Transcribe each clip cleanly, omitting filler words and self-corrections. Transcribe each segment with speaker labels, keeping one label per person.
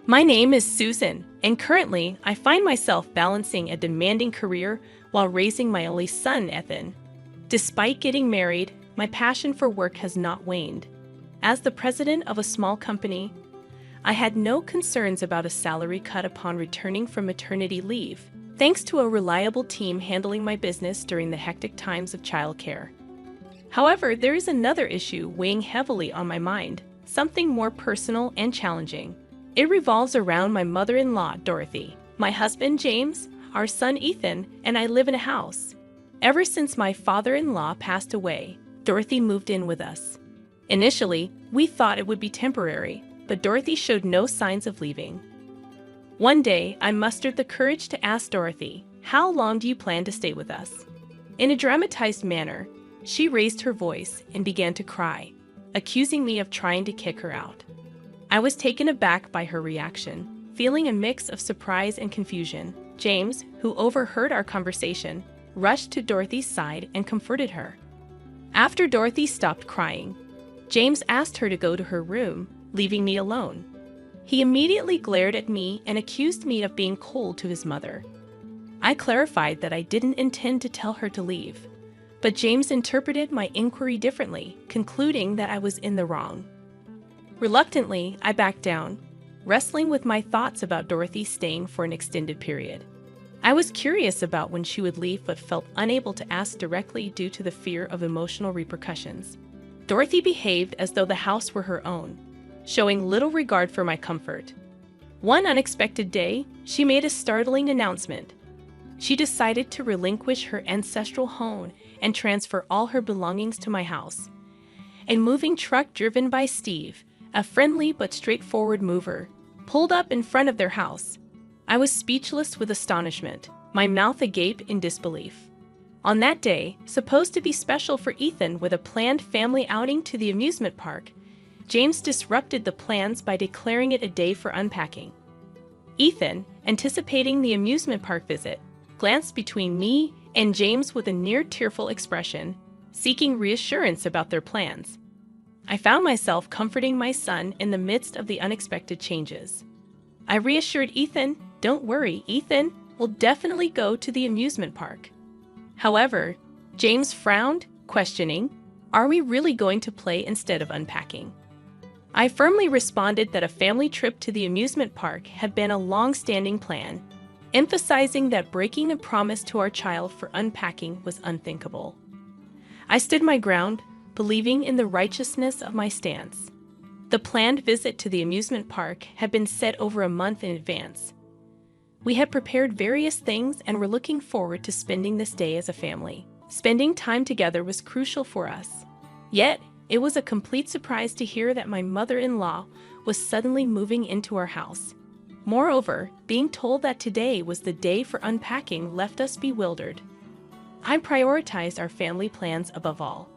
Speaker 1: My name is Susan, and currently I find myself balancing a demanding career while raising my only son, Ethan. Despite getting married, my passion for work has not waned. As the president of a small company, I had no concerns about a salary cut upon returning from maternity leave, thanks to a reliable team handling my business during the hectic times of childcare. However, there is another issue weighing heavily on my mind, something more personal and challenging. It revolves around my mother-in-law, Dorothy, my husband, James, our son, Ethan, and I live in a house. Ever since my father-in-law passed away, Dorothy moved in with us. Initially, we thought it would be temporary, but Dorothy showed no signs of leaving. One day, I mustered the courage to ask Dorothy, "How long do you plan to stay with us?" In a dramatized manner, she raised her voice and began to cry, accusing me of trying to kick her out. I was taken aback by her reaction, feeling a mix of surprise and confusion. James, who overheard our conversation, rushed to Dorothy's side and comforted her. After Dorothy stopped crying, James asked her to go to her room, leaving me alone. He immediately glared at me and accused me of being cold to his mother. I clarified that I didn't intend to tell her to leave, but James interpreted my inquiry differently, concluding that I was in the wrong. Reluctantly, I backed down, wrestling with my thoughts about Dorothy staying for an extended period. I was curious about when she would leave but felt unable to ask directly due to the fear of emotional repercussions. Dorothy behaved as though the house were her own, showing little regard for my comfort. One unexpected day, she made a startling announcement. She decided to relinquish her ancestral home and transfer all her belongings to my house. A moving truck driven by Steve, a friendly but straightforward mover, pulled up in front of their house. I was speechless with astonishment, my mouth agape in disbelief. On that day, supposed to be special for Ethan with a planned family outing to the amusement park, James disrupted the plans by declaring it a day for unpacking. Ethan, anticipating the amusement park visit, glanced between me and James with a near-tearful expression, seeking reassurance about their plans. I found myself comforting my son in the midst of the unexpected changes. I reassured Ethan, "Don't worry, Ethan will definitely go to the amusement park." However, James frowned, questioning, "Are we really going to play instead of unpacking?" I firmly responded that a family trip to the amusement park had been a long-standing plan, emphasizing that breaking a promise to our child for unpacking was unthinkable. I stood my ground, believing in the righteousness of my stance. The planned visit to the amusement park had been set over a month in advance. We had prepared various things and were looking forward to spending this day as a family. Spending time together was crucial for us. Yet, it was a complete surprise to hear that my mother-in-law was suddenly moving into our house. Moreover, being told that today was the day for unpacking left us bewildered. I prioritized our family plans above all.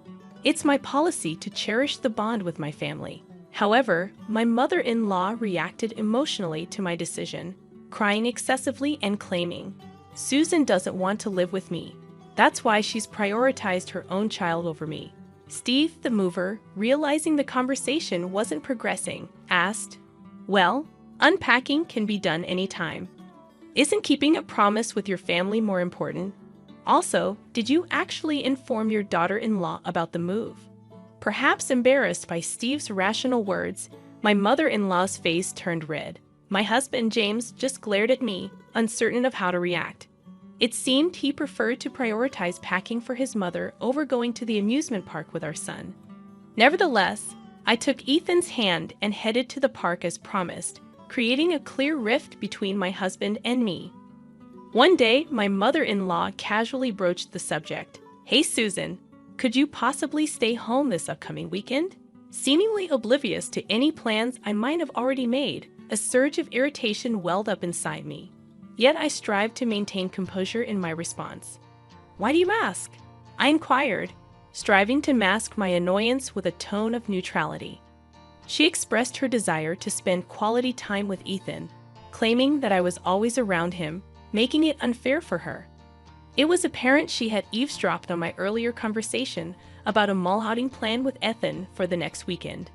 Speaker 1: It's my policy to cherish the bond with my family. However, my mother-in-law reacted emotionally to my decision, crying excessively and claiming, "Susan doesn't want to live with me. That's why she's prioritized her own child over me." Steve, the mover, realizing the conversation wasn't progressing, asked, "Well, unpacking can be done anytime. Isn't keeping a promise with your family more important? Also, did you actually inform your daughter-in-law about the move?" Perhaps embarrassed by Steve's rational words, my mother-in-law's face turned red. My husband, James, just glared at me, uncertain of how to react. It seemed he preferred to prioritize packing for his mother over going to the amusement park with our son. Nevertheless, I took Ethan's hand and headed to the park as promised, creating a clear rift between my husband and me. One day, my mother-in-law casually broached the subject. "Hey, Susan, could you possibly stay home this upcoming weekend?" Seemingly oblivious to any plans I might have already made, a surge of irritation welled up inside me. Yet I strived to maintain composure in my response. "Why do you ask?" I inquired, striving to mask my annoyance with a tone of neutrality. She expressed her desire to spend quality time with Ethan, claiming that I was always around him, making it unfair for her. It was apparent she had eavesdropped on my earlier conversation about a mall outing plan with Ethan for the next weekend.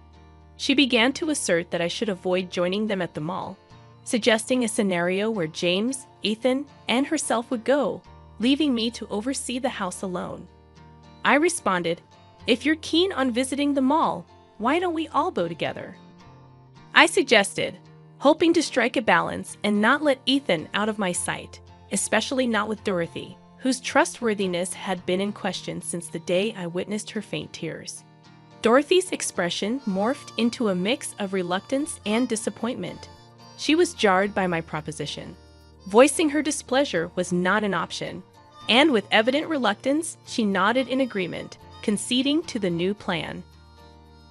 Speaker 1: She began to assert that I should avoid joining them at the mall, suggesting a scenario where James, Ethan, and herself would go, leaving me to oversee the house alone. I responded, "If you're keen on visiting the mall, why don't we all go together?" I suggested, hoping to strike a balance and not let Ethan out of my sight, especially not with Dorothy, whose trustworthiness had been in question since the day I witnessed her faint tears. Dorothy's expression morphed into a mix of reluctance and disappointment. She was jarred by my proposition. Voicing her displeasure was not an option, and with evident reluctance, she nodded in agreement, conceding to the new plan.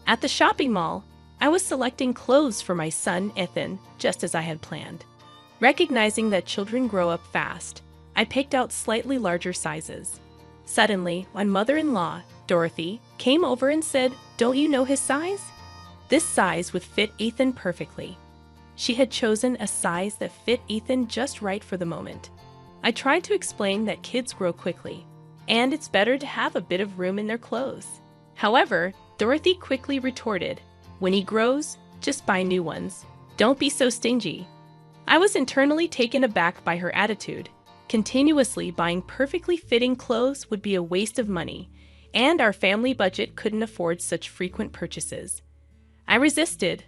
Speaker 1: At the shopping mall, I was selecting clothes for my son, Ethan, just as I had planned. Recognizing that children grow up fast, I picked out slightly larger sizes. Suddenly, my mother-in-law, Dorothy, came over and said, "Don't you know his size?" This size would fit Ethan perfectly. She had chosen a size that fit Ethan just right for the moment. I tried to explain that kids grow quickly, and it's better to have a bit of room in their clothes. However, Dorothy quickly retorted, "When he grows, just buy new ones. Don't be so stingy." I was internally taken aback by her attitude. Continuously buying perfectly fitting clothes would be a waste of money, and our family budget couldn't afford such frequent purchases. I resisted.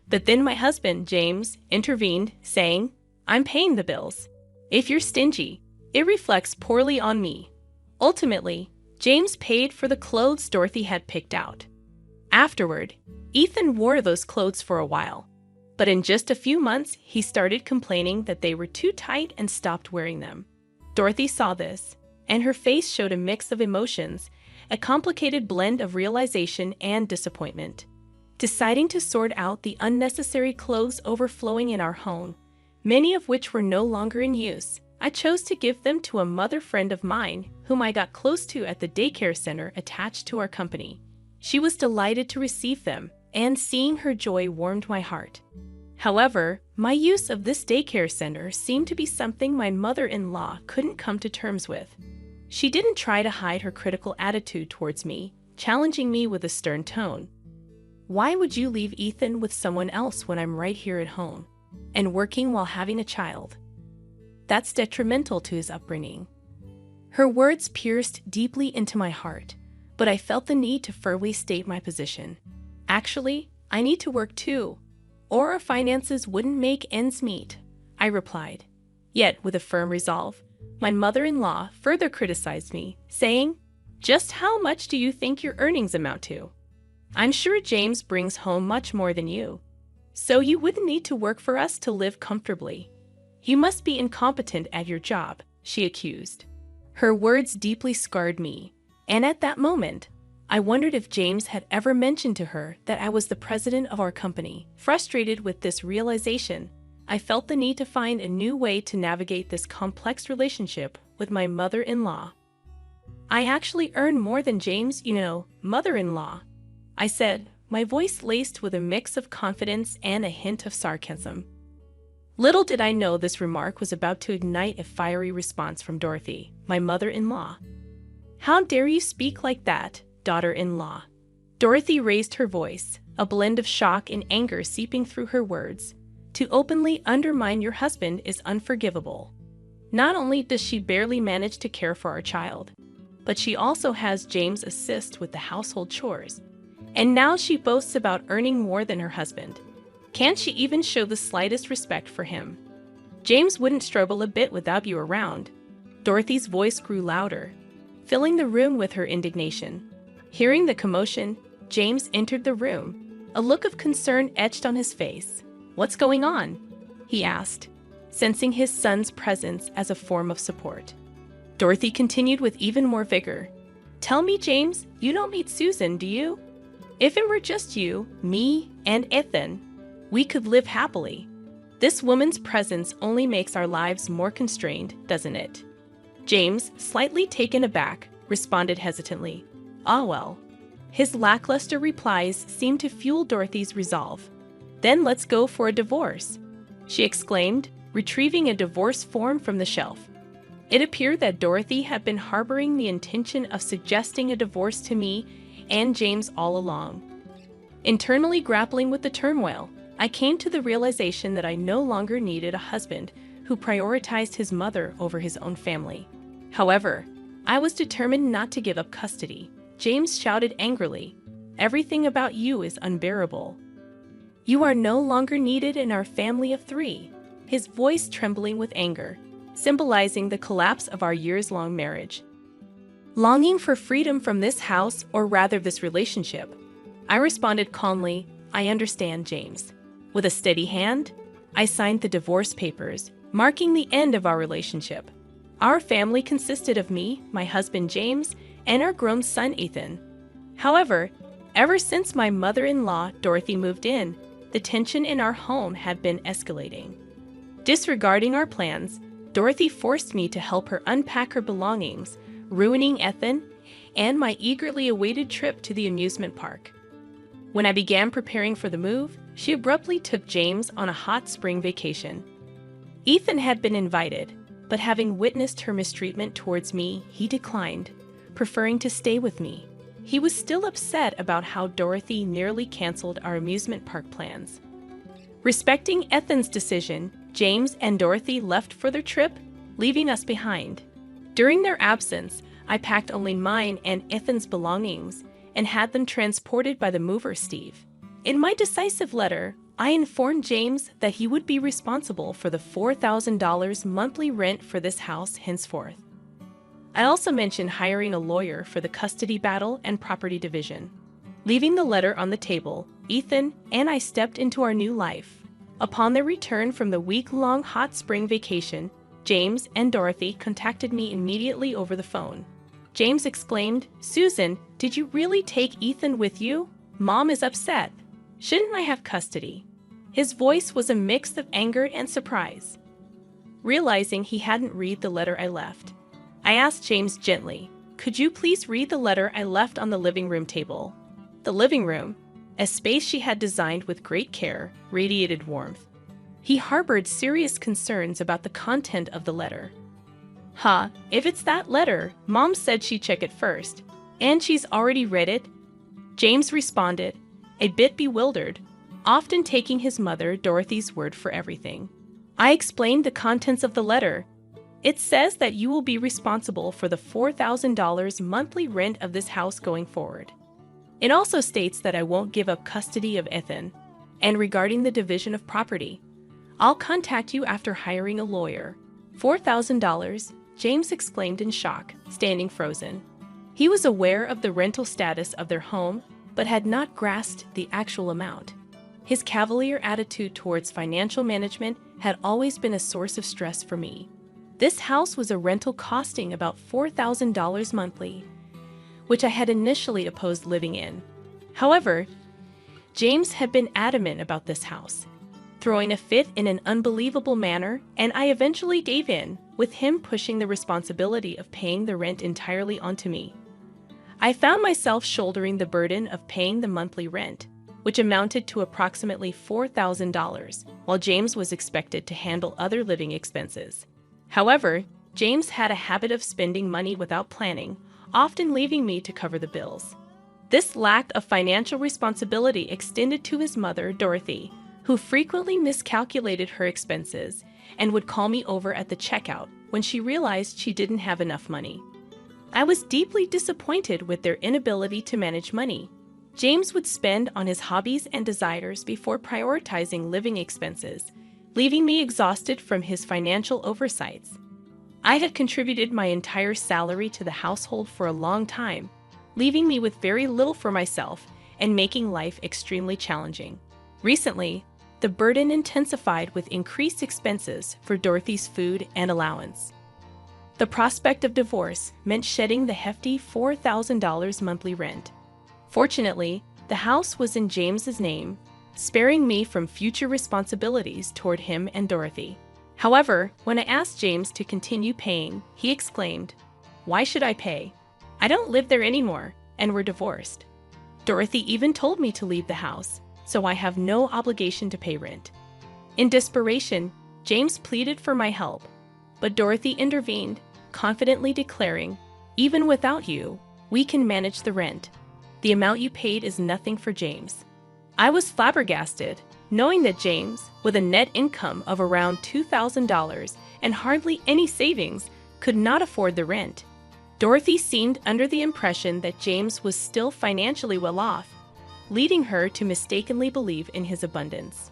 Speaker 1: But then my husband, James, intervened, saying, "I'm paying the bills. If you're stingy, it reflects poorly on me." Ultimately, James paid for the clothes Dorothy had picked out. Afterward, Ethan wore those clothes for a while, but in just a few months, he started complaining that they were too tight and stopped wearing them. Dorothy saw this, and her face showed a mix of emotions, a complicated blend of realization and disappointment. Deciding to sort out the unnecessary clothes overflowing in our home, many of which were no longer in use, I chose to give them to a mother friend of mine whom I got close to at the daycare center attached to our company. She was delighted to receive them, and seeing her joy warmed my heart. However, my use of this daycare center seemed to be something my mother-in-law couldn't come to terms with. She didn't try to hide her critical attitude towards me, challenging me with a stern tone. "Why would you leave Ethan with someone else when I'm right here at home and working while having a child? That's detrimental to his upbringing." Her words pierced deeply into my heart, but I felt the need to firmly state my position. "Actually, I need to work too, or our finances wouldn't make ends meet," I replied. Yet, with a firm resolve, my mother-in-law further criticized me, saying, "Just how much do you think your earnings amount to? I'm sure James brings home much more than you, so you wouldn't need to work for us to live comfortably. You must be incompetent at your job," she accused. Her words deeply scarred me, and at that moment, I wondered if James had ever mentioned to her that I was the president of our company. Frustrated with this realization, I felt the need to find a new way to navigate this complex relationship with my mother-in-law. "I actually earn more than James, mother-in-law," I said, my voice laced with a mix of confidence and a hint of sarcasm. Little did I know this remark was about to ignite a fiery response from Dorothy, my mother-in-law. "How dare you speak like that, daughter-in-law?" Dorothy raised her voice, a blend of shock and anger seeping through her words. "To openly undermine your husband is unforgivable. Not only does she barely manage to care for our child, but she also has James assist with the household chores. And now she boasts about earning more than her husband. Can't she even show the slightest respect for him? James wouldn't struggle a bit without you around." Dorothy's voice grew louder, filling the room with her indignation. Hearing the commotion, James entered the room, a look of concern etched on his face. "What's going on?" he asked, sensing his son's presence as a form of support. Dorothy continued with even more vigor. "Tell me, James, you don't meet Susan, do you? If it were just you, me, and Ethan, we could live happily. This woman's presence only makes our lives more constrained, doesn't it?" James, slightly taken aback, responded hesitantly, "Ah well." His lackluster replies seemed to fuel Dorothy's resolve. "Then let's go for a divorce," she exclaimed, retrieving a divorce form from the shelf. It appeared that Dorothy had been harboring the intention of suggesting a divorce to me and James all along. Internally grappling with the turmoil, I came to the realization that I no longer needed a husband who prioritized his mother over his own family. However, I was determined not to give up custody. James shouted angrily, "Everything about you is unbearable. You are no longer needed in our family of three," his voice trembling with anger, symbolizing the collapse of our years-long marriage. Longing for freedom from this house, or rather this relationship, I responded calmly, "I understand, James." With a steady hand, I signed the divorce papers, marking the end of our relationship. Our family consisted of me, my husband James, and our grown son Ethan. However, ever since my mother-in-law Dorothy moved in, the tension in our home had been escalating. Disregarding our plans, Dorothy forced me to help her unpack her belongings, ruining Ethan and my eagerly awaited trip to the amusement park. When I began preparing for the move, she abruptly took James on a hot spring vacation. Ethan had been invited, but having witnessed her mistreatment towards me, he declined, preferring to stay with me. He was still upset about how Dorothy nearly canceled our amusement park plans. Respecting Ethan's decision, James and Dorothy left for their trip, leaving us behind. During their absence, I packed only mine and Ethan's belongings and had them transported by the mover Steve. In my decisive letter, I informed James that he would be responsible for the $4,000 monthly rent for this house henceforth. I also mentioned hiring a lawyer for the custody battle and property division. Leaving the letter on the table, Ethan and I stepped into our new life. Upon their return from the week-long hot spring vacation, James and Dorothy contacted me immediately over the phone. James exclaimed, "Susan, did you really take Ethan with you? Mom is upset. Shouldn't I have custody?" His voice was a mix of anger and surprise. Realizing he hadn't read the letter I left, I asked James gently, "Could you please read the letter I left on the living room table?" The living room, a space she had designed with great care, radiated warmth. He harbored serious concerns about the content of the letter. If it's that letter, Mom said she'd check it first, and she's already read it," James responded, a bit bewildered, often taking his mother Dorothy's word for everything. I explained the contents of the letter. "It says that you will be responsible for the $4,000 monthly rent of this house going forward. It also states that I won't give up custody of Ethan, and regarding the division of property, I'll contact you after hiring a lawyer." $4,000, James exclaimed in shock, standing frozen. He was aware of the rental status of their home, but had not grasped the actual amount. His cavalier attitude towards financial management had always been a source of stress for me. This house was a rental costing about $4,000 monthly, which I had initially opposed living in. However, James had been adamant about this house, throwing a fit in an unbelievable manner, and I eventually gave in, with him pushing the responsibility of paying the rent entirely onto me. I found myself shouldering the burden of paying the monthly rent, which amounted to approximately $4,000, while James was expected to handle other living expenses. However, James had a habit of spending money without planning, often leaving me to cover the bills. This lack of financial responsibility extended to his mother, Dorothy, who frequently miscalculated her expenses and would call me over at the checkout when she realized she didn't have enough money. I was deeply disappointed with their inability to manage money. James would spend on his hobbies and desires before prioritizing living expenses, leaving me exhausted from his financial oversights. I had contributed my entire salary to the household for a long time, leaving me with very little for myself and making life extremely challenging. Recently, the burden intensified with increased expenses for Dorothy's food and allowance. The prospect of divorce meant shedding the hefty $4,000 monthly rent. Fortunately, the house was in James's name, sparing me from future responsibilities toward him and Dorothy. However, when I asked James to continue paying, he exclaimed, "Why should I pay? I don't live there anymore, and we're divorced. Dorothy even told me to leave the house, so I have no obligation to pay rent." In desperation, James pleaded for my help, but Dorothy intervened, confidently declaring, "Even without you, we can manage the rent. The amount you paid is nothing for James." I was flabbergasted, knowing that James, with a net income of around $2,000 and hardly any savings, could not afford the rent. Dorothy seemed under the impression that James was still financially well off, leading her to mistakenly believe in his abundance.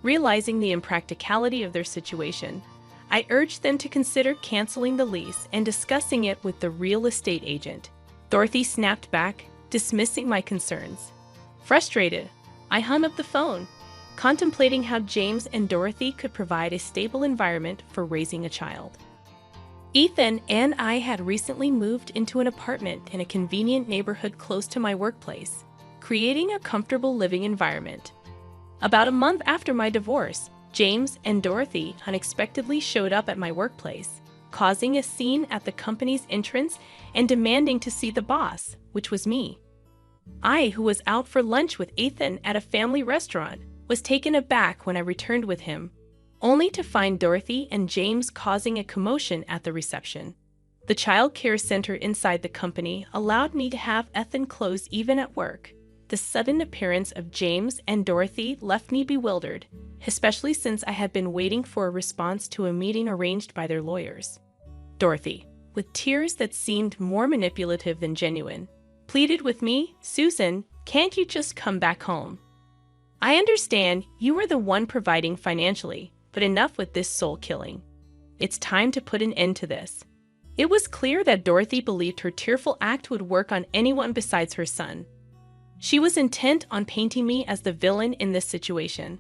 Speaker 1: Realizing the impracticality of their situation, I urged them to consider canceling the lease and discussing it with the real estate agent. Dorothy snapped back, dismissing my concerns. Frustrated, I hung up the phone, contemplating how James and Dorothy could provide a stable environment for raising a child. Ethan and I had recently moved into an apartment in a convenient neighborhood close to my workplace, creating a comfortable living environment. About a month after my divorce, James and Dorothy unexpectedly showed up at my workplace, causing a scene at the company's entrance and demanding to see the boss, which was me. I, who was out for lunch with Ethan at a family restaurant, was taken aback when I returned with him, only to find Dorothy and James causing a commotion at the reception. The child care center inside the company allowed me to have Ethan clothes even at work. The sudden appearance of James and Dorothy left me bewildered, especially since I had been waiting for a response to a meeting arranged by their lawyers. Dorothy, with tears that seemed more manipulative than genuine, pleaded with me, "Susan, can't you just come back home? I understand you are the one providing financially, but enough with this soul killing. It's time to put an end to this." It was clear that Dorothy believed her tearful act would work on anyone besides her son. She was intent on painting me as the villain in this situation.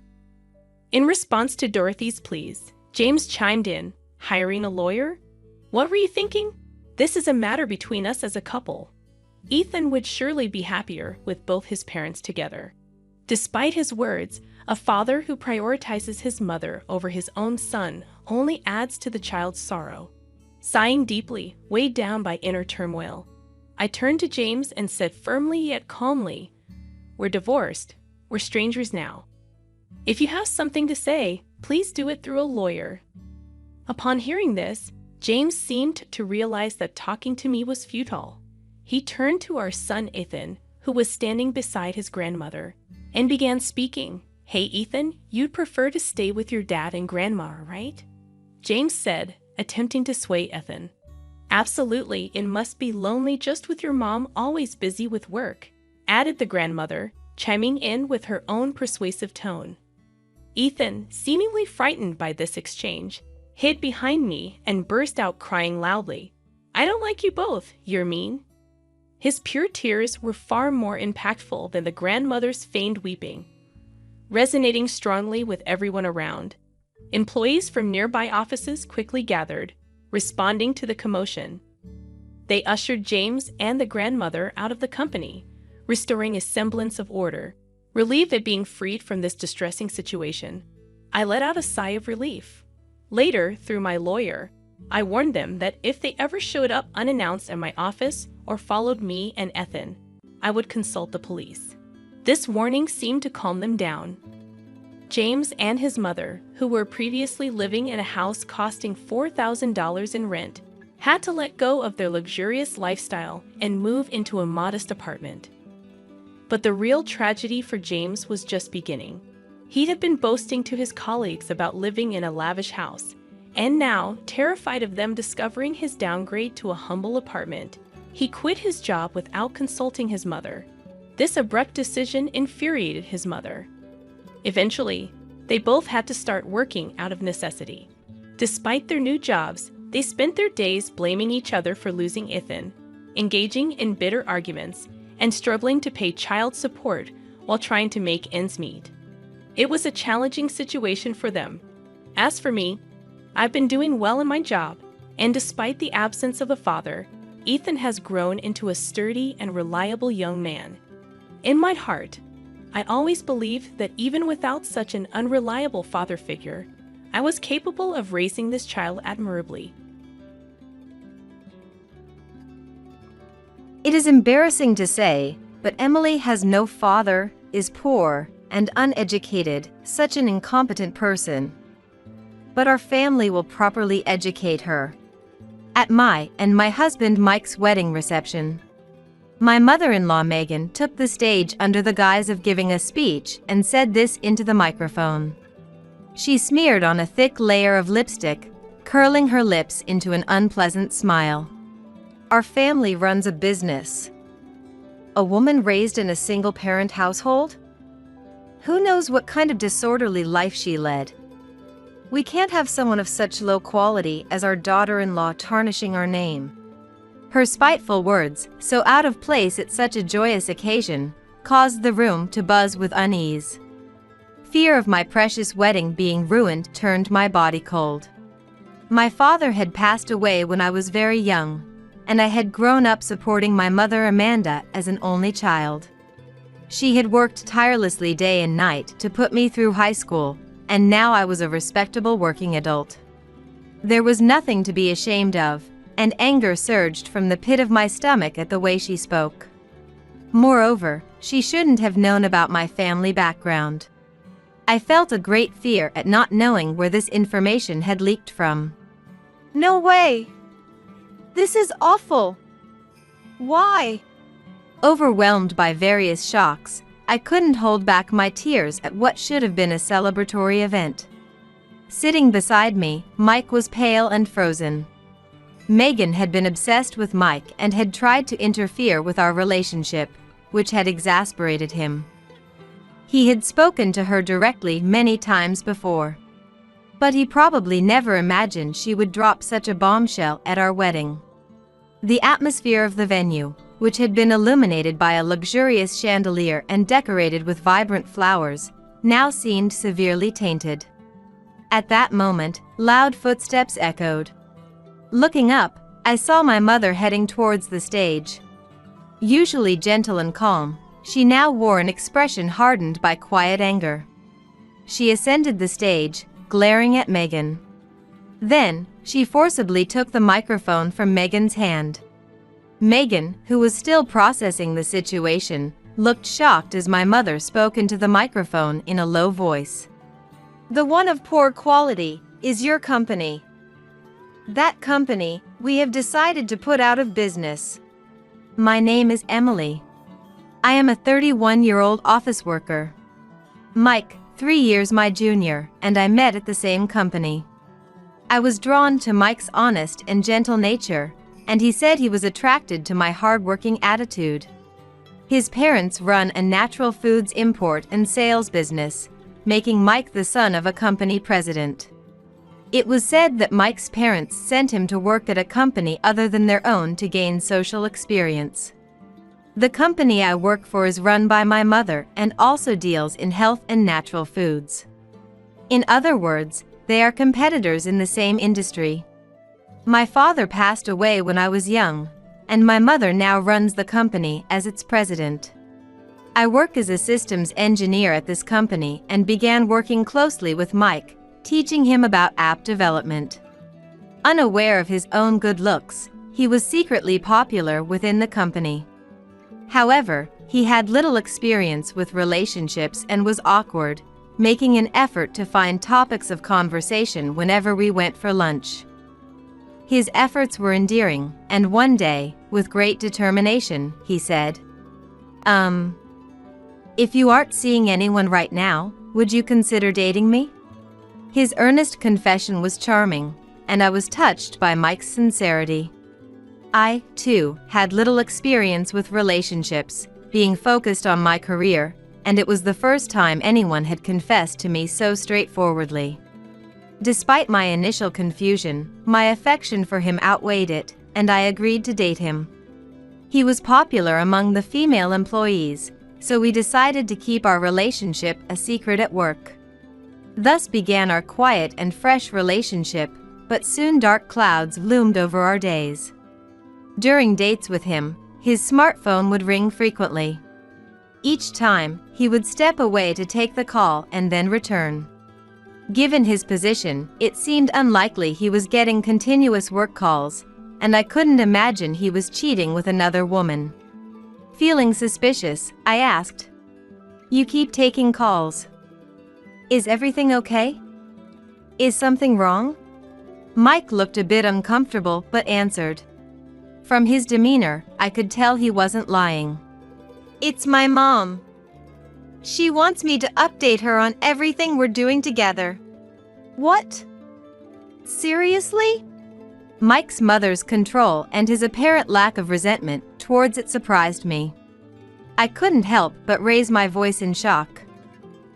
Speaker 1: In response to Dorothy's pleas, James chimed in, "Hiring a lawyer? What were you thinking? This is a matter between us as a couple. Ethan would surely be happier with both his parents together." Despite his words, a father who prioritizes his mother over his own son only adds to the child's sorrow. Sighing deeply, weighed down by inner turmoil, I turned to James and said firmly yet calmly, "We're divorced. We're strangers now. If you have something to say, please do it through a lawyer." Upon hearing this, James seemed to realize that talking to me was futile. He turned to our son Ethan, who was standing beside his grandmother, and began speaking. "Hey Ethan, you'd prefer to stay with your dad and grandma, right?" James said, attempting to sway Ethan. "Absolutely, it must be lonely just with your mom always busy with work," added the grandmother, chiming in with her own persuasive tone. Ethan, seemingly frightened by this exchange, hid behind me and burst out crying loudly. "I don't like you both, you're mean." His pure tears were far more impactful than the grandmother's feigned weeping, resonating strongly with everyone around. Employees from nearby offices quickly gathered, responding to the commotion. They ushered James and the grandmother out of the company, restoring a semblance of order. Relieved at being freed from this distressing situation, I let out a sigh of relief. Later, through my lawyer, I warned them that if they ever showed up unannounced at my office or followed me and Ethan, I would consult the police. This warning seemed to calm them down. James and his mother, who were previously living in a house costing $4,000 in rent, had to let go of their luxurious lifestyle and move into a modest apartment. But the real tragedy for James was just beginning. He had been boasting to his colleagues about living in a lavish house, and now, terrified of them discovering his downgrade to a humble apartment, he quit his job without consulting his mother. This abrupt decision infuriated his mother. Eventually, they both had to start working out of necessity. Despite their new jobs, they spent their days blaming each other for losing Ethan, engaging in bitter arguments, and struggling to pay child support while trying to make ends meet. It was a challenging situation for them. As for me, I've been doing well in my job, and despite the absence of a father, Ethan has grown into a sturdy and reliable young man. In my heart, I always believed that even without such an unreliable father figure, I was capable of raising this child admirably.
Speaker 2: It is embarrassing to say, but Emily has no father, is poor, and uneducated, such an incompetent person. But our family will properly educate her. At my and my husband Mike's wedding reception. My mother-in-law Megan took the stage under the guise of giving a speech and said this into the microphone. She smeared on a thick layer of lipstick, curling her lips into an unpleasant smile. Our family runs a business. A woman raised in a single-parent household? Who knows what kind of disorderly life she led? We can't have someone of such low quality as our daughter-in-law tarnishing our name. Her spiteful words, so out of place at such a joyous occasion, caused the room to buzz with unease. Fear of my precious wedding being ruined turned my body cold. My father had passed away when I was very young, and I had grown up supporting my mother Amanda as an only child. She had worked tirelessly day and night to put me through high school, and now I was a respectable working adult. There was nothing to be ashamed of, and anger surged from the pit of my stomach at the way she spoke. Moreover, she shouldn't have known about my family background. I felt a great fear at not knowing where this information had leaked from.
Speaker 3: No way! This is awful! Why?
Speaker 2: Overwhelmed by various shocks, I couldn't hold back my tears at what should have been a celebratory event. Sitting beside me, Mike was pale and frozen. Megan had been obsessed with Mike and had tried to interfere with our relationship, which had exasperated him. He had spoken to her directly many times before. But he probably never imagined she would drop such a bombshell at our wedding. The atmosphere of the venue, which had been illuminated by a luxurious chandelier and decorated with vibrant flowers, now seemed severely tainted. At that moment, loud footsteps echoed. Looking up, I saw my mother heading towards the stage. Usually gentle and calm, she now wore an expression hardened by quiet anger. She ascended the stage, glaring at Megan. Then, she forcibly took the microphone from Megan's hand. Megan, who was still processing the situation, looked shocked as my mother spoke into the microphone in a low voice.
Speaker 3: The one of poor quality is your company. That company, we have decided to put out of business.
Speaker 2: My name is Emily. I am a 31-year-old office worker. Mike, 3 years my junior, and I met at the same company. I was drawn to Mike's honest and gentle nature, and he said he was attracted to my hard-working attitude. His parents run a natural foods import and sales business, making Mike the son of a company president. It was said that Mike's parents sent him to work at a company other than their own to gain social experience. The company I work for is run by my mother and also deals in health and natural foods. In other words, they are competitors in the same industry. My father passed away when I was young, and my mother now runs the company as its president. I work as a systems engineer at this company and began working closely with Mike, teaching him about app development. Unaware of his own good looks, he was secretly popular within the company. However, he had little experience with relationships and was awkward, making an effort to find topics of conversation whenever we went for lunch. His efforts were endearing, and one day, with great determination, he said, "If you aren't seeing anyone right now, would you consider dating me?" His earnest confession was charming, and I was touched by Mike's sincerity. I, too, had little experience with relationships, being focused on my career, and it was the first time anyone had confessed to me so straightforwardly. Despite my initial confusion, my affection for him outweighed it, and I agreed to date him. He was popular among the female employees, so we decided to keep our relationship a secret at work. Thus began our quiet and fresh relationship, but soon dark clouds loomed over our days. During dates with him, his smartphone would ring frequently. Each time, he would step away to take the call and then return. Given his position, it seemed unlikely he was getting continuous work calls, and I couldn't imagine he was cheating with another woman. Feeling suspicious, I asked, "You keep taking calls. Is everything okay? Is something wrong?" Mike looked a bit uncomfortable but answered, From his demeanor, I could tell he wasn't lying.
Speaker 3: It's my mom. She wants me to update her on everything we're doing together. What? Seriously?
Speaker 2: Mike's mother's control and his apparent lack of resentment towards it surprised me. I couldn't help but raise my voice in shock.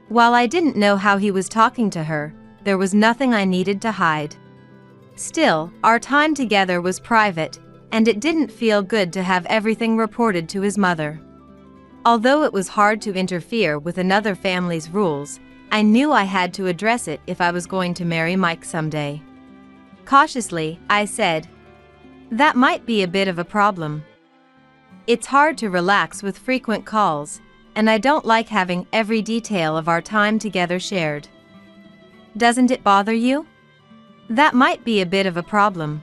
Speaker 2: While I didn't know how he was talking to her, there was nothing I needed to hide. Still, our time together was private, and it didn't feel good to have everything reported to his mother. Although it was hard to interfere with another family's rules, I knew I had to address it if I was going to marry Mike someday. Cautiously, I said, "That might be a bit of a problem. It's hard to relax with frequent calls, and I don't like having every detail of our time together shared. Doesn't it bother you?" "That might be a bit of a problem.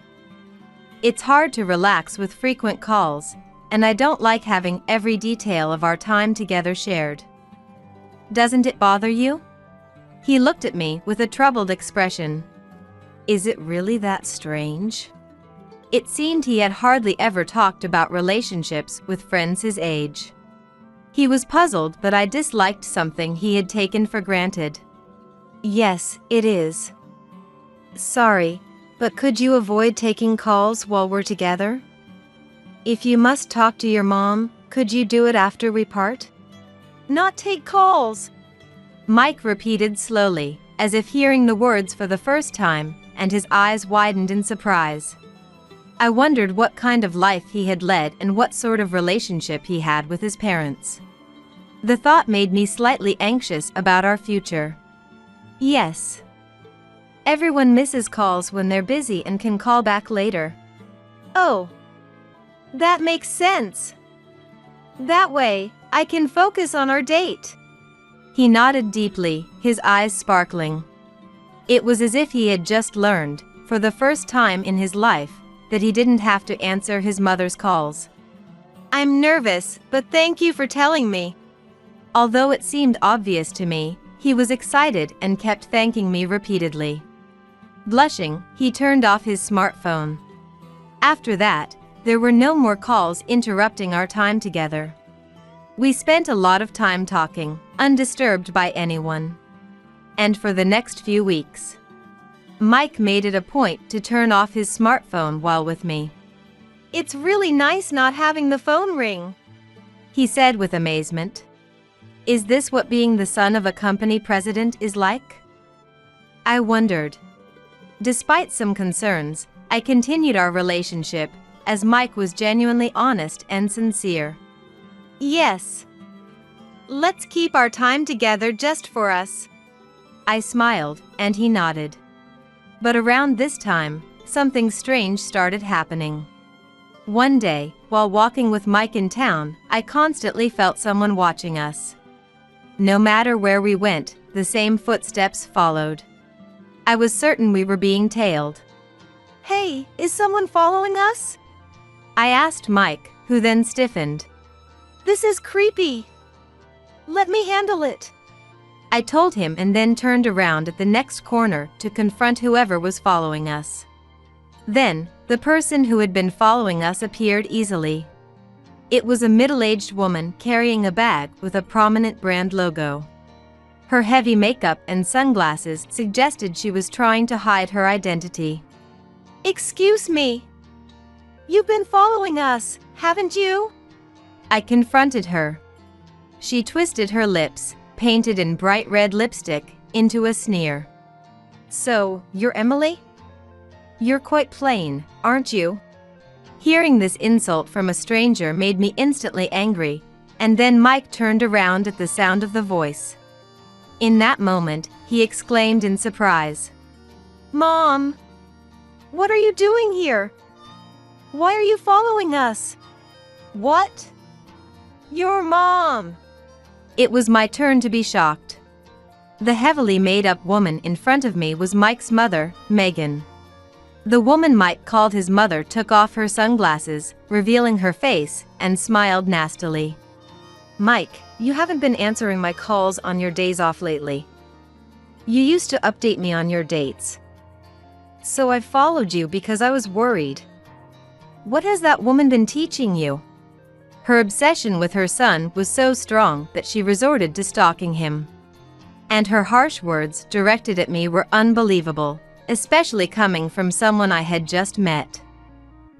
Speaker 2: It's hard to relax with frequent calls, and I don't like having every detail of our time together shared. Doesn't it bother you?" He looked at me with a troubled expression. Is it really that strange? It seemed he had hardly ever talked about relationships with friends his age. He was puzzled, but I disliked something he had taken for granted. "Yes, it is. Sorry, but could you avoid taking calls while we're together? If you must talk to your mom, could you do it after we part?"
Speaker 3: "Not take calls,"
Speaker 2: Mike repeated slowly, as if hearing the words for the first time, and his eyes widened in surprise. I wondered what kind of life he had led and what sort of relationship he had with his parents. The thought made me slightly anxious about our future. "Yes. Everyone misses calls when they're busy and can call back later."
Speaker 3: "Oh. That makes sense. That way, I can focus on our date."
Speaker 2: He nodded deeply, his eyes sparkling. It was as if he had just learned, for the first time in his life, that he didn't have to answer his mother's calls.
Speaker 3: "I'm nervous, but thank you for telling me."
Speaker 2: Although it seemed obvious to me, he was excited and kept thanking me repeatedly. Blushing, he turned off his smartphone. After that, there were no more calls interrupting our time together. We spent a lot of time talking, undisturbed by anyone. And for the next few weeks, Mike made it a point to turn off his smartphone while with me.
Speaker 3: "It's really nice not having the phone ring,"
Speaker 2: he said with amazement. Is this what being the son of a company president is like? I wondered. Despite some concerns, I continued our relationship, as Mike was genuinely honest and sincere.
Speaker 3: "Yes. Let's keep our time together just for us."
Speaker 2: I smiled, and he nodded. But around this time, something strange started happening. One day, while walking with Mike in town, I constantly felt someone watching us. No matter where we went, the same footsteps followed. I was certain we were being tailed.
Speaker 3: "Hey, is someone following us?"
Speaker 2: I asked Mike, who then stiffened.
Speaker 3: "This is creepy. Let me handle it."
Speaker 2: I told him and then turned around at the next corner to confront whoever was following us. Then, the person who had been following us appeared easily. It was a middle-aged woman carrying a bag with a prominent brand logo. Her heavy makeup and sunglasses suggested she was trying to hide her identity.
Speaker 3: "Excuse me. You've been following us, haven't you?"
Speaker 2: I confronted her. She twisted her lips, painted in bright red lipstick, into a sneer. "So, you're Emily? You're quite plain, aren't you?" Hearing this insult from a stranger made me instantly angry, and then Mike turned around at the sound of the voice. In that moment, he exclaimed in surprise.
Speaker 3: "Mom! What are you doing here? Why are you following us?" "What? Your mom!"
Speaker 2: It was my turn to be shocked. The heavily made-up woman in front of me was Mike's mother, Megan. The woman Mike called his mother took off her sunglasses, revealing her face, and smiled nastily. "Mike, you haven't been answering my calls on your days off lately. You used to update me on your dates. So I followed you because I was worried." What has that woman been teaching you? Her obsession with her son was so strong that she resorted to stalking him. And her harsh words directed at me were unbelievable, especially coming from someone I had just met.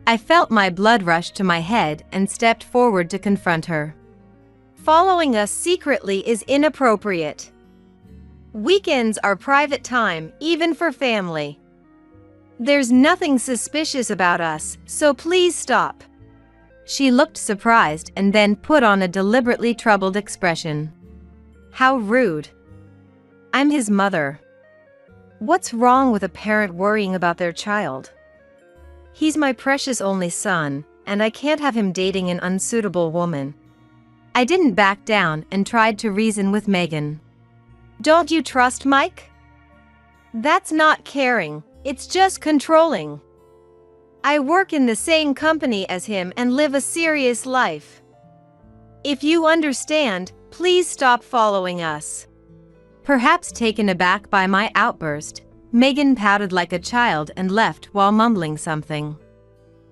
Speaker 2: I felt my blood rush to my head and stepped forward to confront her.
Speaker 3: Following us secretly is inappropriate. Weekends are private time, even for family. There's nothing suspicious about us, so please stop.
Speaker 2: She looked surprised and then put on a deliberately troubled expression. How rude. I'm his mother. What's wrong with a parent worrying about their child? He's my precious only son, and I can't have him dating an unsuitable woman. I didn't back down and tried to reason with Megan.
Speaker 3: Don't you trust Mike? That's not caring, it's just controlling. I work in the same company as him and live a serious life. If you understand, please stop following us.
Speaker 2: Perhaps taken aback by my outburst, Megan pouted like a child and left while mumbling something.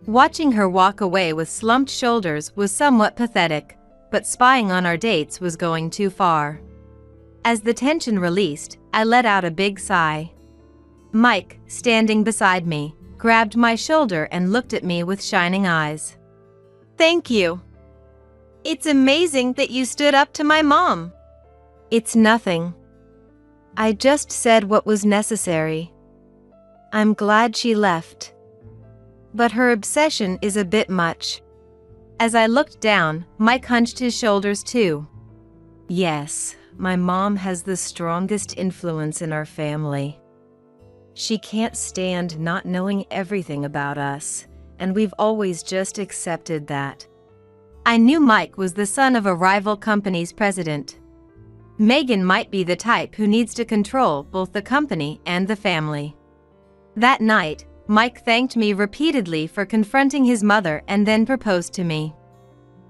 Speaker 2: Watching her walk away with slumped shoulders was somewhat pathetic, but spying on our dates was going too far. As the tension released, I let out a big sigh. Mike, standing beside me, grabbed my shoulder and looked at me with shining eyes.
Speaker 3: Thank you. It's amazing that you stood up to my mom.
Speaker 2: It's nothing. I just said what was necessary. I'm glad she left. But her obsession is a bit much. As I looked down, Mike hunched his shoulders too. Yes, my mom has the strongest influence in our family. She can't stand not knowing everything about us, and we've always just accepted that. I knew Mike was the son of a rival company's president. Megan might be the type who needs to control both the company and the family. That night, Mike thanked me repeatedly for confronting his mother and then proposed to me.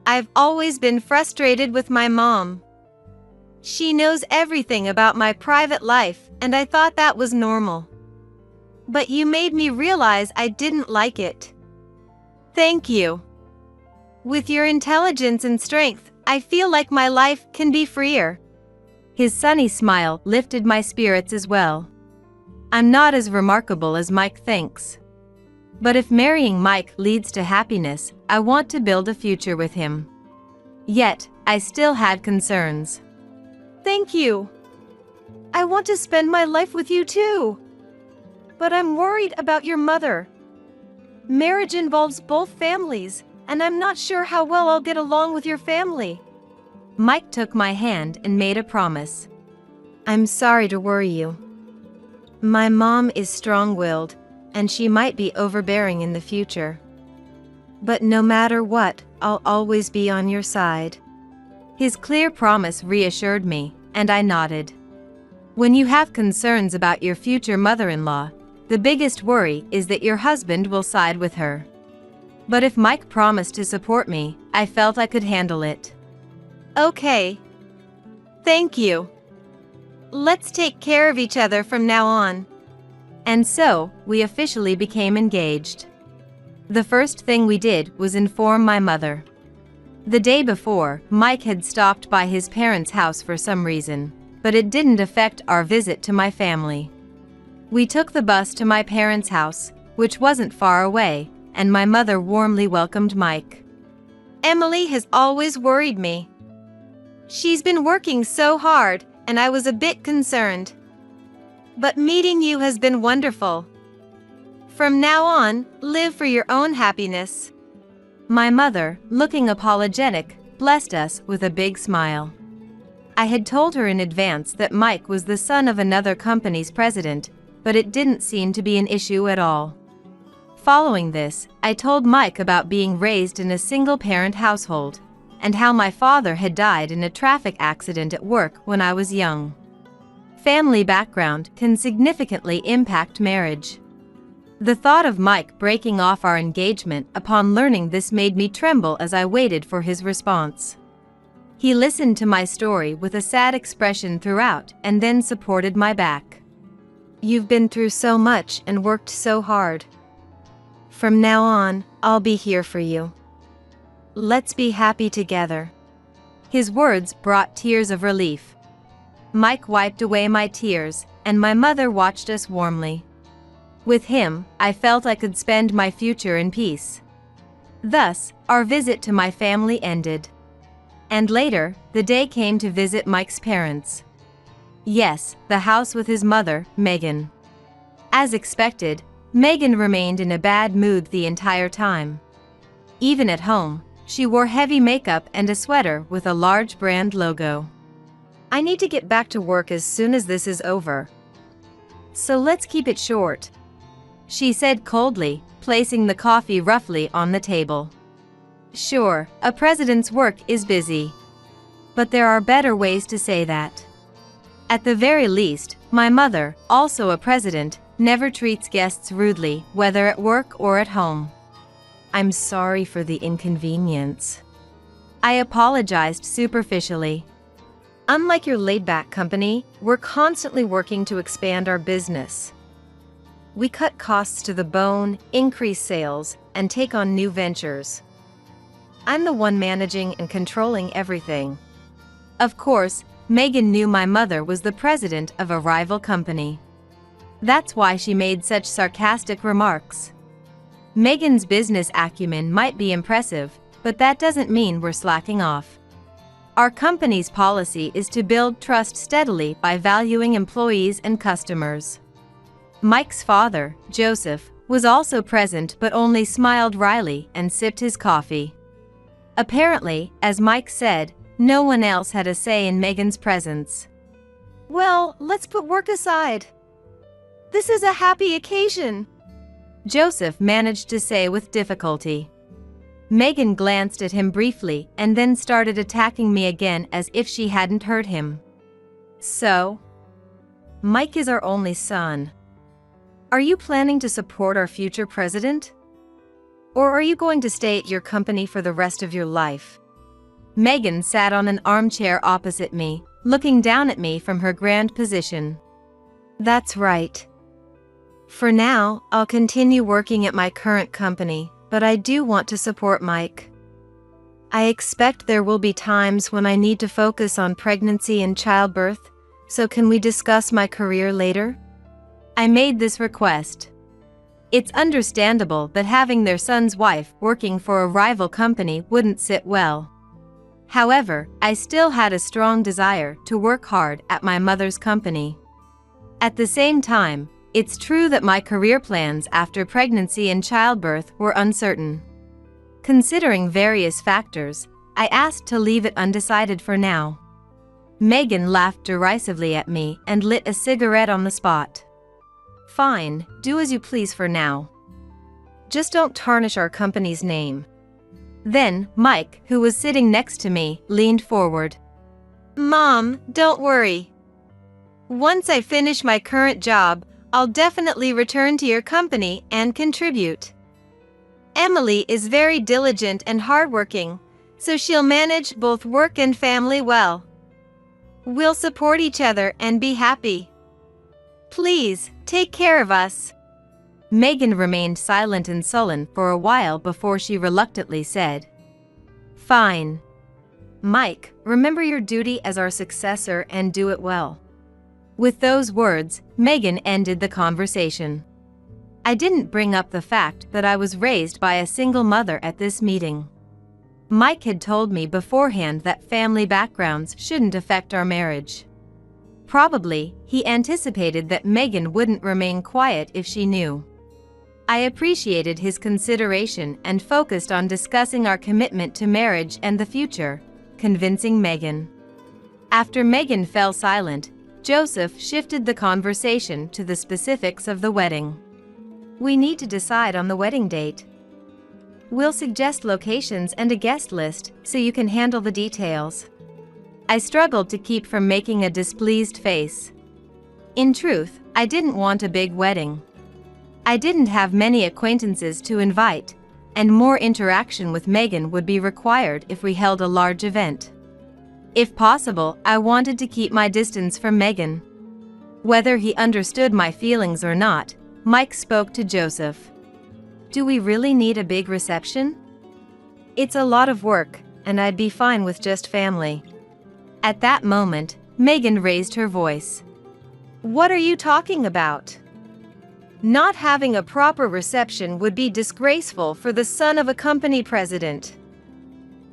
Speaker 3: I've always been frustrated with my mom. She knows everything about my private life, and I thought that was normal. But you made me realize I didn't like it. Thank you. With your intelligence and strength, I feel like my life can be freer.
Speaker 2: His sunny smile lifted my spirits as well. I'm not as remarkable as Mike thinks. But if marrying Mike leads to happiness, I want to build a future with him. Yet, I still had concerns.
Speaker 3: Thank you. I want to spend my life with you too. But I'm worried about your mother. Marriage involves both families, and I'm not sure how well I'll get along with your family.
Speaker 2: Mike took my hand and made a promise. I'm sorry to worry you. My mom is strong-willed, and she might be overbearing in the future. But no matter what, I'll always be on your side. His clear promise reassured me, and I nodded. When you have concerns about your future mother-in-law, the biggest worry is that your husband will side with her. But if Mike promised to support me, I felt I could handle it.
Speaker 3: Okay. Thank you. Let's take care of each other from now on.
Speaker 2: And so, we officially became engaged. The first thing we did was inform my mother. The day before, Mike had stopped by his parents' house for some reason, but it didn't affect our visit to my family. We took the bus to my parents' house, which wasn't far away, and my mother warmly welcomed Mike.
Speaker 3: Emily has always worried me. She's been working so hard, and I was a bit concerned. But meeting you has been wonderful. From now on, live for your own happiness.
Speaker 2: My mother, looking apologetic, blessed us with a big smile. I had told her in advance that Mike was the son of another company's president, but it didn't seem to be an issue at all. Following this, I told Mike about being raised in a single-parent household, and how my father had died in a traffic accident at work when I was young. Family background can significantly impact marriage. The thought of Mike breaking off our engagement upon learning this made me tremble as I waited for his response. He listened to my story with a sad expression throughout and then supported my back. You've been through so much and worked so hard. From now on,
Speaker 3: I'll be here for you. Let's be happy together."
Speaker 2: His words brought tears of relief. Mike wiped away my tears, and my mother watched us warmly. With him, I felt I could spend my future in peace. Thus, our visit to my family ended. And later, the day came to visit Mike's parents. Yes, the house with his mother, Megan. As expected, Megan remained in a bad mood the entire time. Even at home, she wore heavy makeup and a sweater with a large brand logo.
Speaker 3: "I need to get back to work as soon as this is over. So let's keep it short,"
Speaker 2: she said coldly, placing the coffee roughly on the table. Sure, a president's work is busy. But there are better ways to say that. At the very least, my mother, also a president, never treats guests rudely, whether at work or at home.
Speaker 3: "I'm sorry for the inconvenience,"
Speaker 2: I apologized superficially.
Speaker 3: "Unlike your laid-back company, we're constantly working to expand our business. We cut costs to the bone, increase sales, and take on new ventures. I'm the one managing and controlling everything."
Speaker 2: Of course, Megan knew my mother was the president of a rival company. That's why she made such sarcastic remarks. Megan's business acumen might be impressive, but that doesn't mean we're slacking off. Our company's policy is to build trust steadily by valuing employees and customers. Mike's father, Joseph, was also present but only smiled wryly and sipped his coffee. Apparently, as Mike said, no one else had a say in Megan's presence.
Speaker 3: "Well, let's put work aside. This is a happy occasion,"
Speaker 2: Joseph managed to say with difficulty. Megan glanced at him briefly and then started attacking me again as if she hadn't heard him.
Speaker 3: "So? Mike is our only son. Are you planning to support our future president? Or are you going to stay at your company for the rest of your life?"
Speaker 2: Megan sat on an armchair opposite me, looking down at me from her grand position.
Speaker 3: "That's right. For now, I'll continue working at my current company, but I do want to support Mike. I expect there will be times when I need to focus on pregnancy and childbirth, so can we discuss my career later?"
Speaker 2: I made this request. It's understandable that having their son's wife working for a rival company wouldn't sit well. However, I still had a strong desire to work hard at my mother's company. At the same time, it's true that my career plans after pregnancy and childbirth were uncertain. Considering various factors, I asked to leave it undecided for now. Megan laughed derisively at me and lit a cigarette on the spot.
Speaker 3: "Fine, do as you please for now. Just don't tarnish our company's name."
Speaker 2: Then, Mike, who was sitting next to me, leaned forward.
Speaker 3: "Mom, don't worry. Once I finish my current job, I'll definitely return to your company and contribute. Emily is very diligent and hardworking, so she'll manage both work and family well. We'll support each other and be happy. Please, take care of us."
Speaker 2: Megan remained silent and sullen for a while before she reluctantly said, "Fine.
Speaker 3: Mike, remember your duty as our successor and do it well."
Speaker 2: With those words, Megan ended the conversation. I didn't bring up the fact that I was raised by a single mother at this meeting. Mike had told me beforehand that family backgrounds shouldn't affect our marriage. Probably, he anticipated that Megan wouldn't remain quiet if she knew. I appreciated his consideration and focused on discussing our commitment to marriage and the future, convincing Megan. After Megan fell silent, Joseph shifted the conversation to the specifics of the wedding.
Speaker 3: "We need to decide on the wedding date. We'll suggest locations and a guest list so you can handle the details."
Speaker 2: I struggled to keep from making a displeased face. In truth, I didn't want a big wedding. I didn't have many acquaintances to invite, and more interaction with Megan would be required if we held a large event. If possible, I wanted to keep my distance from Megan. Whether he understood my feelings or not, Mike spoke to Joseph. Do we really need a big reception? It's a lot of work, and I'd be fine with just family. At that moment, Megan raised her voice.
Speaker 3: What are you talking about? Not having a proper reception would be disgraceful for the son of a company president.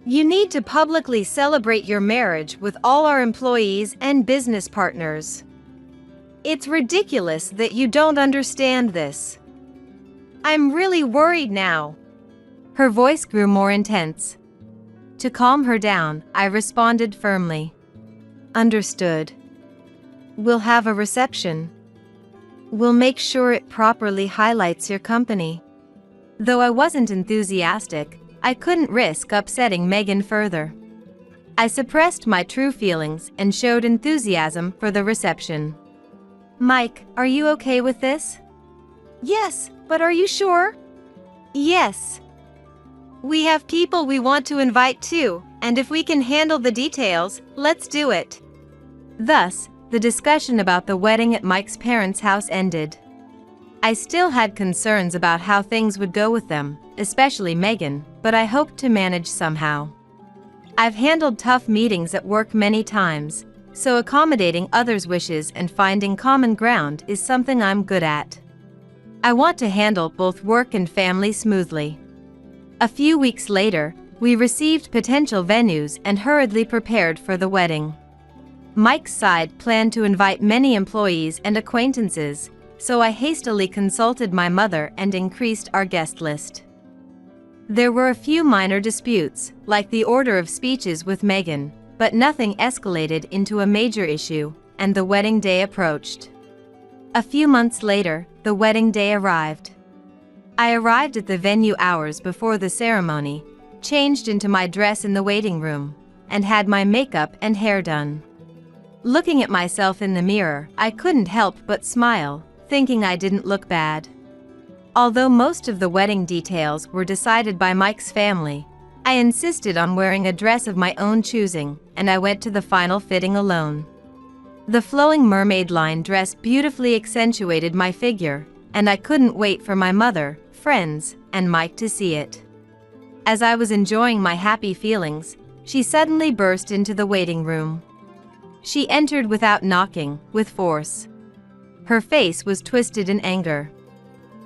Speaker 3: You need to publicly celebrate your marriage with all our employees and business partners. It's ridiculous that you don't understand this. I'm really worried now.
Speaker 2: Her voice grew more intense. To calm her down, I responded firmly. Understood. We'll have a reception. We'll make sure it properly highlights your company. Though I wasn't enthusiastic, I couldn't risk upsetting Megan further. I suppressed my true feelings and showed enthusiasm for the reception. Mike, are you okay with this?
Speaker 3: Yes, but are you sure? Yes. We have people we want to invite too, and if we can handle the details, let's do it.
Speaker 2: Thus, the discussion about the wedding at Mike's parents' house ended. I still had concerns about how things would go with them, especially Megan, but I hoped to manage somehow. I've handled tough meetings at work many times, so accommodating others' wishes and finding common ground is something I'm good at. I want to handle both work and family smoothly. A few weeks later, we received potential venues and hurriedly prepared for the wedding. Mike's side planned to invite many employees and acquaintances, so I hastily consulted my mother and increased our guest list. There were a few minor disputes, like the order of speeches with Megan, but nothing escalated into a major issue, and the wedding day approached. A few months later, the wedding day arrived. I arrived at the venue hours before the ceremony, changed into my dress in the waiting room, and had my makeup and hair done. Looking at myself in the mirror, I couldn't help but smile, thinking I didn't look bad. Although most of the wedding details were decided by Mike's family, I insisted on wearing a dress of my own choosing, and I went to the final fitting alone. The flowing mermaid line dress beautifully accentuated my figure, and I couldn't wait for my mother, friends, and Mike to see it. As I was enjoying my happy feelings, she suddenly burst into the waiting room. She entered without knocking, with force. Her face was twisted in anger.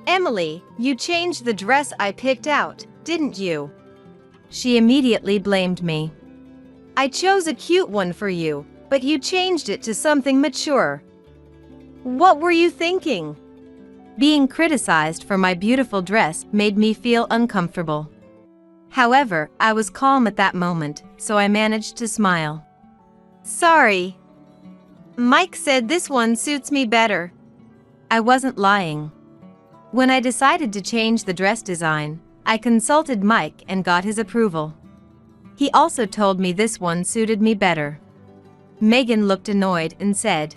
Speaker 3: Emily, you changed the dress I picked out, didn't you?
Speaker 2: She immediately blamed me.
Speaker 3: I chose a cute one for you, but you changed it to something mature. What were you thinking?
Speaker 2: Being criticized for my beautiful dress made me feel uncomfortable. However, I was calm at that moment, so I managed to smile.
Speaker 3: Sorry. Mike said this one suits me better.
Speaker 2: I wasn't lying. When I decided to change the dress design, I consulted Mike and got his approval. He also told me this one suited me better. Megan looked annoyed and said,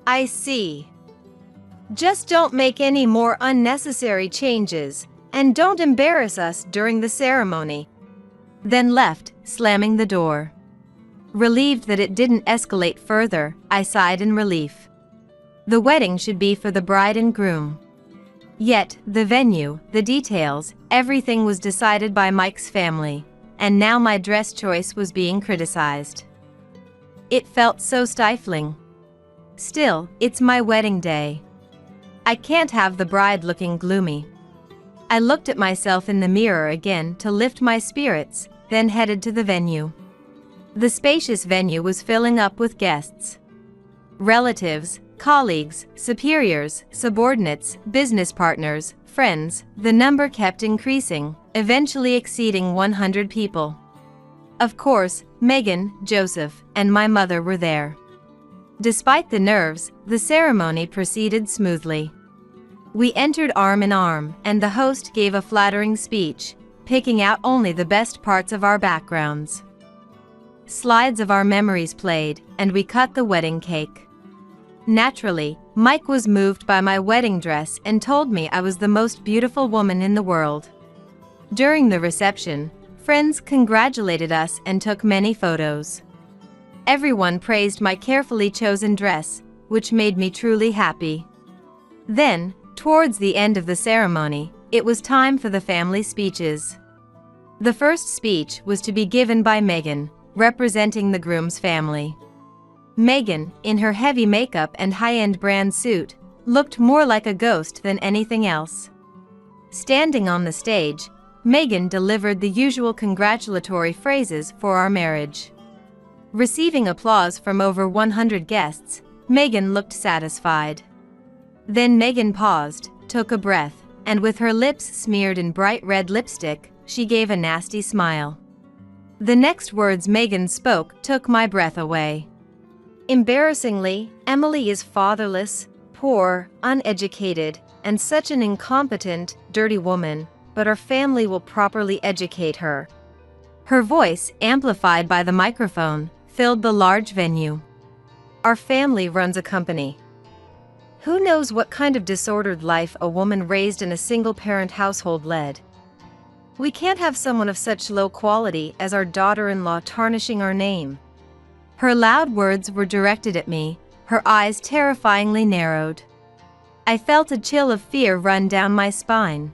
Speaker 3: I see. Just don't make any more unnecessary changes, and don't embarrass us during the ceremony.
Speaker 2: Then left, slamming the door. Relieved that it didn't escalate further, I sighed in relief. The wedding should be for the bride and groom. Yet, the venue, the details, everything was decided by Mike's family, and now my dress choice was being criticized. It felt so stifling. Still, it's my wedding day. I can't have the bride looking gloomy. I looked at myself in the mirror again to lift my spirits, then headed to the venue. The spacious venue was filling up with guests. Relatives, colleagues, superiors, subordinates, business partners, friends, the number kept increasing, eventually exceeding 100 people. Of course, Megan, Joseph, and my mother were there. Despite the nerves, the ceremony proceeded smoothly. We entered arm in arm, and the host gave a flattering speech, picking out only the best parts of our backgrounds. Slides of our memories played, and we cut the wedding cake. Naturally, Mike was moved by my wedding dress and told me I was the most beautiful woman in the world. During the reception, friends congratulated us and took many photos. Everyone praised my carefully chosen dress, which made me truly happy. Then, towards the end of the ceremony, it was time for the family speeches. The first speech was to be given by Megan, representing the groom's family. Megan, in her heavy makeup and high-end brand suit, looked more like a ghost than anything else. Standing on the stage, Megan delivered the usual congratulatory phrases for our marriage. Receiving applause from over 100 guests, Megan looked satisfied. Then Megan paused, took a breath, and with her lips smeared in bright red lipstick, she gave a nasty smile. The next words Megan spoke took my breath away.
Speaker 3: Embarrassingly, Emily is fatherless, poor, uneducated, and such an incompetent, dirty woman, but our family will properly educate her.
Speaker 2: Her voice, amplified by the microphone, filled the large venue.
Speaker 3: Our family runs a company. Who knows what kind of disordered life a woman raised in a single-parent household led? We can't have someone of such low quality as our daughter-in-law tarnishing our name.
Speaker 2: Her loud words were directed at me, her eyes terrifyingly narrowed. I felt a chill of fear run down my spine.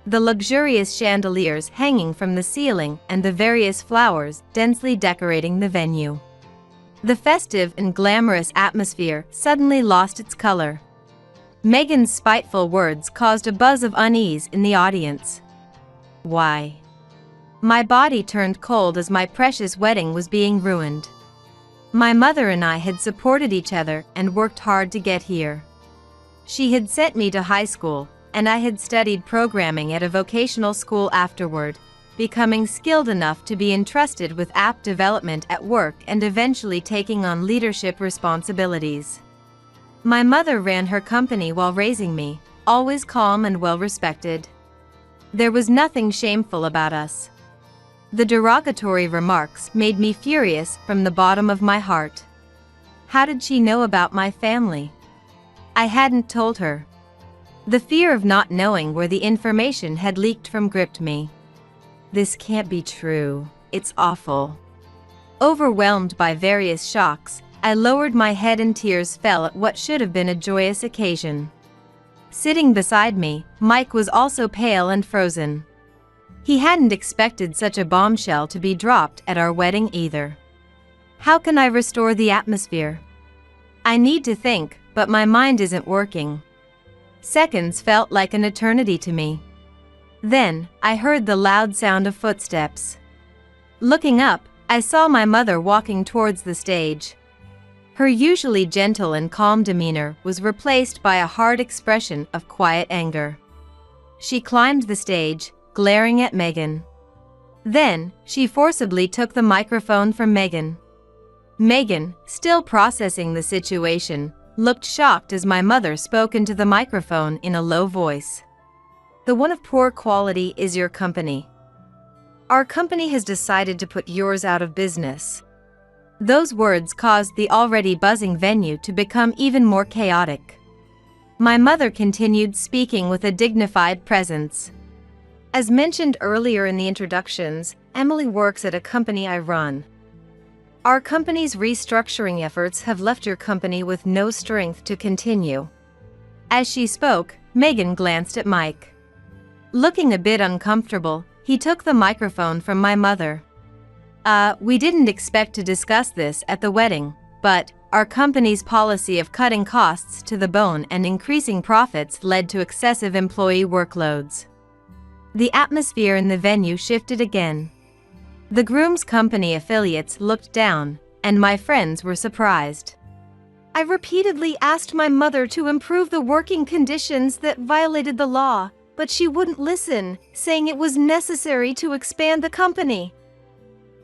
Speaker 2: The luxurious chandeliers hanging from the ceiling and the various flowers densely decorating the venue. The festive and glamorous atmosphere suddenly lost its color. Megan's spiteful words caused a buzz of unease in the audience. Why? My body turned cold as my precious wedding was being ruined. My mother and I had supported each other and worked hard to get here. She had sent me to high school, and I had studied programming at a vocational school afterward, becoming skilled enough to be entrusted with app development at work and eventually taking on leadership responsibilities. My mother ran her company while raising me, always calm and well-respected. There was nothing shameful about us. The derogatory remarks made me furious from the bottom of my heart. How did she know about my family? I hadn't told her. The fear of not knowing where the information had leaked from gripped me. This can't be true. It's awful. Overwhelmed by various shocks, I lowered my head and tears fell at what should have been a joyous occasion. Sitting beside me, Mike was also pale and frozen. He hadn't expected such a bombshell to be dropped at our wedding either. How can I restore the atmosphere? I need to think, but my mind isn't working. Seconds felt like an eternity to me. Then, I heard the loud sound of footsteps. Looking up, I saw my mother walking towards the stage. Her usually gentle and calm demeanor was replaced by a hard expression of quiet anger. She climbed the stage, glaring at Megan. Then, she forcibly took the microphone from Megan. Megan, still processing the situation, looked shocked as my mother spoke into the microphone in a low voice.
Speaker 3: The one of poor quality is your company. Our company has decided to put yours out of business.
Speaker 2: Those words caused the already buzzing venue to become even more chaotic. My mother continued speaking with a dignified presence.
Speaker 3: As mentioned earlier in the introductions, Emily works at a company I run. Our company's restructuring efforts have left your company with no strength to continue.
Speaker 2: As she spoke, Megan glanced at Mike. Looking a bit uncomfortable, he took the microphone from my mother. We didn't expect to discuss this at the wedding, but our company's policy of cutting costs to the bone and increasing profits led to excessive employee workloads. The atmosphere in the venue shifted again. The groom's company affiliates looked down, and my friends were surprised.
Speaker 3: I repeatedly asked my mother to improve the working conditions that violated the law, but she wouldn't listen, saying it was necessary to expand the company.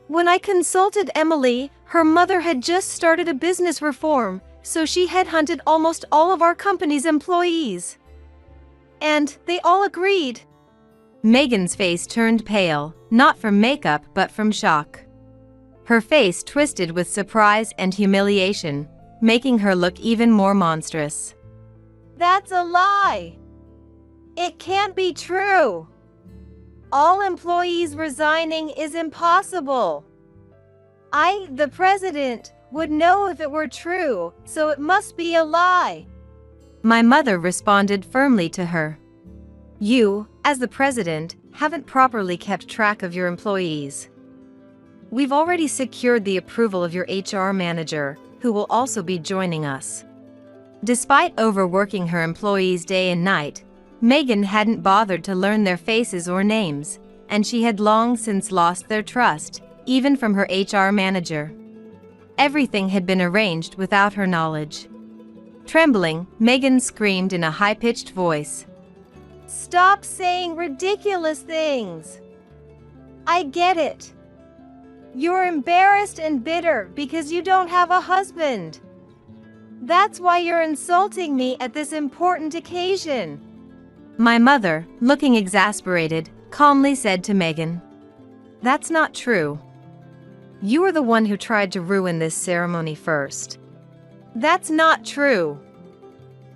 Speaker 3: When I consulted Emily, her mother had just started a business reform, so she headhunted almost all of our company's employees. And they all agreed.
Speaker 2: Megan's face turned pale, not from makeup but from shock. Her face twisted with surprise and humiliation, making her look even more monstrous.
Speaker 3: That's a lie! It can't be true! All employees resigning is impossible! I, the president, would know if it were true, so it must be a lie!
Speaker 2: My mother responded firmly to her.
Speaker 3: You, as the president, haven't properly kept track of your employees. We've already secured the approval of your HR manager, who will also be joining us. Despite overworking her employees day and night, Megan hadn't bothered to learn their faces or names, and she had long since lost their trust, even from her HR manager. Everything had been arranged without her knowledge. Trembling, Megan screamed in a high-pitched voice. "Stop saying ridiculous things! I get it. You're embarrassed and bitter because you don't have a husband. That's why you're insulting me at this important occasion." My mother, looking exasperated, calmly said to Megan, "That's not true. You were the one who tried to ruin this ceremony first." "That's not true.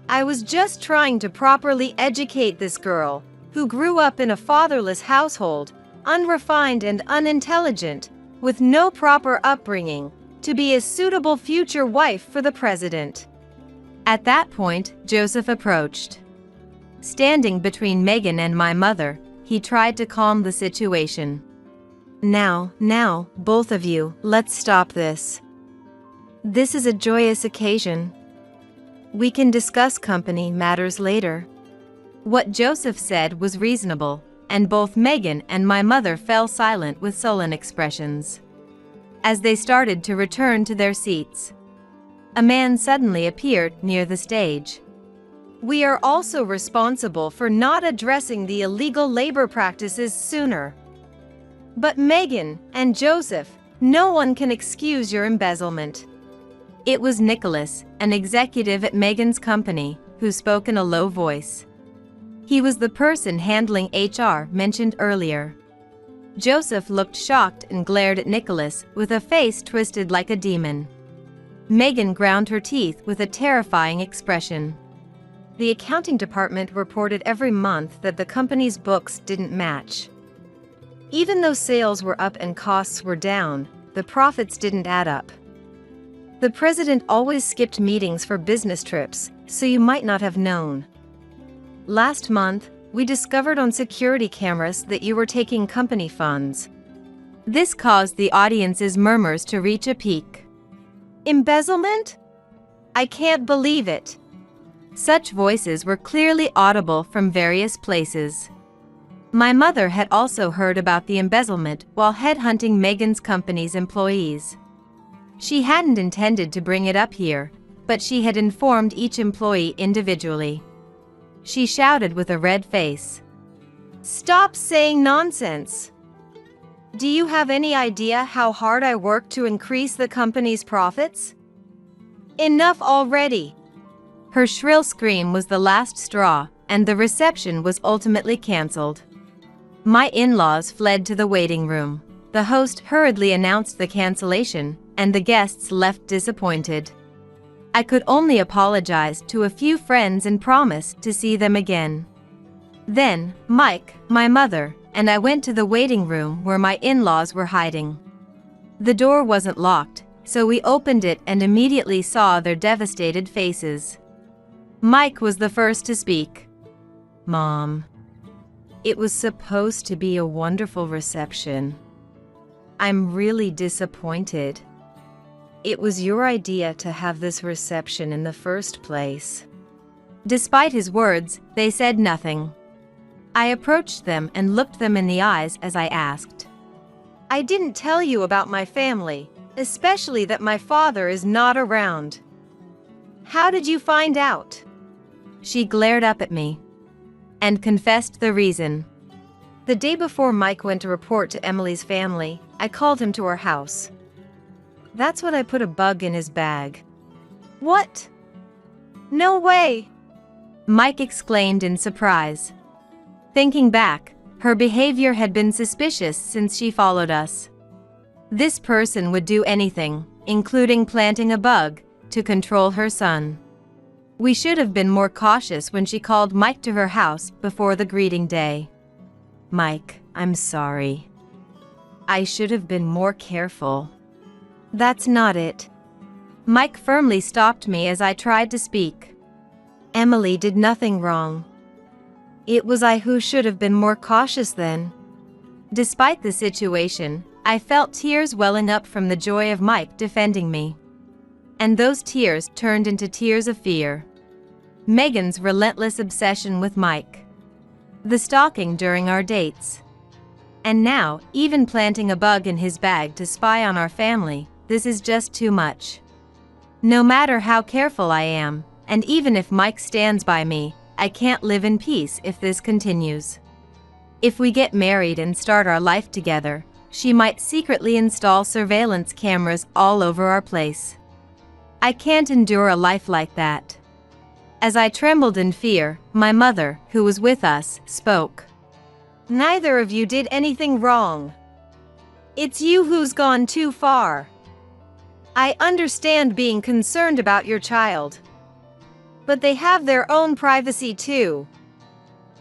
Speaker 3: I was just trying to properly educate this girl, who grew up in a fatherless household, unrefined and unintelligent, with no proper upbringing, to be a suitable future wife for the president." At that point, Joseph approached. Standing between Megan and my mother, he tried to calm the situation. Now, both of you, let's stop this. This is a joyous occasion. We can discuss company matters later." What Joseph said was reasonable, and both Megan and my mother fell silent with sullen expressions. As they started to return to their seats, a man suddenly appeared near the stage. "We are also responsible for not addressing the illegal labor practices sooner. But Megan and Joseph, no one can excuse your embezzlement." It was Nicholas, an executive at Megan's company, who spoke in a low voice. He was the person handling HR mentioned earlier. Joseph looked shocked and glared at Nicholas with a face twisted like a demon. Megan ground her teeth with a terrifying expression. The accounting department reported every month that the company's books didn't match. Even though sales were up and costs were down, the profits didn't add up. The president always skipped meetings for business trips, so you might not have known. Last month, we discovered on security cameras that you were taking company funds. This caused the audience's murmurs to reach a peak. "Embezzlement? I can't believe it." Such voices were clearly audible from various places. My mother had also heard about the embezzlement while headhunting Megan's company's employees. She hadn't intended to bring it up here, but she had informed each employee individually. She shouted with a red face, "Stop saying nonsense! Do you have any idea how hard I work to increase the company's profits? Enough already!" Her shrill scream was the last straw, and the reception was ultimately cancelled. My in-laws fled to the waiting room. The host hurriedly announced the cancellation, and the guests left disappointed. I could only apologize to a few friends and promise to see them again. Then, Mike, my mother, and I went to the waiting room where my in-laws were hiding. The door wasn't locked, so we opened it and immediately saw their devastated faces. Mike was the first to speak. "Mom, it was supposed to be a wonderful reception. I'm really disappointed. It was your idea to have this reception in the first place." Despite his words, they said nothing. I approached them and looked them in the eyes as I asked, "I didn't tell you about my family, especially that my father is not around. How did you find out?" She glared up at me and confessed the reason. "The day before Mike went to report to Emily's family, I called him to our house. That's when I put a bug in his bag." "What? No way!" Mike exclaimed in surprise. Thinking back, her behavior had been suspicious since she followed us. This person would do anything, including planting a bug, to control her son. We should have been more cautious when she called Mike to her house before the greeting day. "Mike, I'm sorry. I should have been more careful." "That's not it." Mike firmly stopped me as I tried to speak. "Emily did nothing wrong. It was I who should have been more cautious then.
Speaker 2: Despite the situation, I felt tears welling up from the joy of Mike defending me. And those tears turned into tears of fear. Megan's relentless obsession with Mike. The stalking during our dates. And now, even planting a bug in his bag to spy on our family. This is just too much. No matter how careful I am, and even if Mike stands by me, I can't live in peace if this continues. If we get married and start our life together, she might secretly install surveillance cameras all over our place. I can't endure a life like that. As I trembled in fear, my mother, who was with us, spoke.
Speaker 3: Neither of you did anything wrong. It's you who's gone too far. I understand being concerned about your child. But they have their own privacy too.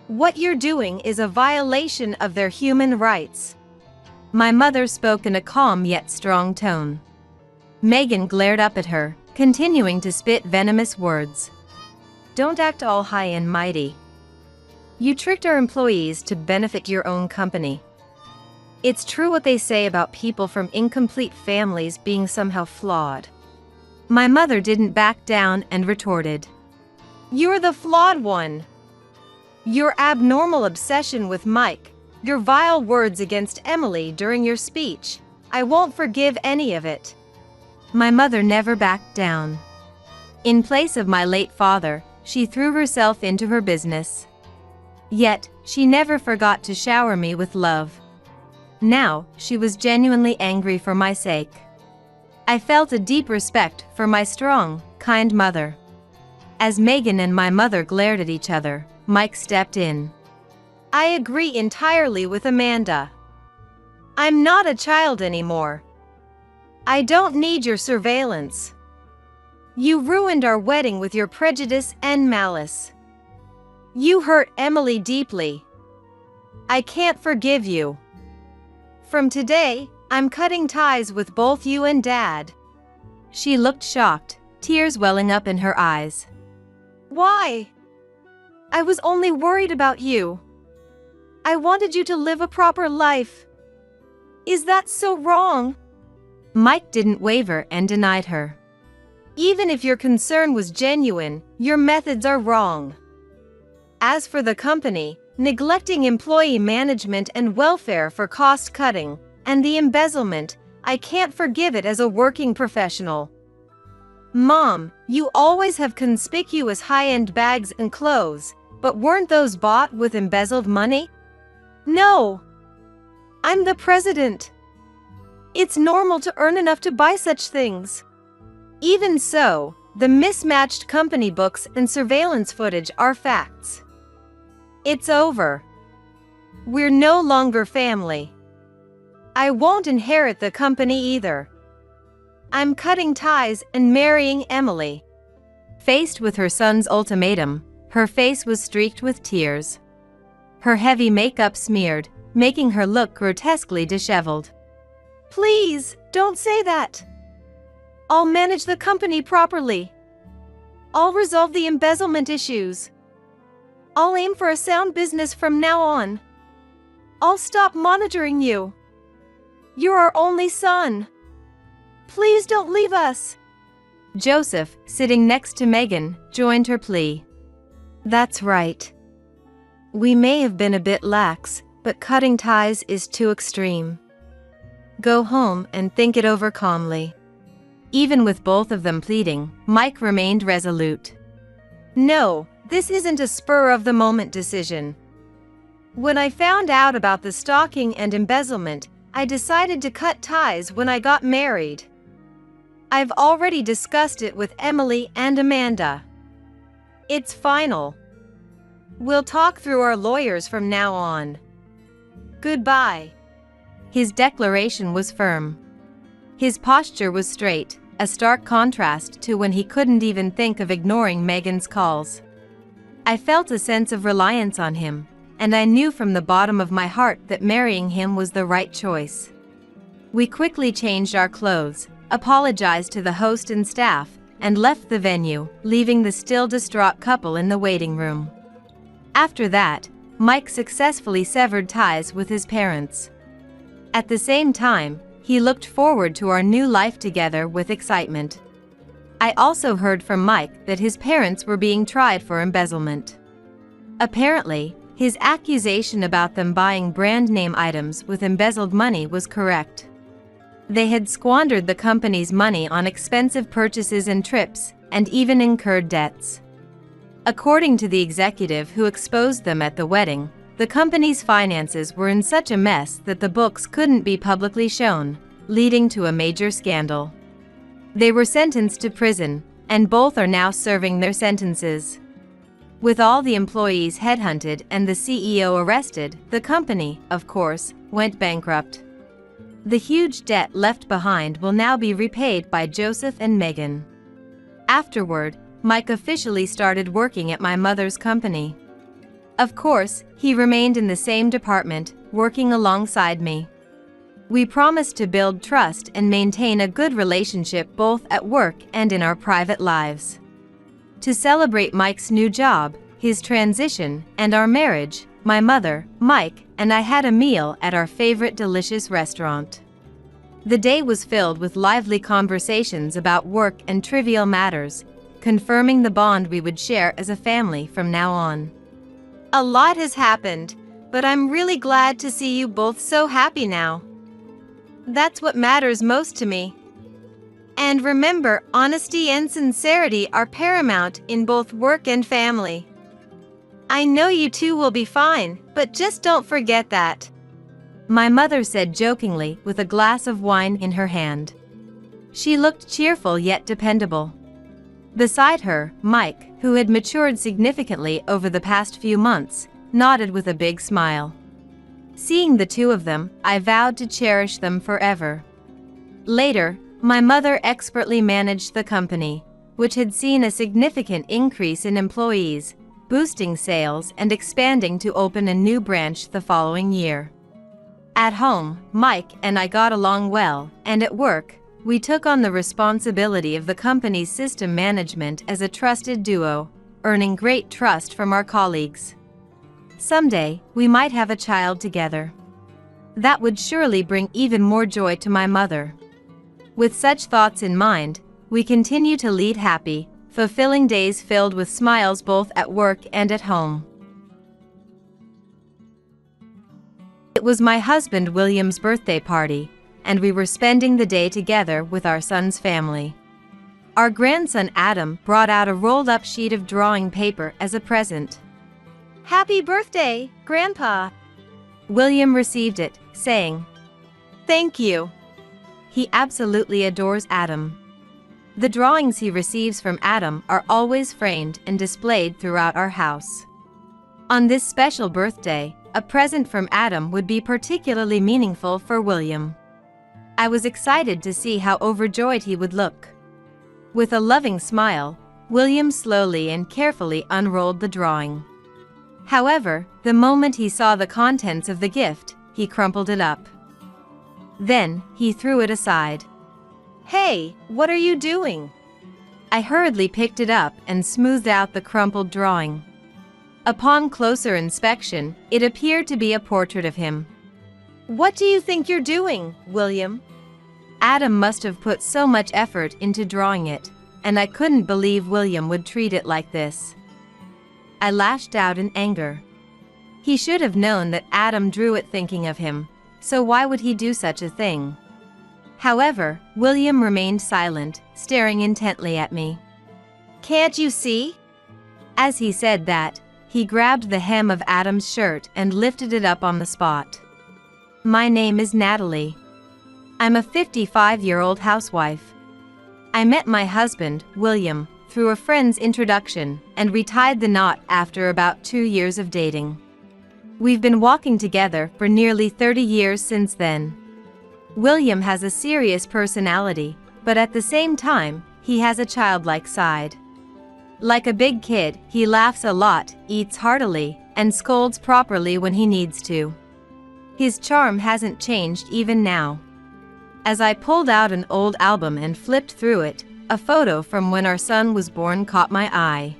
Speaker 3: What you're doing is a violation of their human rights.
Speaker 2: My mother spoke in a calm yet strong tone. Megan glared up at her, continuing to spit venomous words. Don't act all high and mighty. You tricked our employees to benefit your own company. It's true what they say about people from incomplete families being somehow flawed. My mother didn't back down and retorted.
Speaker 3: You're the flawed one. Your abnormal obsession with Mike, your vile words against Emily during your speech. I won't forgive any of it.
Speaker 2: My mother never backed down. In place of my late father, she threw herself into her business. Yet, she never forgot to shower me with love. Now, she was genuinely angry for my sake. I felt a deep respect for my strong, kind mother. As Megan and my mother glared at each other, Mike stepped in.
Speaker 3: I agree entirely with Amanda. I'm not a child anymore. I don't need your surveillance. You ruined our wedding with your prejudice and malice. You hurt Emily deeply. I can't forgive you. From today, I'm cutting ties with both you and Dad.
Speaker 2: She looked shocked, tears welling up in her eyes.
Speaker 3: Why? I was only worried about you. I wanted you to live a proper life. Is that so wrong?
Speaker 2: Mike didn't waver and denied her.
Speaker 3: Even if your concern was genuine, your methods are wrong. As for the company, neglecting employee management and welfare for cost cutting, and the embezzlement, I can't forgive it as a working professional. Mom, you always have conspicuous high-end bags and clothes, but weren't those bought with embezzled money? No. I'm the president. It's normal to earn enough to buy such things. Even so, the mismatched company books and surveillance footage are facts. It's over. We're no longer family. I won't inherit the company either. I'm cutting ties and marrying Emily.
Speaker 2: Faced with her son's ultimatum, her face was streaked with tears. Her heavy makeup smeared, making her look grotesquely disheveled.
Speaker 3: Please, don't say that. I'll manage the company properly. I'll resolve the embezzlement issues. I'll aim for a sound business from now on. I'll stop monitoring you. You're our only son. Please don't leave us.
Speaker 2: Joseph, sitting next to Megan, joined her plea.
Speaker 3: That's right. We may have been a bit lax, but cutting ties is too extreme. Go home and think it over calmly.
Speaker 2: Even with both of them pleading, Mike remained resolute.
Speaker 3: No, this isn't a spur-of-the-moment decision. When I found out about the stalking and embezzlement, I decided to cut ties when I got married. I've already discussed it with Emily and Amanda. It's final. We'll talk through our lawyers from now on. Goodbye.
Speaker 2: His declaration was firm. His posture was straight, a stark contrast to when he couldn't even think of ignoring Megan's calls. I felt a sense of reliance on him, and I knew from the bottom of my heart that marrying him was the right choice. We quickly changed our clothes, apologized to the host and staff, and left the venue, leaving the still distraught couple in the waiting room. After that, Mike successfully severed ties with his parents. At the same time, he looked forward to our new life together with excitement. I also heard from Mike that his parents were being tried for embezzlement. Apparently, his accusation about them buying brand name items with embezzled money was correct. They had squandered the company's money on expensive purchases and trips, and even incurred debts. According to the executive who exposed them at the wedding, the company's finances were in such a mess that the books couldn't be publicly shown, leading to a major scandal. They were sentenced to prison, and both are now serving their sentences. With all the employees headhunted and the CEO arrested, the company, of course, went bankrupt. The huge debt left behind will now be repaid by Joseph and Megan. Afterward, Mike officially started working at my mother's company. Of course, he remained in the same department, working alongside me. We promised to build trust and maintain a good relationship both at work and in our private lives. To celebrate Mike's new job, his transition, and our marriage, my mother, Mike, and I had a meal at our favorite delicious restaurant. The day was filled with lively conversations about work and trivial matters, confirming the bond we would share as a family from now on.
Speaker 3: A lot has happened, but I'm really glad to see you both so happy now. That's what matters most to me. And remember, honesty and sincerity are paramount in both work and family. I know you two will be fine, but just don't forget that.
Speaker 2: My mother said jokingly with a glass of wine in her hand. She looked cheerful yet dependable. Beside her, Mike, who had matured significantly over the past few months, nodded with a big smile. Seeing the two of them, I vowed to cherish them forever. Later, my mother expertly managed the company, which had seen a significant increase in employees, boosting sales and expanding to open a new branch the following year. At home, Mike and I got along well, and at work, we took on the responsibility of the company's system management as a trusted duo, earning great trust from our colleagues. Someday, we might have a child together. That would surely bring even more joy to my mother. With such thoughts in mind, we continue to lead happy, fulfilling days filled with smiles both at work and at home. It was my husband William's birthday party, and we were spending the day together with our son's family. Our grandson Adam brought out a rolled-up sheet of drawing paper as a present.
Speaker 3: Happy birthday, Grandpa!
Speaker 2: William received it, saying,
Speaker 3: Thank you.
Speaker 2: He absolutely adores Adam. The drawings he receives from Adam are always framed and displayed throughout our house. On this special birthday, a present from Adam would be particularly meaningful for William. I was excited to see how overjoyed he would look. With a loving smile, William slowly and carefully unrolled the drawing. However, the moment he saw the contents of the gift, he crumpled it up. Then, he threw it aside.
Speaker 3: Hey, what are you doing?
Speaker 2: I hurriedly picked it up and smoothed out the crumpled drawing. Upon closer inspection, it appeared to be a portrait of him.
Speaker 3: What do you think you're doing, William?
Speaker 2: Adam must have put so much effort into drawing it, and I couldn't believe William would treat it like this. I lashed out in anger. He should have known that Adam drew it thinking of him, so why would he do such a thing? However, William remained silent, staring intently at me.
Speaker 3: Can't you see?
Speaker 2: As he said that, he grabbed the hem of Adam's shirt and lifted it up on the spot. My name is Natalie. I'm a 55-year-old housewife. I met my husband, William, through a friend's introduction, and we tied the knot after about 2 years of dating. We've been walking together for nearly 30 years since then. William has a serious personality, but at the same time, he has a childlike side. Like a big kid, he laughs a lot, eats heartily, and scolds properly when he needs to. His charm hasn't changed even now. As I pulled out an old album and flipped through it, a photo from when our son was born caught my eye.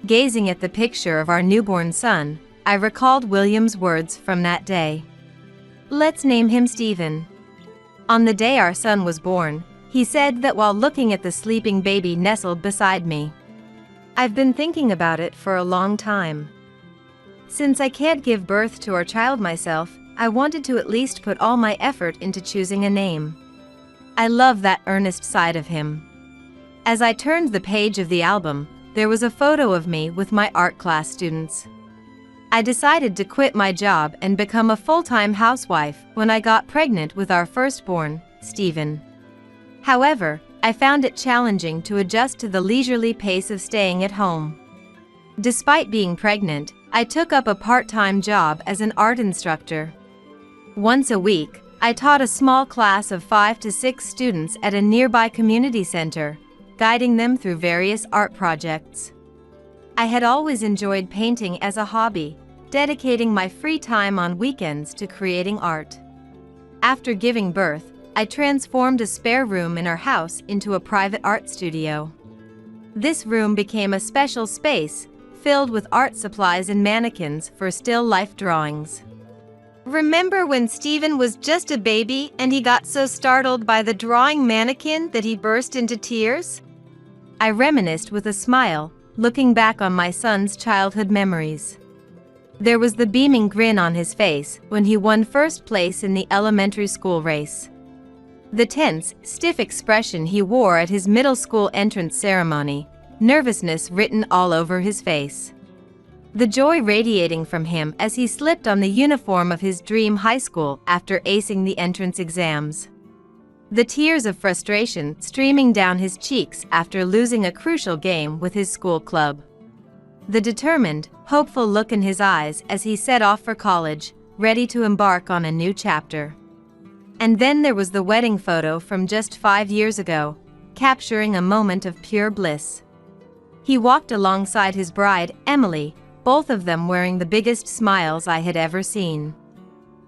Speaker 2: Gazing at the picture of our newborn son, I recalled William's words from that day. "Let's name him Stephen." On the day our son was born, he said that while looking at the sleeping baby nestled beside me. "I've been thinking about it for a long time. Since I can't give birth to our child myself, I wanted to at least put all my effort into choosing a name." I love that earnest side of him. As I turned the page of the album, there was a photo of me with my art class students. I decided to quit my job and become a full-time housewife when I got pregnant with our firstborn, Stephen. However, I found it challenging to adjust to the leisurely pace of staying at home. Despite being pregnant, I took up a part-time job as an art instructor. Once a week, I taught a small class of 5 to 6 students at a nearby community center, guiding them through various art projects. I had always enjoyed painting as a hobby, dedicating my free time on weekends to creating art. After giving birth, I transformed a spare room in our house into a private art studio. This room became a special space, filled with art supplies and mannequins for still life drawings.
Speaker 3: Remember when Stephen was just a baby and he got so startled by the drawing mannequin that he burst into tears?
Speaker 2: I reminisced with a smile, looking back on my son's childhood memories. There was the beaming grin on his face when he won first place in the elementary school race. The tense, stiff expression he wore at his middle school entrance ceremony, nervousness written all over his face. The joy radiating from him as he slipped on the uniform of his dream high school after acing the entrance exams. The tears of frustration streaming down his cheeks after losing a crucial game with his school club. The determined, hopeful look in his eyes as he set off for college, ready to embark on a new chapter. And then there was the wedding photo from just 5 years ago, capturing a moment of pure bliss. He walked alongside his bride, Emily, both of them wearing the biggest smiles I had ever seen.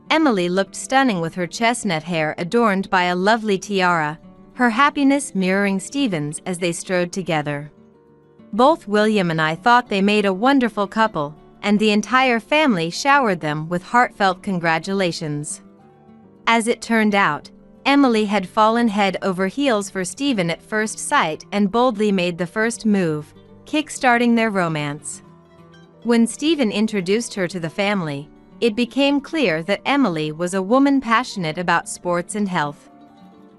Speaker 2: Emily looked stunning with her chestnut hair adorned by a lovely tiara, her happiness mirroring Stephen's as they strode together. Both William and I thought they made a wonderful couple, and the entire family showered them with heartfelt congratulations. As it turned out, Emily had fallen head over heels for Stephen at first sight and boldly made the first move, kick-starting their romance. When Stephen introduced her to the family, it became clear that Emily was a woman passionate about sports and health.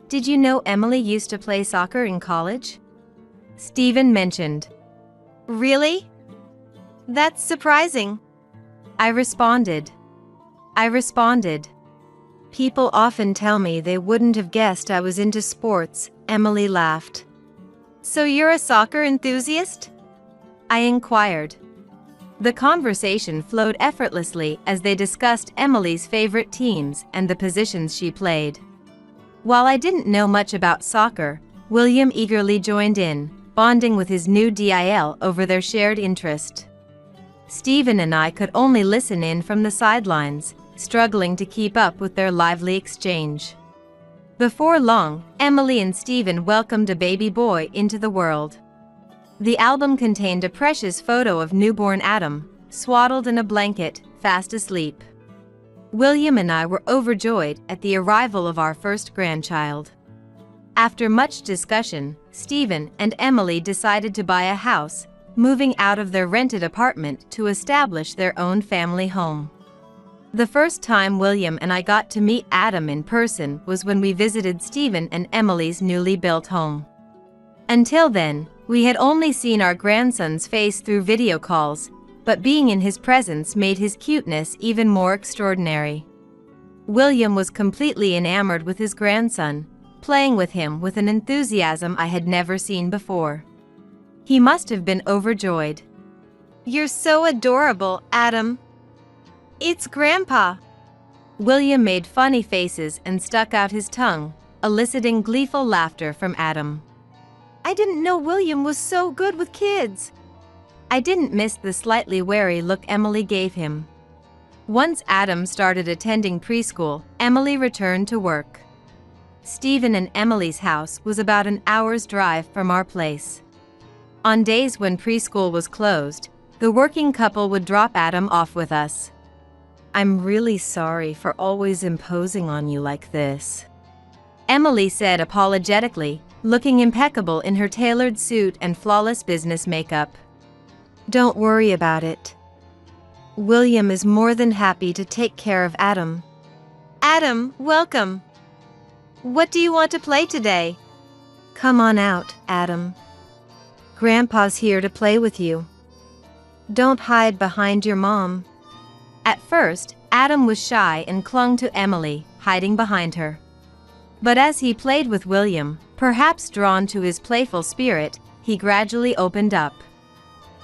Speaker 2: "Did you know Emily used to play soccer in college?" Stephen mentioned.
Speaker 3: Really? That's surprising.
Speaker 2: I responded. "People often tell me they wouldn't have guessed I was into sports," Emily laughed.
Speaker 3: "So you're a soccer enthusiast?"
Speaker 2: I inquired. The conversation flowed effortlessly as they discussed Emily's favorite teams and the positions she played. While I didn't know much about soccer, William eagerly joined in, bonding with his new DIL over their shared interest. Stephen and I could only listen in from the sidelines, struggling to keep up with their lively exchange. Before long, Emily and Stephen welcomed a baby boy into the world. The album contained a precious photo of newborn Adam, swaddled in a blanket, fast asleep. William and I were overjoyed at the arrival of our first grandchild. After much discussion, Stephen and Emily decided to buy a house, moving out of their rented apartment to establish their own family home. The first time William and I got to meet Adam in person was when we visited Stephen and Emily's newly built home. Until then, we had only seen our grandson's face through video calls, but being in his presence made his cuteness even more extraordinary. William was completely enamored with his grandson, playing with him with an enthusiasm I had never seen before. He must have been overjoyed.
Speaker 3: "You're so adorable, Adam. It's Grandpa."
Speaker 2: William made funny faces and stuck out his tongue, eliciting gleeful laughter from Adam.
Speaker 3: "I didn't know William was so good with kids."
Speaker 2: I didn't miss the slightly wary look Emily gave him. Once Adam started attending preschool, Emily returned to work. Stephen and Emily's house was about an hour's drive from our place. On days when preschool was closed, the working couple would drop Adam off with us.
Speaker 3: I'm really sorry for always imposing on you like this,
Speaker 2: Emily said apologetically, looking impeccable in her tailored suit and flawless business makeup.
Speaker 3: Don't worry about it. William is more than happy to take care of Adam. Adam, welcome. What do you want to play today? Come on out, Adam. Grandpa's here to play with you. Don't hide behind your mom.
Speaker 2: At first, Adam was shy and clung to Emily, hiding behind her. But as he played with William, perhaps drawn to his playful spirit, he gradually opened up.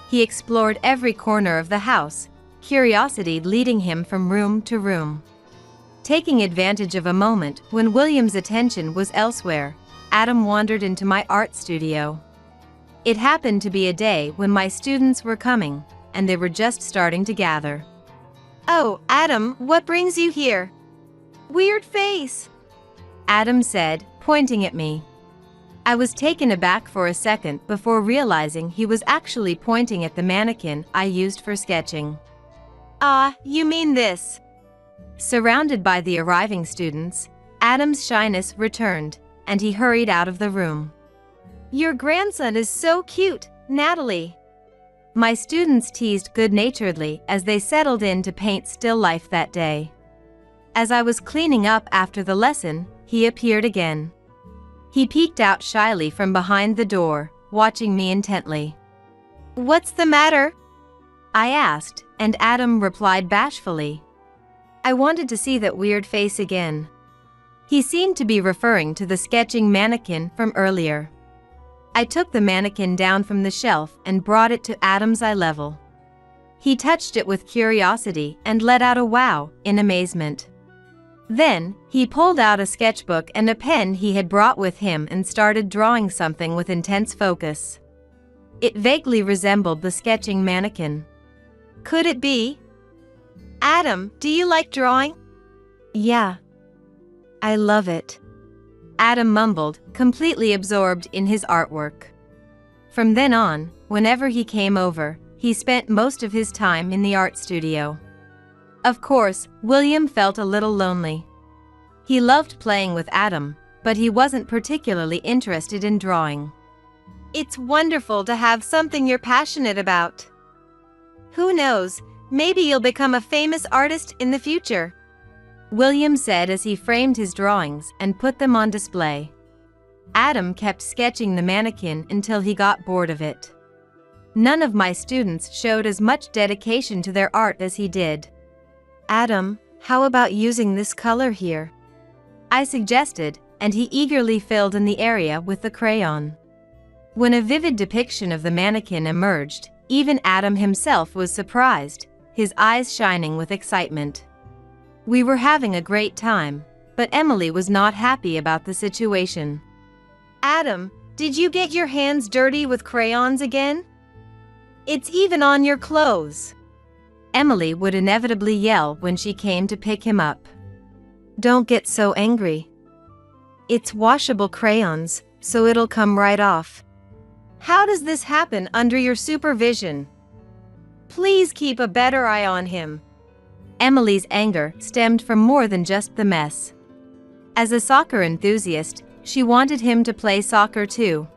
Speaker 2: He explored every corner of the house, curiosity leading him from room to room. Taking advantage of a moment when William's attention was elsewhere, Adam wandered into my art studio. It happened to be a day when my students were coming, and they were just starting to gather.
Speaker 3: Oh, Adam, what brings you here? Weird face,
Speaker 2: Adam said, pointing at me. I was taken aback for a second before realizing he was actually pointing at the mannequin I used for sketching.
Speaker 3: Ah, you mean this?
Speaker 2: Surrounded by the arriving students, Adam's shyness returned, and he hurried out of the room.
Speaker 3: Your grandson is so cute, Natalie.
Speaker 2: My students teased good-naturedly as they settled in to paint still life that day. As I was cleaning up after the lesson, he appeared again. He peeked out shyly from behind the door, watching me intently.
Speaker 3: What's the matter?
Speaker 2: I asked, and Adam replied bashfully. I wanted to see that weird face again. He seemed to be referring to the sketching mannequin from earlier. I took the mannequin down from the shelf and brought it to Adam's eye level. He touched it with curiosity and let out a wow in amazement. Then, he pulled out a sketchbook and a pen he had brought with him and started drawing something with intense focus. It vaguely resembled the sketching mannequin.
Speaker 3: Could it be? Adam, do you like drawing?
Speaker 2: Yeah. I love it, Adam mumbled, completely absorbed in his artwork. From then on, whenever he came over, he spent most of his time in the art studio. Of course, William felt a little lonely. He loved playing with Adam, but he wasn't particularly interested in drawing.
Speaker 3: It's wonderful to have something you're passionate about. Who knows, maybe you'll become a famous artist in the future,
Speaker 2: William said as he framed his drawings and put them on display. Adam kept sketching the mannequin until he got bored of it. None of my students showed as much dedication to their art as he did.
Speaker 3: Adam, how about using this color here?
Speaker 2: I suggested, and he eagerly filled in the area with the crayon. When a vivid depiction of the mannequin emerged, even Adam himself was surprised, his eyes shining with excitement. We were having a great time, but Emily was not happy about the situation.
Speaker 3: Adam, did you get your hands dirty with crayons again? It's even on your clothes,
Speaker 2: Emily would inevitably yell when she came to pick him up.
Speaker 3: Don't get so angry. It's washable crayons, so it'll come right off. How does this happen under your supervision? Please keep a better eye on him.
Speaker 2: Emily's anger stemmed from more than just the mess. As a soccer enthusiast, she wanted him to play soccer too.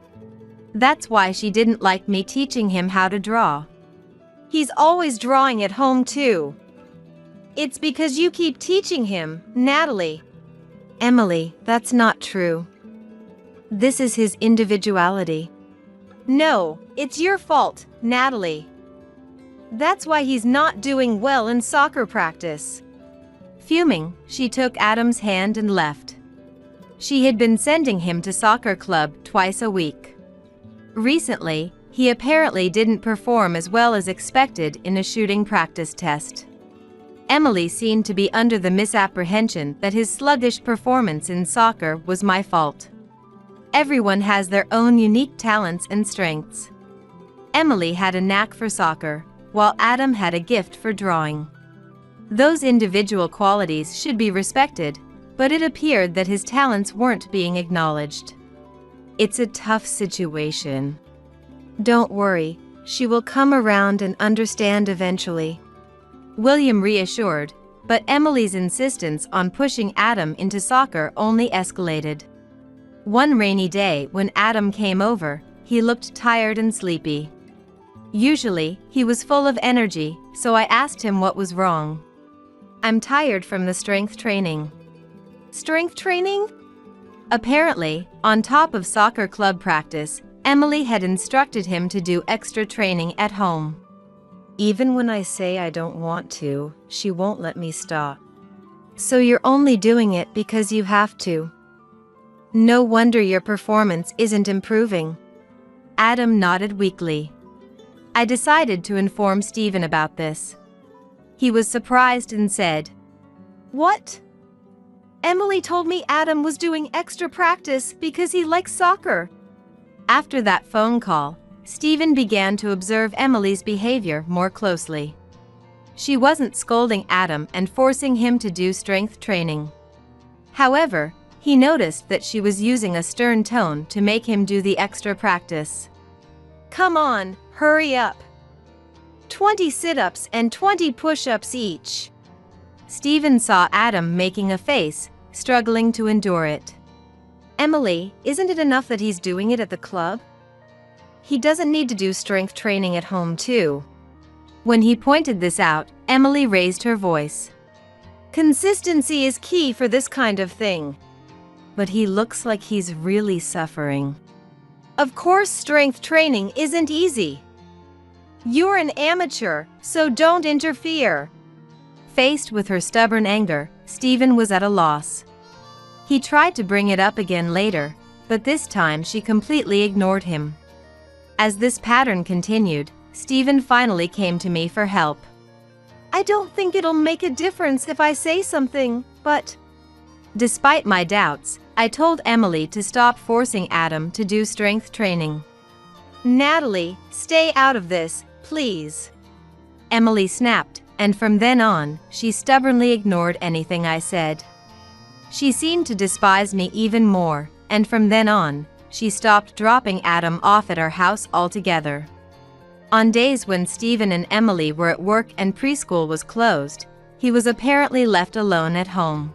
Speaker 2: That's why she didn't like me teaching him how to draw.
Speaker 3: He's always drawing at home too. It's because you keep teaching him, Natalie.
Speaker 2: Emily, that's not true. This is his individuality.
Speaker 3: No, it's your fault, Natalie. That's why he's not doing well in soccer practice.
Speaker 2: Fuming, she took Adam's hand and left. She had been sending him to soccer club twice a week. Recently, he apparently didn't perform as well as expected in a shooting practice test. Emily seemed to be under the misapprehension that his sluggish performance in soccer was my fault. Everyone has their own unique talents and strengths. Emily had a knack for soccer, while Adam had a gift for drawing. Those individual qualities should be respected, but it appeared that his talents weren't being acknowledged. It's a tough situation.
Speaker 3: Don't worry, she will come around and understand eventually,"
Speaker 2: William reassured, but Emily's insistence on pushing Adam into soccer only escalated. One rainy day when Adam came over, he looked tired and sleepy. Usually, he was full of energy, so I asked him what was wrong. "I'm tired from the strength training."
Speaker 3: "Strength training?"
Speaker 2: Apparently, on top of soccer club practice, Emily had instructed him to do extra training at home.
Speaker 3: "Even when I say I don't want to, she won't let me stop. So you're only doing it because you have to. No wonder your performance isn't improving."
Speaker 2: Adam nodded weakly. I decided to inform Stephen about this. He was surprised and said,
Speaker 3: "What? Emily told me Adam was doing extra practice because he likes soccer."
Speaker 2: After that phone call, Stephen began to observe Emily's behavior more closely. She wasn't scolding Adam and forcing him to do strength training. However, he noticed that she was using a stern tone to make him do the extra practice.
Speaker 3: "Come on, hurry up. 20 sit-ups and 20 push-ups each."
Speaker 2: Stephen saw Adam making a face, struggling to endure it.
Speaker 3: "Emily, isn't it enough that he's doing it at the club? He doesn't need to do strength training at home too."
Speaker 2: When he pointed this out, Emily raised her voice.
Speaker 3: "Consistency is key for this kind of thing."
Speaker 2: "But he looks like he's really suffering."
Speaker 3: "Of course strength training isn't easy. You're an amateur, so don't interfere."
Speaker 2: Faced with her stubborn anger, Stephen was at a loss. He tried to bring it up again later, but this time she completely ignored him. As this pattern continued, Stephen finally came to me for help.
Speaker 3: "I don't think it'll make a difference if I say something, but..."
Speaker 2: Despite my doubts, I told Emily to stop forcing Adam to do strength training.
Speaker 3: "Natalie, stay out of this, please."
Speaker 2: Emily snapped, and from then on, she stubbornly ignored anything I said. She seemed to despise me even more, and from then on, she stopped dropping Adam off at our house altogether. On days when Stephen and Emily were at work and preschool was closed, he was apparently left alone at home.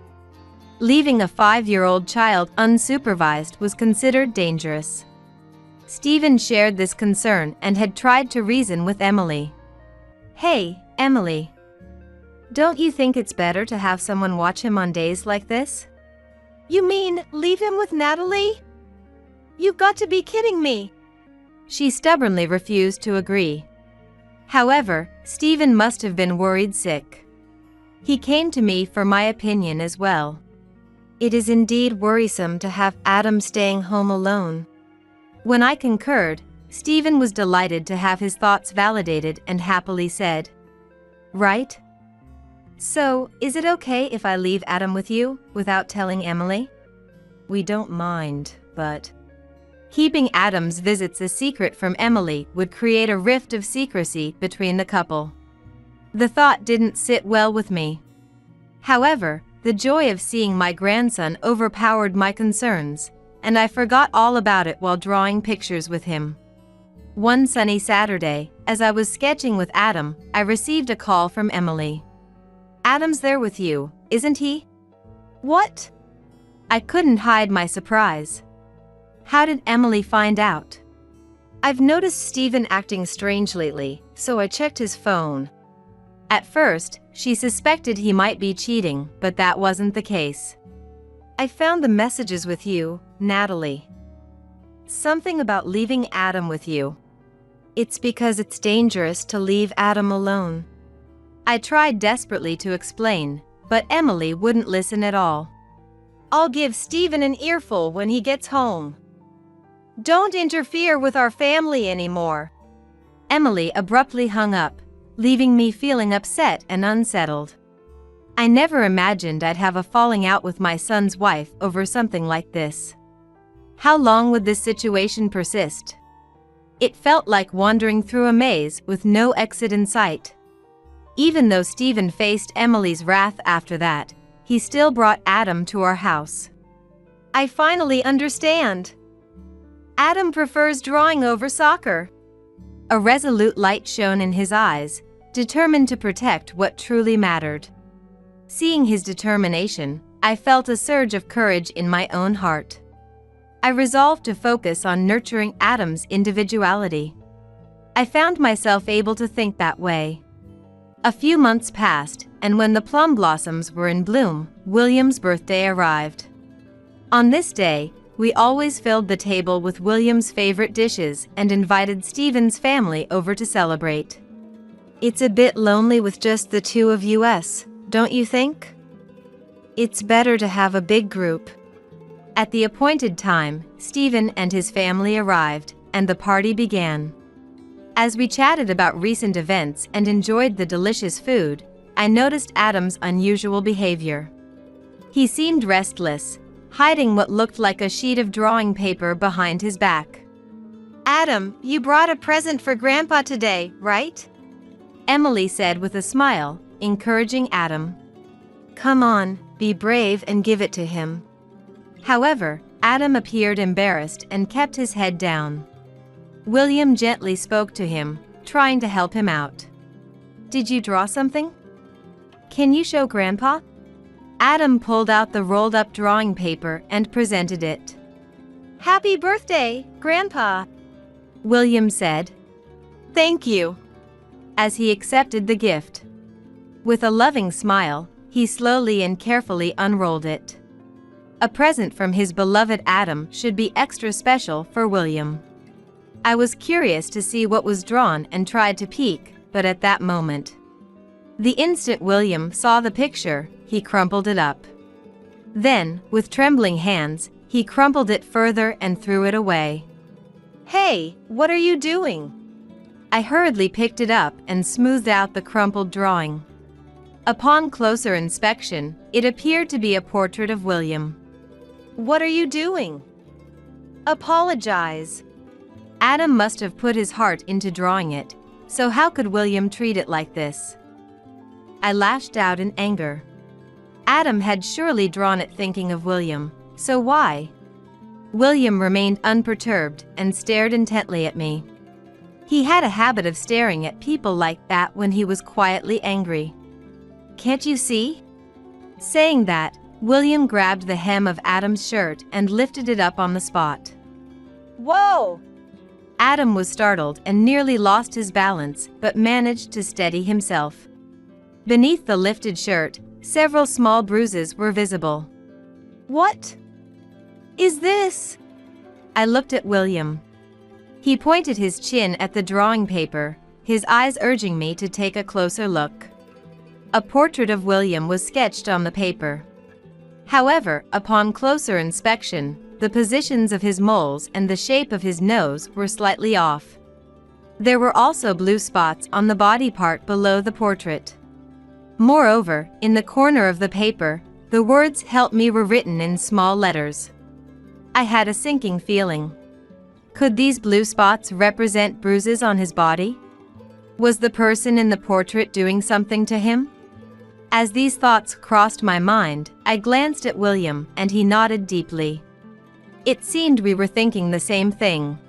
Speaker 2: Leaving a 5-year-old child unsupervised was considered dangerous. Stephen shared this concern and had tried to reason with Emily.
Speaker 3: "Hey, Emily. Don't you think it's better to have someone watch him on days like this?" "You mean, leave him with Natalie? You've got to be kidding me."
Speaker 2: She stubbornly refused to agree. However, Stephen must have been worried sick. He came to me for my opinion as well.
Speaker 3: "It is indeed worrisome to have Adam staying home alone."
Speaker 2: When I concurred, Stephen was delighted to have his thoughts validated and happily said, "Right? So, is it okay if I leave Adam with you, without telling Emily?"
Speaker 3: "We don't mind, but..."
Speaker 2: Keeping Adam's visits a secret from Emily would create a rift of secrecy between the couple. The thought didn't sit well with me. However, the joy of seeing my grandson overpowered my concerns, and I forgot all about it while drawing pictures with him. One sunny Saturday, as I was sketching with Adam, I received a call from Emily. "Adam's there with you, isn't he?"
Speaker 3: "What?"
Speaker 2: I couldn't hide my surprise. How did Emily find out?
Speaker 3: "I've noticed Stephen acting strange lately, so I checked his phone."
Speaker 2: At first, she suspected he might be cheating, but that wasn't the case.
Speaker 3: "I found the messages with you, Natalie. Something about leaving Adam with you. It's because it's dangerous to leave Adam alone."
Speaker 2: I tried desperately to explain, but Emily wouldn't listen at all.
Speaker 3: "I'll give Stephen an earful when he gets home. Don't interfere with our family anymore."
Speaker 2: Emily abruptly hung up, leaving me feeling upset and unsettled. I never imagined I'd have a falling out with my son's wife over something like this. How long would this situation persist? It felt like wandering through a maze with no exit in sight. Even though Stephen faced Emily's wrath after that, he still brought Adam to our house.
Speaker 3: "I finally understand. Adam prefers drawing over soccer."
Speaker 2: A resolute light shone in his eyes, determined to protect what truly mattered. Seeing his determination, I felt a surge of courage in my own heart. I resolved to focus on nurturing Adam's individuality. I found myself able to think that way. A few months passed, and when the plum blossoms were in bloom, William's birthday arrived. On this day, we always filled the table with William's favorite dishes and invited Stephen's family over to celebrate.
Speaker 3: It's a bit lonely with just the two of us, don't you think? It's better to have a big group.
Speaker 2: At the appointed time, Stephen and his family arrived, and the party began. As we chatted about recent events and enjoyed the delicious food, I noticed Adam's unusual behavior. He seemed restless, hiding what looked like a sheet of drawing paper behind his back.
Speaker 3: Adam, you brought a present for Grandpa today, right?
Speaker 2: Emily said with a smile, encouraging Adam.
Speaker 3: Come on, be brave and give it to him.
Speaker 2: However, Adam appeared embarrassed and kept his head down. William gently spoke to him, trying to help him out. Did you draw something? Can you show Grandpa? Adam pulled out the rolled-up drawing paper and presented it.
Speaker 3: Happy birthday, Grandpa,
Speaker 2: William said.
Speaker 3: Thank you,
Speaker 2: as he accepted the gift. With a loving smile, he slowly and carefully unrolled it. A present from his beloved Adam should be extra special for William. I was curious to see what was drawn and tried to peek, but at that moment, the instant William saw the picture, he crumpled it up. Then, with trembling hands, he crumpled it further and threw it away.
Speaker 3: Hey, what are you doing?
Speaker 2: I hurriedly picked it up and smoothed out the crumpled drawing. Upon closer inspection, it appeared to be a portrait of William.
Speaker 3: What are you doing? Apologize.
Speaker 2: Adam must have put his heart into drawing it, so how could William treat it like this? I lashed out in anger. Adam had surely drawn it thinking of William, so why? William remained unperturbed and stared intently at me. He had a habit of staring at people like that when he was quietly angry. Can't you see? Saying that, William grabbed the hem of Adam's shirt and lifted it up on the spot.
Speaker 3: Whoa!
Speaker 2: Adam was startled and nearly lost his balance, but managed to steady himself. Beneath the lifted shirt, several small bruises were visible.
Speaker 3: What is this?
Speaker 2: I looked at William. He pointed his chin at the drawing paper, his eyes urging me to take a closer look. A portrait of William was sketched on the paper. However, upon closer inspection, the positions of his moles and the shape of his nose were slightly off. There were also blue spots on the body part below the portrait. Moreover, in the corner of the paper, the words "Help me" were written in small letters. I had a sinking feeling. Could these blue spots represent bruises on his body? Was the person in the portrait doing something to him? As these thoughts crossed my mind, I glanced at William and he nodded deeply. It seemed we were thinking the same thing.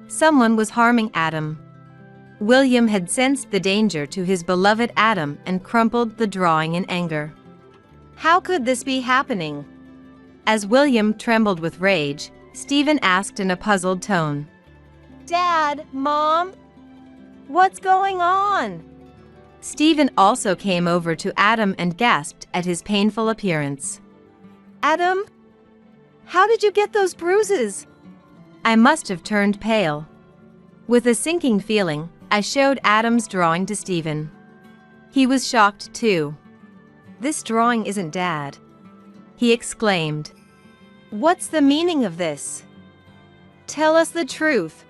Speaker 2: Someone was harming Adam. William had sensed the danger to his beloved Adam and crumpled the drawing in anger.
Speaker 3: How could this be happening?
Speaker 2: As William trembled with rage, Stephen asked in a puzzled tone.
Speaker 3: Dad, Mom, what's going on?
Speaker 2: Stephen also came over to Adam and gasped at his painful appearance.
Speaker 3: Adam? How did you get those bruises?
Speaker 2: I must have turned pale. With a sinking feeling, I showed Adam's drawing to Stephen. He was shocked too.
Speaker 3: This drawing isn't Dad,
Speaker 2: he exclaimed.
Speaker 3: What's the meaning of this? Tell us the truth.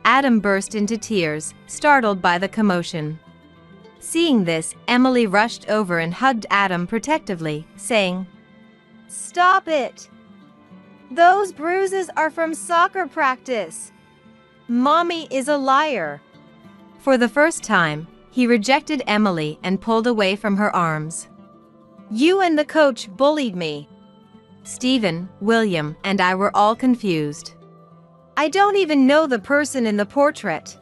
Speaker 2: Adam burst into tears, startled by the commotion. Seeing this, Emily rushed over and hugged Adam protectively, saying,
Speaker 3: Stop it! Those bruises are from soccer practice. Mommy is a liar.
Speaker 2: For the first time, he rejected Emily and pulled away from her arms.
Speaker 3: You and the coach bullied me.
Speaker 2: Stephen, William, and I were all confused.
Speaker 3: I don't even know the person in the portrait.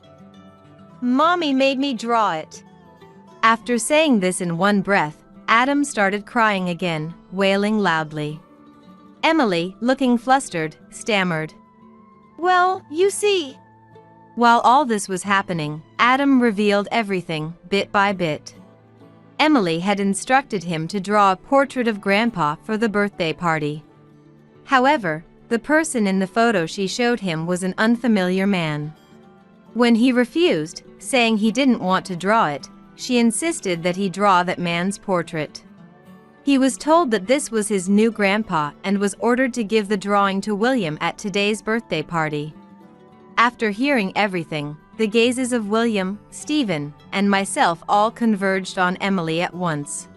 Speaker 3: Mommy made me draw it.
Speaker 2: After saying this in one breath, Adam started crying again, wailing loudly. Emily, looking flustered, stammered.
Speaker 3: Well, you see.
Speaker 2: While all this was happening, Adam revealed everything, bit by bit. Emily had instructed him to draw a portrait of Grandpa for the birthday party. However, the person in the photo she showed him was an unfamiliar man. When he refused, saying he didn't want to draw it, she insisted that he draw that man's portrait. He was told that this was his new grandpa and was ordered to give the drawing to William at today's birthday party. After hearing everything, the gazes of William, Stephen, and myself all converged on Emily at once.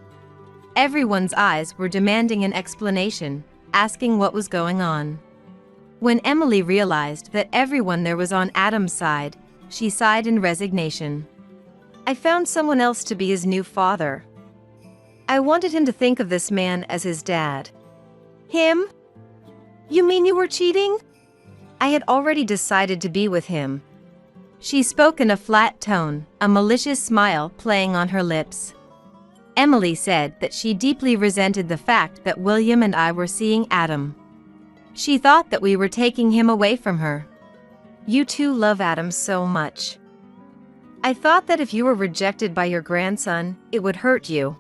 Speaker 2: Everyone's eyes were demanding an explanation, asking what was going on. When Emily realized that everyone there was on Adam's side, she sighed in resignation.
Speaker 3: I found someone else to be his new father. I wanted him to think of this man as his dad. Him? You mean you were cheating? I had already decided to be with him.
Speaker 2: She spoke in a flat tone, a malicious smile playing on her lips. Emily said that she deeply resented the fact that William and I were seeing Adam. She thought that we were taking him away from her.
Speaker 3: You two love Adam so much. I thought that if you were rejected by your grandson, it would hurt you.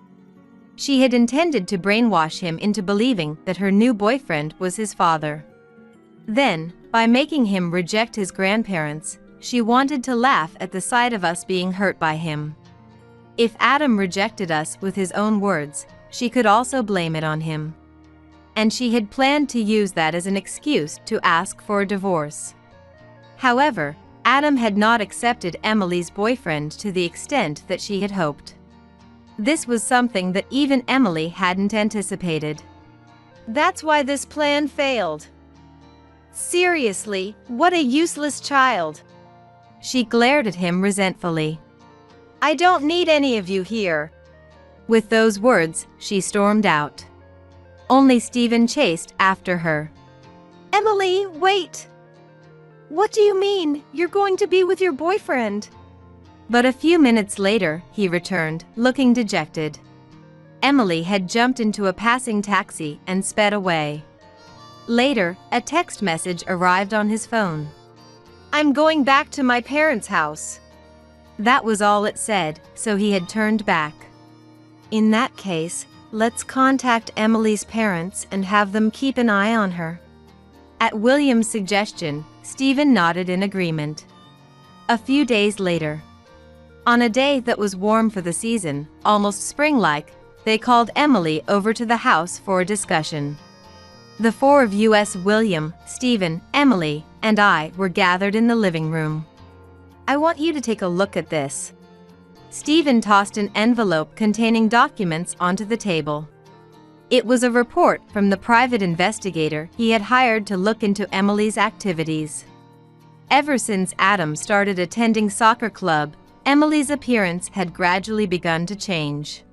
Speaker 2: She had intended to brainwash him into believing that her new boyfriend was his father. Then, by making him reject his grandparents, she wanted to laugh at the sight of us being hurt by him. If Adam rejected us with his own words, she could also blame it on him. And she had planned to use that as an excuse to ask for a divorce. However, Adam had not accepted Emily's boyfriend to the extent that she had hoped. This was something that even Emily hadn't anticipated.
Speaker 3: That's why this plan failed. Seriously, what a useless child.
Speaker 2: She glared at him resentfully.
Speaker 3: I don't need any of you here.
Speaker 2: With those words, she stormed out. Only Stephen chased after her.
Speaker 3: Emily, wait! What do you mean, you're going to be with your boyfriend?
Speaker 2: But a few minutes later, he returned, looking dejected. Emily had jumped into a passing taxi and sped away. Later, a text message arrived on his phone.
Speaker 3: I'm going back to my parents' house.
Speaker 2: That was all it said, so he had turned back.
Speaker 3: In that case, let's contact Emily's parents and have them keep an eye on her.
Speaker 2: At William's suggestion, Stephen nodded in agreement. A few days later, on a day that was warm for the season, almost spring-like, they called Emily over to the house for a discussion. The four of us, William, Stephen, Emily, and I, were gathered in the living room.
Speaker 3: I want you to take a look at this.
Speaker 2: Stephen tossed an envelope containing documents onto the table. It was a report from the private investigator he had hired to look into Emily's activities. Ever since Adam started attending soccer club, Emily's appearance had gradually begun to change.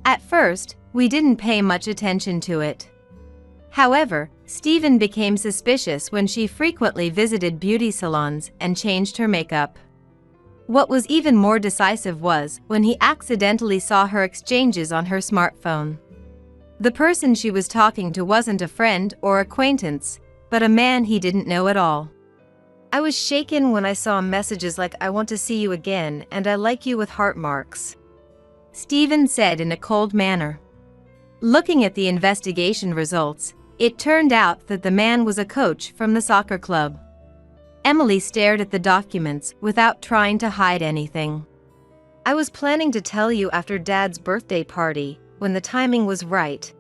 Speaker 2: At first, we didn't pay much attention to it. However, Stephen became suspicious when she frequently visited beauty salons and changed her makeup. What was even more decisive was when he accidentally saw her exchanges on her smartphone. The person she was talking to wasn't a friend or acquaintance, but a man he didn't know at all.
Speaker 3: I was shaken when I saw messages like "I want to see you again" and "I like you" with heart marks.
Speaker 2: Stephen said in a cold manner. Looking at the investigation results, it turned out that the man was a coach from the soccer club. Emily stared at the documents without trying to hide anything.
Speaker 3: I was planning to tell you after Dad's birthday party, when the timing was right.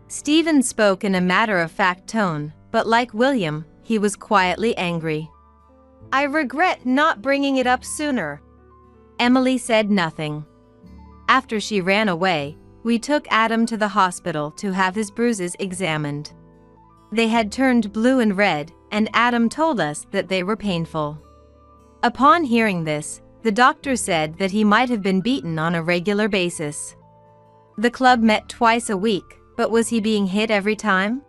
Speaker 2: Stephen spoke in a matter-of-fact tone, but like William, he was quietly angry.
Speaker 3: I regret not bringing it up sooner.
Speaker 2: Emily said nothing. After she ran away, we took Adam to the hospital to have his bruises examined. They had turned blue and red, and Adam told us that they were painful. Upon hearing this, the doctor said that he might have been beaten on a regular basis. The club met twice a week, but was he being hit every time?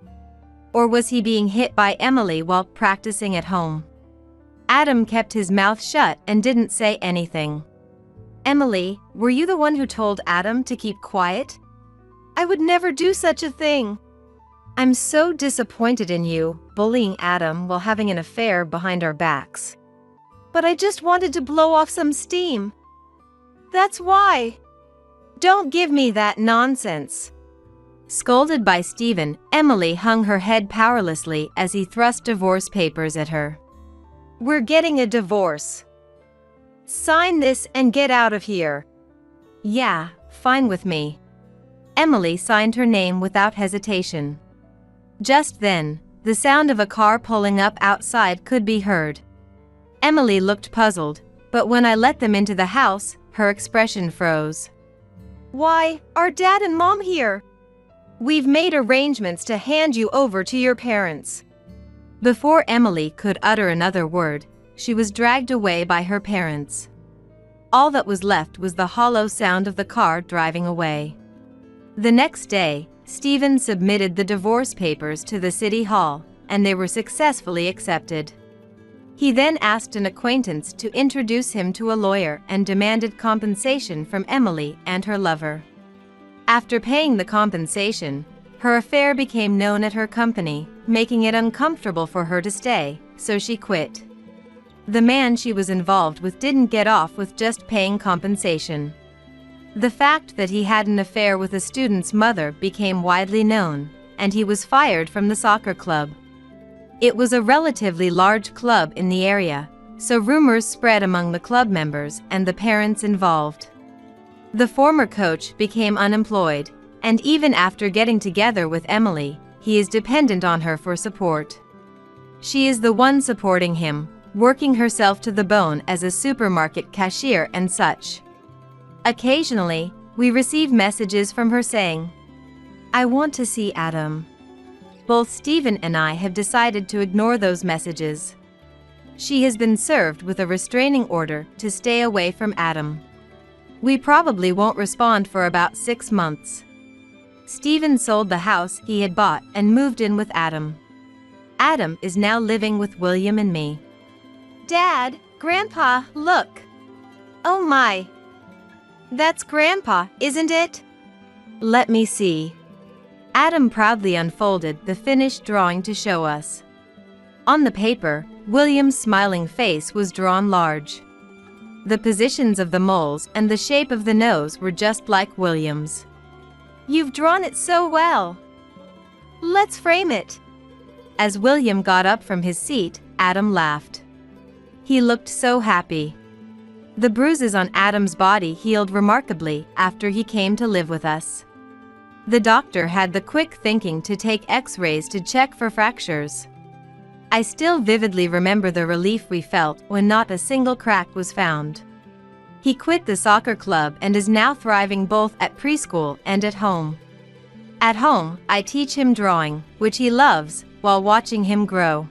Speaker 2: Or was he being hit by Emily while practicing at home? Adam kept his mouth shut and didn't say anything.
Speaker 3: Emily, were you the one who told Adam to keep quiet? I would never do such a thing. I'm so disappointed in you, bullying Adam while having an affair behind our backs. But I just wanted to blow off some steam. That's why. Don't give me that nonsense.
Speaker 2: Scolded by Stephen, Emily hung her head powerlessly as he thrust divorce papers at her.
Speaker 3: We're getting a divorce. Sign this and get out of here.
Speaker 2: Yeah, fine with me. Emily signed her name without hesitation. Just then, the sound of a car pulling up outside could be heard. Emily looked puzzled, but when I let them into the house, her expression froze.
Speaker 3: Why, are Dad and Mom here? We've made arrangements to hand you over to your parents.
Speaker 2: Before Emily could utter another word, she was dragged away by her parents. All that was left was the hollow sound of the car driving away. The next day, Stephen submitted the divorce papers to the city hall, and they were successfully accepted. He then asked an acquaintance to introduce him to a lawyer and demanded compensation from Emily and her lover. After paying the compensation, her affair became known at her company, making it uncomfortable for her to stay, so she quit. The man she was involved with didn't get off with just paying compensation. The fact that he had an affair with a student's mother became widely known, and he was fired from the soccer club. It was a relatively large club in the area, so rumors spread among the club members and the parents involved. The former coach became unemployed, and even after getting together with Emily, he is dependent on her for support. She is the one supporting him, working herself to the bone as a supermarket cashier and such. Occasionally, we receive messages from her saying, "I want to see Adam." Both Stephen and I have decided to ignore those messages. She has been served with a restraining order to stay away from Adam. We probably won't respond for about 6 months. Stephen sold the house he had bought and moved in with Adam. Adam is now living with William and me.
Speaker 3: Dad, Grandpa, look. Oh my. That's Grandpa, isn't it?
Speaker 2: Let me see. Adam proudly unfolded the finished drawing to show us. On the paper, William's smiling face was drawn large. The positions of the moles and the shape of the nose were just like William's.
Speaker 3: You've drawn it so well. Let's frame it.
Speaker 2: As William got up from his seat, Adam laughed. He looked so happy. The bruises on Adam's body healed remarkably after he came to live with us. The doctor had the quick thinking to take X-rays to check for fractures. I still vividly remember the relief we felt when not a single crack was found. He quit the soccer club and is now thriving both at preschool and at home. At home, I teach him drawing, which he loves, while watching him grow.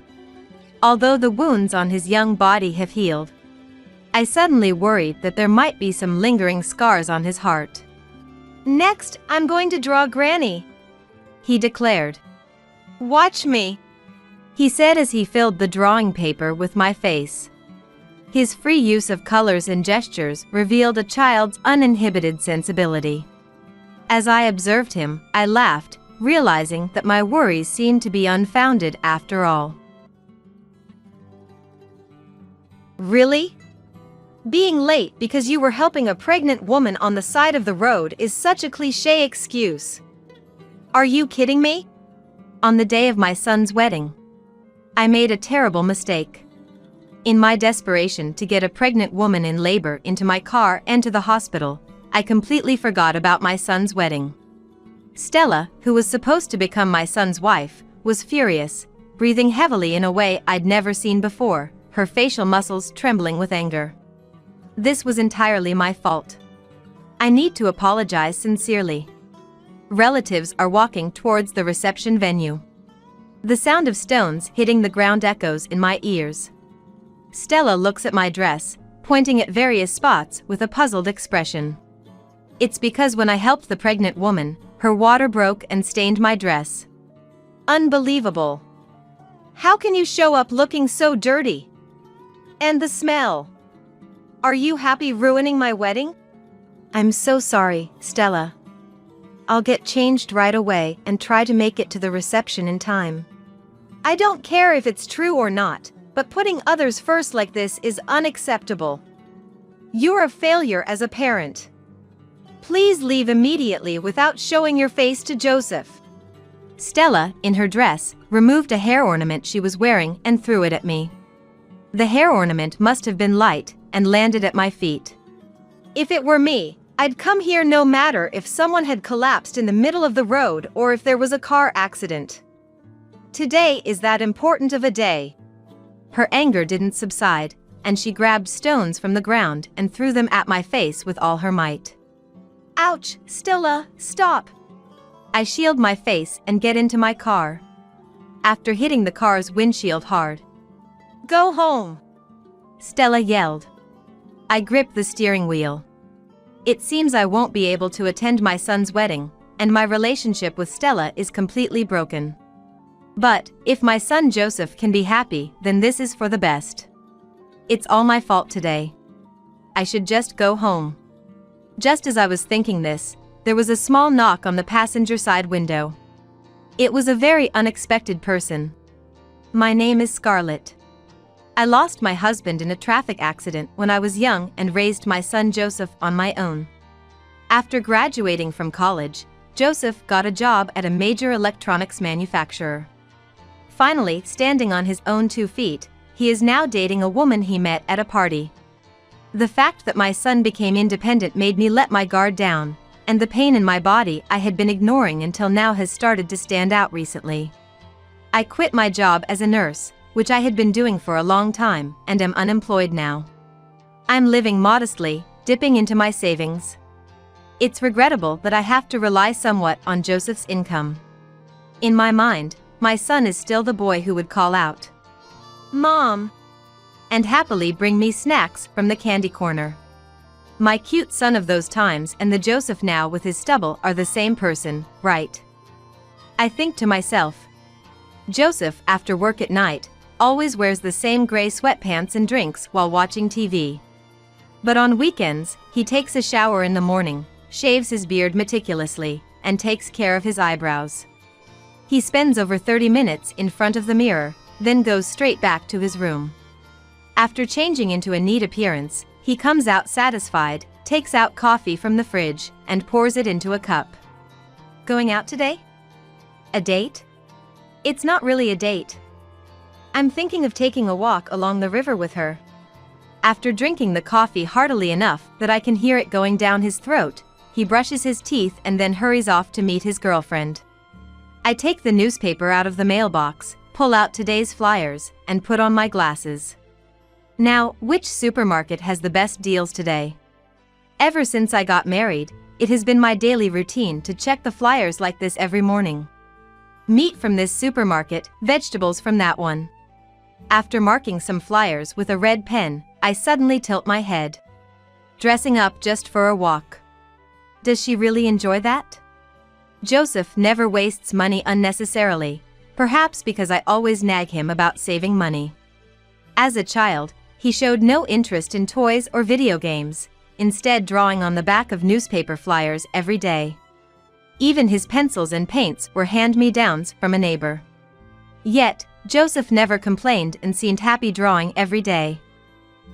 Speaker 2: Although the wounds on his young body have healed, I suddenly worried that there might be some lingering scars on his heart.
Speaker 3: Next, I'm going to draw Granny,
Speaker 2: he declared.
Speaker 3: Watch me,
Speaker 2: he said as he filled the drawing paper with my face. His free use of colors and gestures revealed a child's uninhibited sensibility. As I observed him, I laughed, realizing that my worries seemed to be unfounded after all.
Speaker 3: Really? Being late because you were helping a pregnant woman on the side of the road is such a cliché excuse. Are you kidding me?
Speaker 2: On the day of my son's wedding, I made a terrible mistake. In my desperation to get a pregnant woman in labor into my car and to the hospital, I completely forgot about my son's wedding. Stella, who was supposed to become my son's wife, was furious, breathing heavily in a way I'd never seen before, her facial muscles trembling with anger. This was entirely my fault. I need to apologize sincerely. Relatives are walking towards the reception venue. The sound of stones hitting the ground echoes in my ears. Stella looks at my dress, pointing at various spots with a puzzled expression. It's because when I helped the pregnant woman, her water broke and stained my dress.
Speaker 3: Unbelievable. How can you show up looking so dirty? And the smell. Are you happy ruining my wedding?
Speaker 2: I'm so sorry, Stella. I'll get changed right away and try to make it to the reception in time.
Speaker 3: I don't care if it's true or not, but putting others first like this is unacceptable. You're a failure as a parent. Please leave immediately without showing your face to Joseph.
Speaker 2: Stella, in her dress, removed a hair ornament she was wearing and threw it at me. The hair ornament must have been light and landed at my feet.
Speaker 3: If it were me, I'd come here no matter if someone had collapsed in the middle of the road or if there was a car accident. Today is that important of a day.
Speaker 2: Her anger didn't subside, and she grabbed stones from the ground and threw them at my face with all her might.
Speaker 3: Ouch, Stella, stop.
Speaker 2: I shield my face and get into my car. After hitting the car's windshield hard.
Speaker 3: Go home,
Speaker 2: Stella yelled. I gripped the steering wheel. It seems I won't be able to attend my son's wedding, and my relationship with Stella is completely broken. But, if my son Joseph can be happy, then this is for the best. It's all my fault today. I should just go home. Just as I was thinking this, there was a small knock on the passenger side window. It was a very unexpected person. My name is Scarlett. I lost my husband in a traffic accident when I was young and raised my son Joseph on my own. After graduating from college, Joseph got a job at a major electronics manufacturer. Finally, standing on his own 2 feet, he is now dating a woman he met at a party. The fact that my son became independent made me let my guard down, and the pain in my body I had been ignoring until now has started to stand out recently. I quit my job as a nurse, which I had been doing for a long time, and am unemployed now. I'm living modestly, dipping into my savings. It's regrettable that I have to rely somewhat on Joseph's income. In my mind, my son is still the boy who would call out, "Mom," and happily bring me snacks from the candy corner. My cute son of those times and the Joseph now with his stubble are the same person, right? I think to myself. Joseph, after work at night, always wears the same gray sweatpants and drinks while watching TV. But on weekends, he takes a shower in the morning, shaves his beard meticulously, and takes care of his eyebrows. He spends over 30 minutes in front of the mirror, then goes straight back to his room. After changing into a neat appearance, he comes out satisfied, takes out coffee from the fridge, and pours it into a cup. Going out today? A date? It's not really a date. I'm thinking of taking a walk along the river with her. After drinking the coffee heartily enough that I can hear it going down his throat, he brushes his teeth and then hurries off to meet his girlfriend. I take the newspaper out of the mailbox, pull out today's flyers, and put on my glasses. Now, which supermarket has the best deals today? Ever since I got married, it has been my daily routine to check the flyers like this every morning. Meat from this supermarket, vegetables from that one. After marking some flyers with a red pen, I suddenly tilt my head. Dressing up just for a walk. Does she really enjoy that? Joseph never wastes money unnecessarily, perhaps because I always nag him about saving money. As a child, he showed no interest in toys or video games, instead drawing on the back of newspaper flyers every day. Even his pencils and paints were hand-me-downs from a neighbor. Yet, Joseph never complained and seemed happy drawing every day.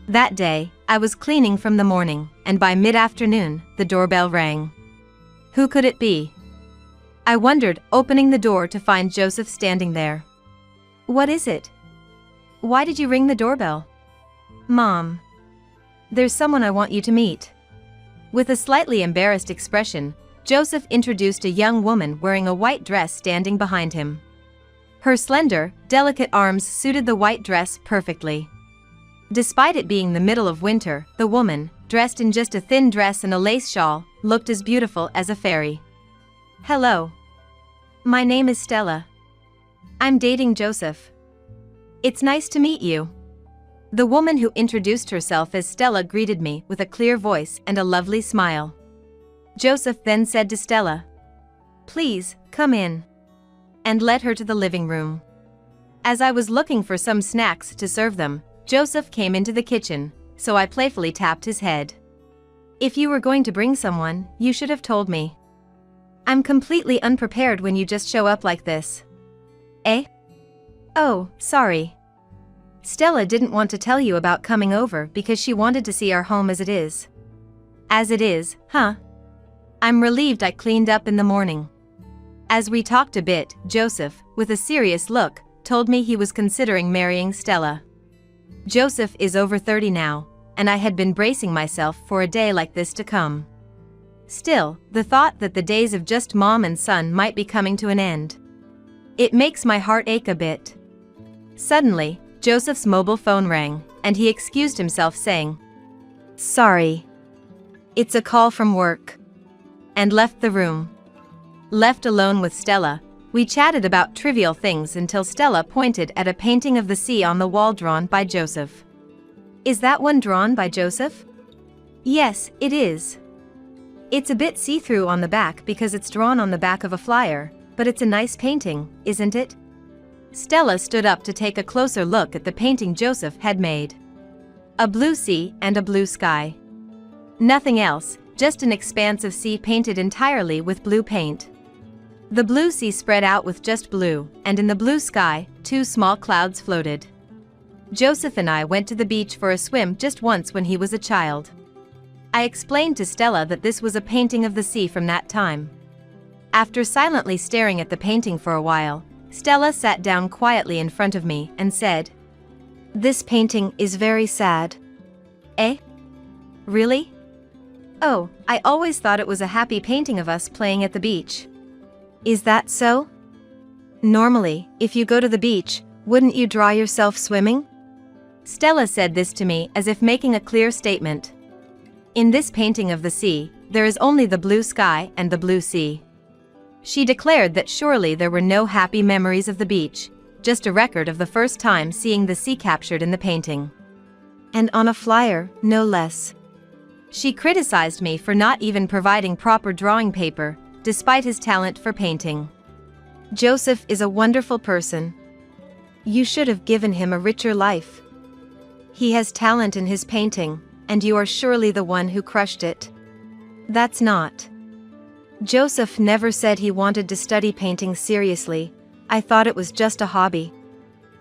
Speaker 2: That day, I was cleaning from the morning, and by mid-afternoon, the doorbell rang. Who could it be? I wondered, opening the door to find Joseph standing there. What is it? Why did you ring the doorbell? Mom. There's someone I want you to meet. With a slightly embarrassed expression, Joseph introduced a young woman wearing a white dress standing behind him. Her slender, delicate arms suited the white dress perfectly. Despite it being the middle of winter, the woman, dressed in just a thin dress and a lace shawl, looked as beautiful as a fairy. Hello. My name is Stella. I'm dating Joseph. It's nice to meet you. The woman who introduced herself as Stella greeted me with a clear voice and a lovely smile. Joseph then said to Stella, "Please, come in," and led her to the living room. As I was looking for some snacks to serve them, Joseph came into the kitchen, so I playfully tapped his head. "If you were going to bring someone, you should have told me. I'm completely unprepared when you just show up like this." "Eh? Oh, sorry. Stella didn't want to tell you about coming over because she wanted to see our home as it is." "As it is, huh? I'm relieved I cleaned up in the morning." As we talked a bit, Joseph, with a serious look, told me he was considering marrying Stella. Joseph is over 30 now, and I had been bracing myself for a day like this to come. Still, the thought that the days of just mom and son might be coming to an end. It makes my heart ache a bit. Suddenly, Joseph's mobile phone rang, and he excused himself saying, "Sorry. It's a call from work," and left the room. Left alone with Stella, we chatted about trivial things until Stella pointed at a painting of the sea on the wall drawn by Joseph. "Is that one drawn by Joseph?" "Yes, it is. It's a bit see-through on the back because it's drawn on the back of a flyer, but it's a nice painting, isn't it?" Stella stood up to take a closer look at the painting Joseph had made. A blue sea and a blue sky. Nothing else, just an expanse of sea painted entirely with blue paint. The blue sea spread out with just blue, and in the blue sky, 2 small clouds floated. Joseph and I went to the beach for a swim just once when he was a child. I explained to Stella that this was a painting of the sea from that time. After silently staring at the painting for a while, Stella sat down quietly in front of me and said, "This painting is very sad." "Eh? Really? Oh, I always thought it was a happy painting of us playing at the beach." "Is that so? Normally, if you go to the beach, wouldn't you draw yourself swimming?" Stella said this to me as if making a clear statement. In this painting of the sea, there is only the blue sky and the blue sea. She declared that surely there were no happy memories of the beach, just a record of the first time seeing the sea captured in the painting. And on a flyer, no less. She criticized me for not even providing proper drawing paper, despite his talent for painting. "Joseph is a wonderful person. You should have given him a richer life. He has talent in his painting, and you are surely the one who crushed it." "That's not. Joseph never said he wanted to study painting seriously. I thought it was just a hobby.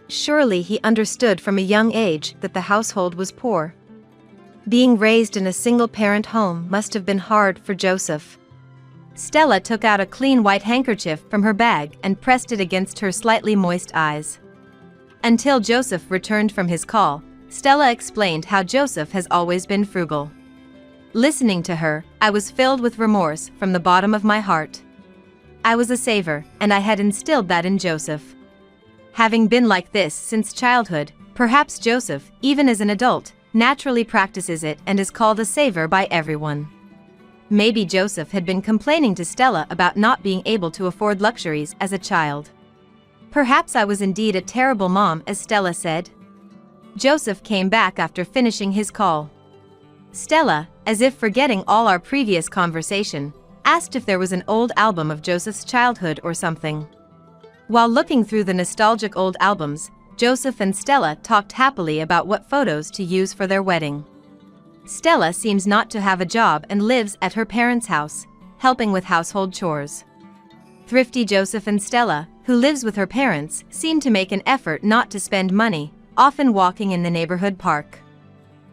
Speaker 2: Surely he understood from a young age that the household was poor. Being raised in a single-parent home must have been hard for Joseph." Stella took out a clean white handkerchief from her bag and pressed it against her slightly moist eyes. Until Joseph returned from his call, Stella explained how Joseph has always been frugal. Listening to her, I was filled with remorse from the bottom of my heart. I was a saver, and I had instilled that in Joseph. Having been like this since childhood, perhaps Joseph, even as an adult, naturally practices it and is called a saver by everyone. Maybe Joseph had been complaining to Stella about not being able to afford luxuries as a child. Perhaps I was indeed a terrible mom, as Stella said. Joseph came back after finishing his call. Stella, as if forgetting all our previous conversation, asked if there was an old album of Joseph's childhood or something. While looking through the nostalgic old albums, Joseph and Stella talked happily about what photos to use for their wedding. Stella seems not to have a job and lives at her parents' house, helping with household chores. Thrifty Joseph and Stella, who lives with her parents, seem to make an effort not to spend money, often walking in the neighborhood park.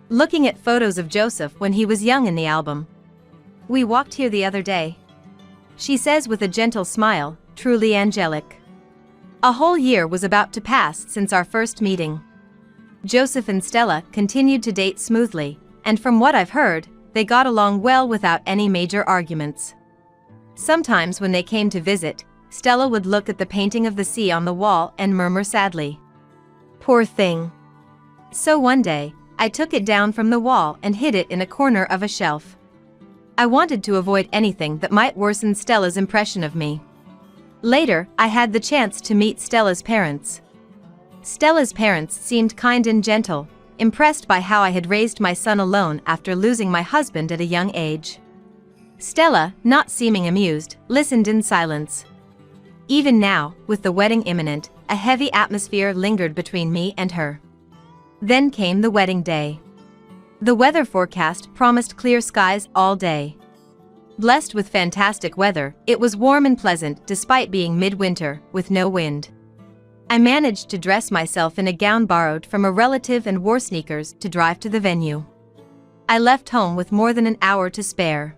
Speaker 2: Looking at photos of Joseph when he was young in the album. "We walked here the other day," she says with a gentle smile, truly angelic. A whole year was about to pass since our first meeting. Joseph and Stella continued to date smoothly, and from what I've heard, they got along well without any major arguments. Sometimes when they came to visit, Stella would look at the painting of the sea on the wall and murmur sadly, "Poor thing." So one day, I took it down from the wall and hid it in a corner of a shelf. I wanted to avoid anything that might worsen Stella's impression of me. Later, I had the chance to meet Stella's parents. Stella's parents seemed kind and gentle, impressed by how I had raised my son alone after losing my husband at a young age. Stella, not seeming amused, listened in silence. Even now, with the wedding imminent, a heavy atmosphere lingered between me and her. Then came the wedding day. The weather forecast promised clear skies all day. Blessed with fantastic weather, it was warm and pleasant despite being midwinter, with no wind. I managed to dress myself in a gown borrowed from a relative and wore sneakers to drive to the venue. I left home with more than an hour to spare.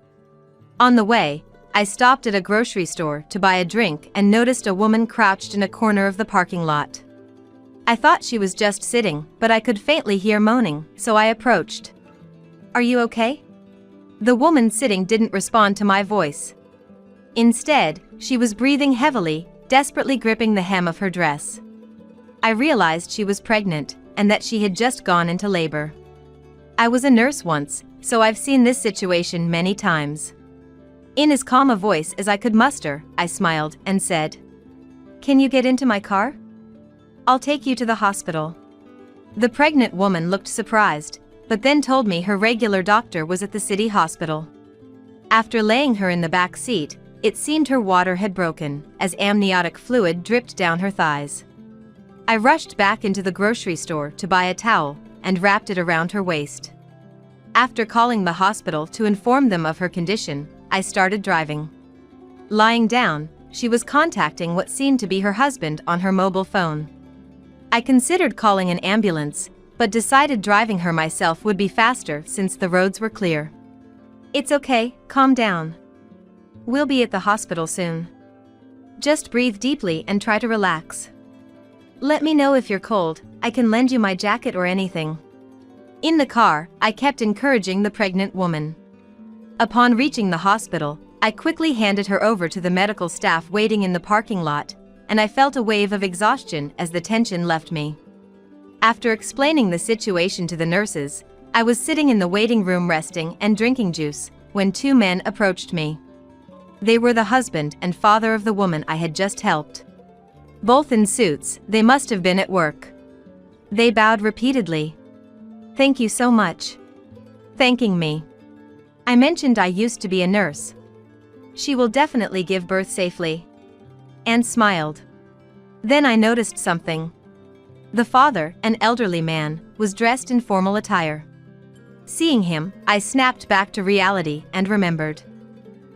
Speaker 2: On the way, I stopped at a grocery store to buy a drink and noticed a woman crouched in a corner of the parking lot. I thought she was just sitting, but I could faintly hear moaning, so I approached. "Are you okay?" The woman sitting didn't respond to my voice. Instead, she was breathing heavily, desperately gripping the hem of her dress. I realized she was pregnant, and that she had just gone into labor. I was a nurse once, so I've seen this situation many times. In as calm a voice as I could muster, I smiled and said, "Can you get into my car? I'll take you to the hospital." The pregnant woman looked surprised, but then told me her regular doctor was at the city hospital. After laying her in the back seat, it seemed her water had broken, as amniotic fluid dripped down her thighs. I rushed back into the grocery store to buy a towel and wrapped it around her waist. After calling the hospital to inform them of her condition, I started driving. Lying down, she was contacting what seemed to be her husband on her mobile phone. I considered calling an ambulance, but decided driving her myself would be faster since the roads were clear. "It's okay, calm down. We'll be at the hospital soon. Just breathe deeply and try to relax. Let me know if you're cold, I can lend you my jacket or anything." In the car, I kept encouraging the pregnant woman. Upon reaching the hospital, I quickly handed her over to the medical staff waiting in the parking lot, and I felt a wave of exhaustion as the tension left me. After explaining the situation to the nurses, I was sitting in the waiting room resting and drinking juice, when two men approached me. They were the husband and father of the woman I had just helped. Both in suits, they must have been at work. They bowed repeatedly. "Thank you so much." Thanking me. I mentioned I used to be a nurse. "She will definitely give birth safely." And smiled. Then I noticed something. The father, an elderly man, was dressed in formal attire. Seeing him, I snapped back to reality and remembered.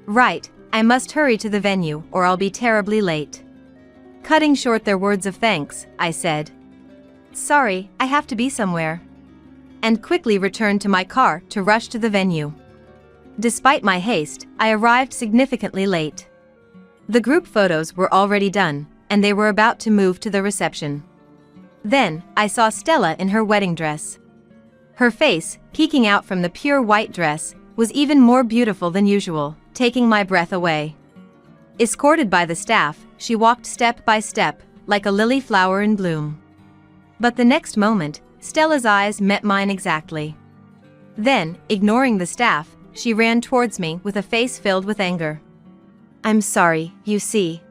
Speaker 2: Right, I must hurry to the venue or I'll be terribly late. Cutting short their words of thanks, I said, "Sorry, I have to be somewhere," and quickly returned to my car to rush to the venue. Despite my haste, I arrived significantly late. The group photos were already done, and they were about to move to the reception. Then, I saw Stella in her wedding dress. Her face, peeking out from the pure white dress, was even more beautiful than usual, taking my breath away. Escorted by the staff, she walked step by step, like a lily flower in bloom. But the next moment, Stella's eyes met mine exactly. Then, ignoring the staff, she ran towards me with a face filled with anger. "I'm sorry, you see.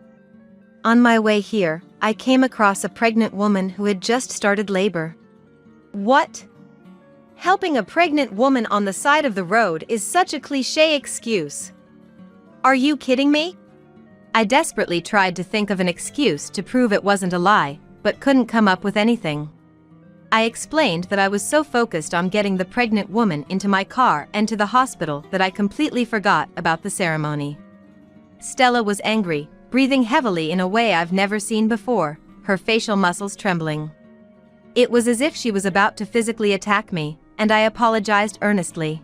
Speaker 2: On my way here, I came across a pregnant woman who had just started labor." "What? Helping a pregnant woman on the side of the road is such a cliché excuse. Are you kidding me?" I desperately tried to think of an excuse to prove it wasn't a lie, but couldn't come up with anything. I explained that I was so focused on getting the pregnant woman into my car and to the hospital that I completely forgot about the ceremony. Stella was angry, breathing heavily in a way I've never seen before, her facial muscles trembling. It was as if she was about to physically attack me, and I apologized earnestly.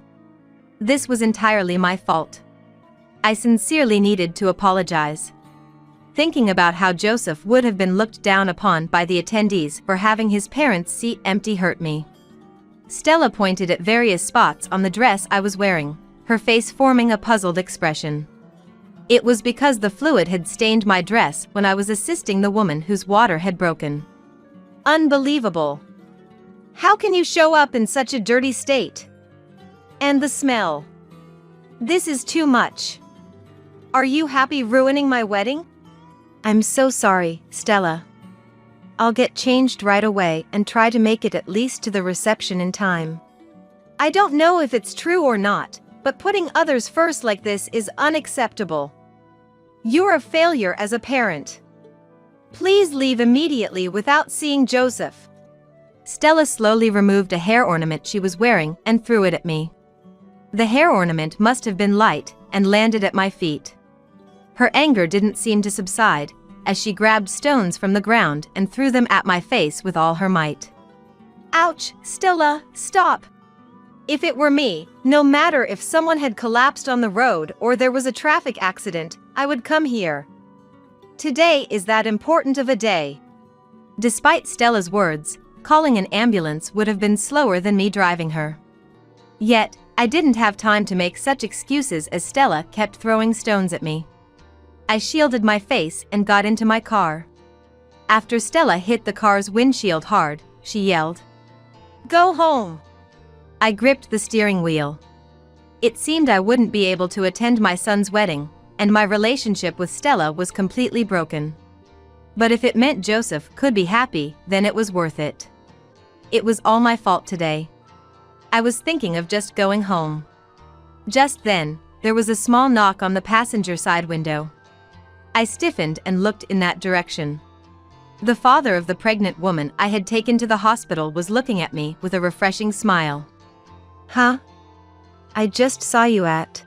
Speaker 2: This was entirely my fault. I sincerely needed to apologize. Thinking about how Joseph would have been looked down upon by the attendees for having his parents' seat empty hurt me. Stella pointed at various spots on the dress I was wearing, her face forming a puzzled expression. It was because the fluid had stained my dress when I was assisting the woman whose water had broken. Unbelievable. How can you show up in such a dirty state? And the smell. This is too much. Are you happy ruining my wedding? I'm so sorry, Stella. I'll get changed right away and try to make it at least to the reception in time. I don't know if it's true or not, but putting others first like this is unacceptable. You're a failure as a parent. Please leave immediately without seeing Joseph. Stella slowly removed a hair ornament she was wearing and threw it at me. The hair ornament must have been light and landed at my feet. Her anger didn't seem to subside, as she grabbed stones from the ground and threw them at my face with all her might.
Speaker 3: Ouch, Stella, stop! If it were me, no matter if someone had collapsed on the road or there was a traffic accident, I would come here. Today is that important of a day.
Speaker 2: Despite Stella's words, calling an ambulance would have been slower than me driving her. Yet, I didn't have time to make such excuses as Stella kept throwing stones at me. I shielded my face and got into my car. After Stella hit the car's windshield hard, she yelled,
Speaker 3: "Go home!"
Speaker 2: I gripped the steering wheel. It seemed I wouldn't be able to attend my son's wedding, and my relationship with Stella was completely broken. But if it meant Joseph could be happy, then it was worth it. It was all my fault today. I was thinking of just going home. Just then, there was a small knock on the passenger side window. I stiffened and looked in that direction. The father of the pregnant woman I had taken to the hospital was looking at me with a refreshing smile.
Speaker 3: "Huh? I just saw you at..."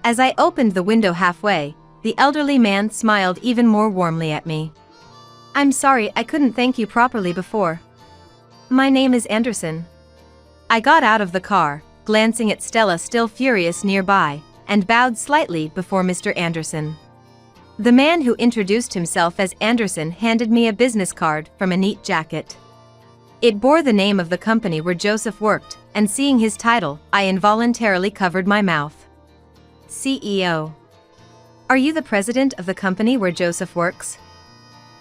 Speaker 2: As I opened the window halfway, the elderly man smiled even more warmly at me.
Speaker 3: "I'm sorry I couldn't thank you properly before. My name is Anderson."
Speaker 2: I got out of the car, glancing at Stella still furious nearby, and bowed slightly before Mr. Anderson. The man who introduced himself as Anderson handed me a business card from a neat jacket. It bore the name of the company where Joseph worked, and seeing his title, I involuntarily covered my mouth. CEO. Are you the president of the company where Joseph works?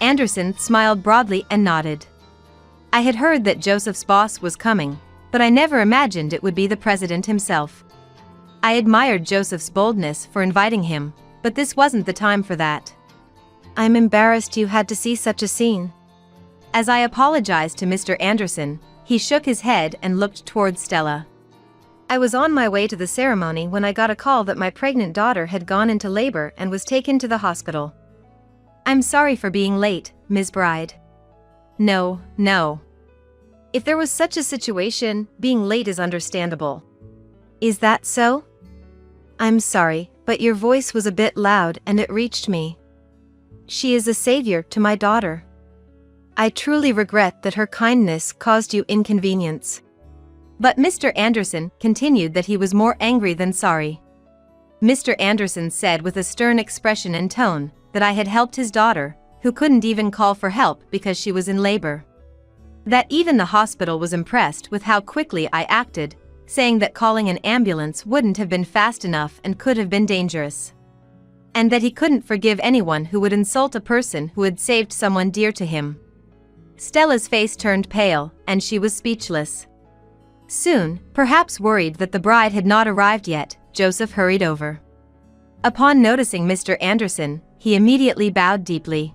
Speaker 2: Anderson smiled broadly and nodded. I had heard that Joseph's boss was coming, but I never imagined it would be the president himself. I admired Joseph's boldness for inviting him, but this wasn't the time for that.
Speaker 3: "I'm embarrassed you had to see such a scene."
Speaker 2: As I apologized to Mr. Anderson, he shook his head and looked towards Stella.
Speaker 3: "I was on my way to the ceremony when I got a call that my pregnant daughter had gone into labor and was taken to the hospital."
Speaker 2: "I'm sorry for being late, Ms. Bride." No.
Speaker 3: If there was such a situation, being late is understandable."
Speaker 2: Is that so?
Speaker 3: "I'm sorry, but your voice was a bit loud and it reached me. She is a savior to my daughter. I truly regret that her kindness caused you inconvenience."
Speaker 2: But Mr. Anderson continued that he was more angry than sorry. Mr. Anderson said with a stern expression and tone that I had helped his daughter, who couldn't even call for help because she was in labor. That even the hospital was impressed with how quickly I acted, saying that calling an ambulance wouldn't have been fast enough and could have been dangerous. And that he couldn't forgive anyone who would insult a person who had saved someone dear to him. Stella's face turned pale, and she was speechless. Soon, perhaps worried that the bride had not arrived yet, Joseph hurried over. Upon noticing Mr. Anderson, he immediately bowed deeply.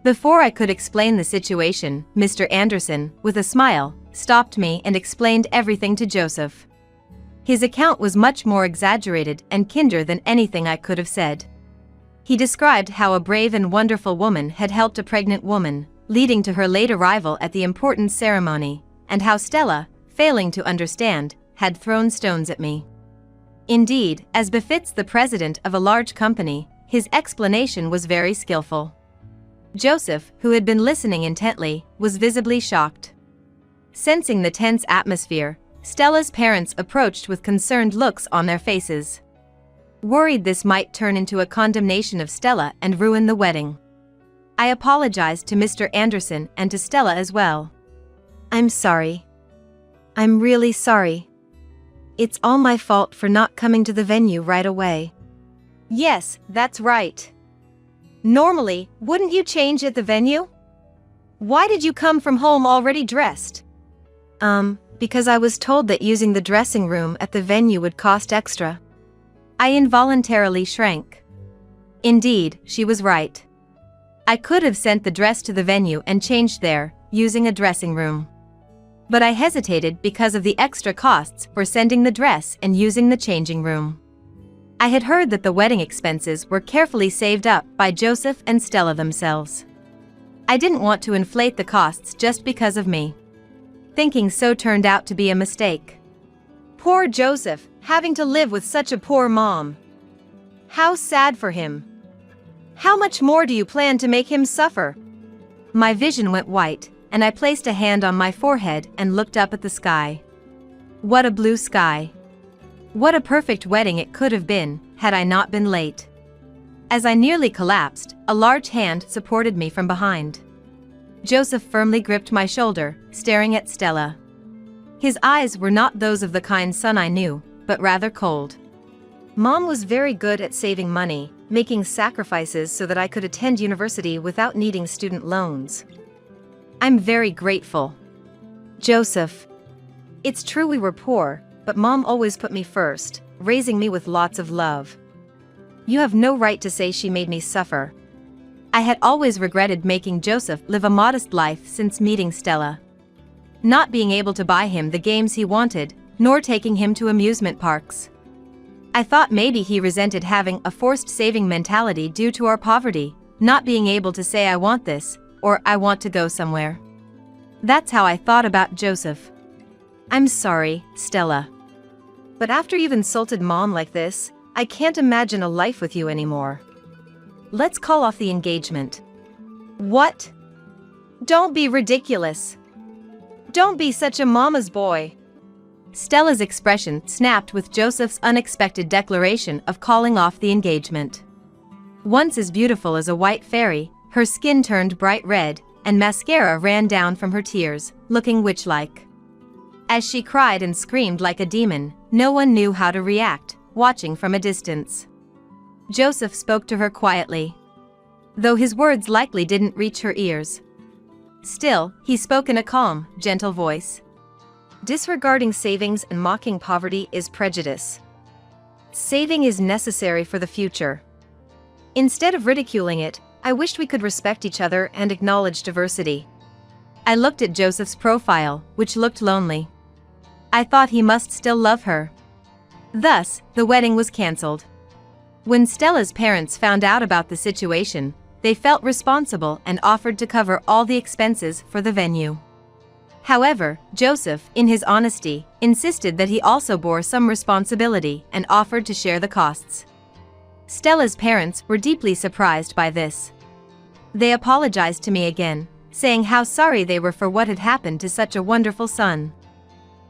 Speaker 2: Before I could explain the situation, Mr. Anderson, with a smile, stopped me and explained everything to Joseph. His account was much more exaggerated and kinder than anything I could have said. He described how a brave and wonderful woman had helped a pregnant woman, leading to her late arrival at the important ceremony, and how Stella, failing to understand, had thrown stones at me. Indeed, as befits the president of a large company, his explanation was very skillful. Joseph, who had been listening intently, was visibly shocked. Sensing the tense atmosphere, Stella's parents approached with concerned looks on their faces. Worried this might turn into a condemnation of Stella and ruin the wedding. I apologized to Mr. Anderson and to Stella as well.
Speaker 3: "I'm sorry. I'm really sorry. It's all my fault for not coming to the venue right away."
Speaker 2: "Yes, that's right.
Speaker 3: Normally, wouldn't you change at the venue? Why did you come from home already dressed?" Because I was told that using the dressing room at the venue would cost extra."
Speaker 2: I involuntarily shrank. Indeed, she was right. I could have sent the dress to the venue and changed there, using a dressing room. But I hesitated because of the extra costs for sending the dress and using the changing room. I had heard that the wedding expenses were carefully saved up by Joseph and Stella themselves. I didn't want to inflate the costs just because of me. thinking so turned out to be a mistake.
Speaker 3: Poor Joseph, having to live with such a poor mom. How sad for him. How much more do you plan to make him suffer?
Speaker 2: My vision went white, and I placed a hand on my forehead and looked up at the sky. What a blue sky. What a perfect wedding it could have been, had I not been late. As I nearly collapsed, a large hand supported me from behind. Joseph firmly gripped my shoulder, staring at Stella. His eyes were not those of the kind son I knew, but rather cold.
Speaker 3: Mom was very good at saving money, making sacrifices so that I could attend university without needing student loans.
Speaker 2: I'm very grateful.
Speaker 3: Joseph. It's true we were poor, but Mom always put me first, raising me with lots of love. You have no right to say she made me suffer.
Speaker 2: I had always regretted making Joseph live a modest life since meeting Stella. Not being able to buy him the games he wanted, nor taking him to amusement parks. I thought maybe he resented having a forced saving mentality due to our poverty, not being able to say I want this, or I want to go somewhere. That's how I thought about Joseph. I'm sorry, Stella.
Speaker 3: But after you've insulted Mom like this, I can't imagine a life with you anymore. Let's call off the engagement. What? Don't be ridiculous. Don't be such a mama's boy.
Speaker 2: Stella's expression snapped with Joseph's unexpected declaration of calling off the engagement. Once as beautiful as a white fairy, her skin turned bright red, and mascara ran down from her tears, looking witch-like. As she cried and screamed like a demon, no one knew how to react, watching from a distance. Joseph spoke to her quietly, though his words likely didn't reach her ears. Still, he spoke in a calm, gentle voice.
Speaker 3: Disregarding savings and mocking poverty is prejudice. Saving is necessary for the future. Instead of ridiculing it, I wished we could respect each other and acknowledge diversity.
Speaker 2: I looked at Joseph's profile, which looked lonely. I thought he must still love her. Thus, the wedding was cancelled. When Stella's parents found out about the situation, they felt responsible and offered to cover all the expenses for the venue. However, Joseph, in his honesty, insisted that he also bore some responsibility and offered to share the costs. Stella's parents were deeply surprised by this. They apologized to me again, saying how sorry they were for what had happened to such a wonderful son.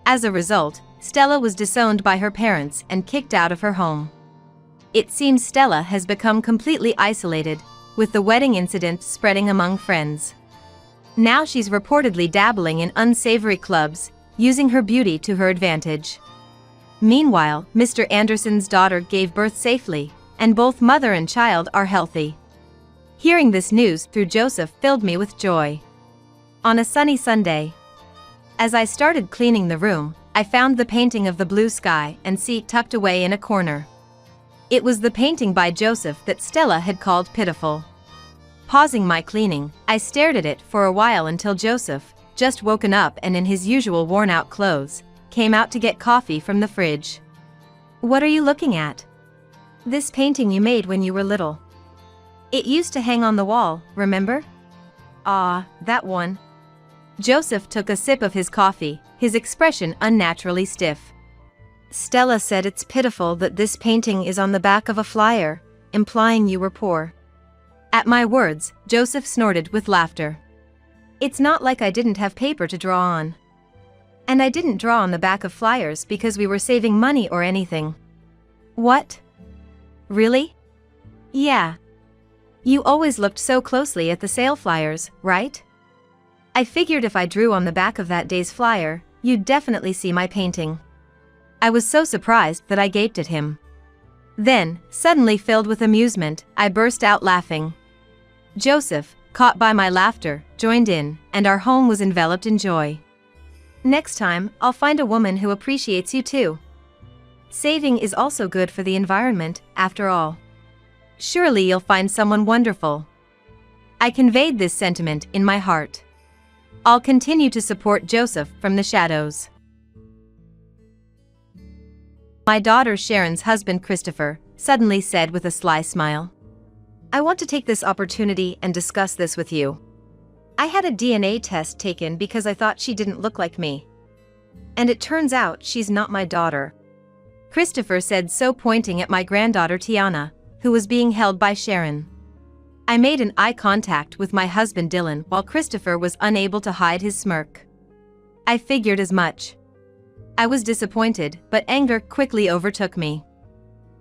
Speaker 2: As a result, Stella was disowned by her parents and kicked out of her home. It seems Stella has become completely isolated, with the wedding incident spreading among friends. Now she's reportedly dabbling in unsavory clubs, using her beauty to her advantage. Meanwhile, Mr. Anderson's daughter gave birth safely, and both mother and child are healthy. Hearing this news through Joseph filled me with joy. On a sunny Sunday, as I started cleaning the room, I found the painting of the blue sky and sea tucked away in a corner. It was the painting by Joseph that Stella had called pitiful. Pausing my cleaning, I stared at it for a while until Joseph, just woken up and in his usual worn-out clothes, came out to get coffee from the fridge. "What are you looking at?"
Speaker 3: "This painting you made when you were little. It used to hang on the wall, remember?"
Speaker 2: "Ah, that one." Joseph took a sip of his coffee, his expression unnaturally stiff.
Speaker 3: "Stella said it's pitiful that this painting is on the back of a flyer, implying you were poor."
Speaker 2: At my words, Joseph snorted with laughter.
Speaker 3: "It's not like I didn't have paper to draw on. And I didn't draw on the back of flyers because we were saving money or anything."
Speaker 2: "What? Really?"
Speaker 3: "Yeah. You always looked so closely at the sale flyers, right? I figured if I drew on the back of that day's flyer, you'd definitely see my painting."
Speaker 2: I was so surprised that I gaped at him. Then, suddenly filled with amusement, I burst out laughing. Joseph, caught by my laughter, joined in, and our home was enveloped in joy.
Speaker 3: "Next time, I'll find a woman who appreciates you too. Saving is also good for the environment, after all."
Speaker 2: "Surely you'll find someone wonderful." I conveyed this sentiment in my heart. I'll continue to support Joseph from the shadows. My daughter Sharon's husband Christopher suddenly said with a sly smile,
Speaker 3: "I want to take this opportunity and discuss this with you. I had a DNA test taken because I thought she didn't look like me. And it turns out she's not my daughter.
Speaker 2: Christopher said, so pointing at my granddaughter Tiana, who was being held by Sharon. I made an eye contact with my husband Dylan while Christopher was unable to hide his smirk. I figured as much. I was disappointed, but anger quickly overtook me.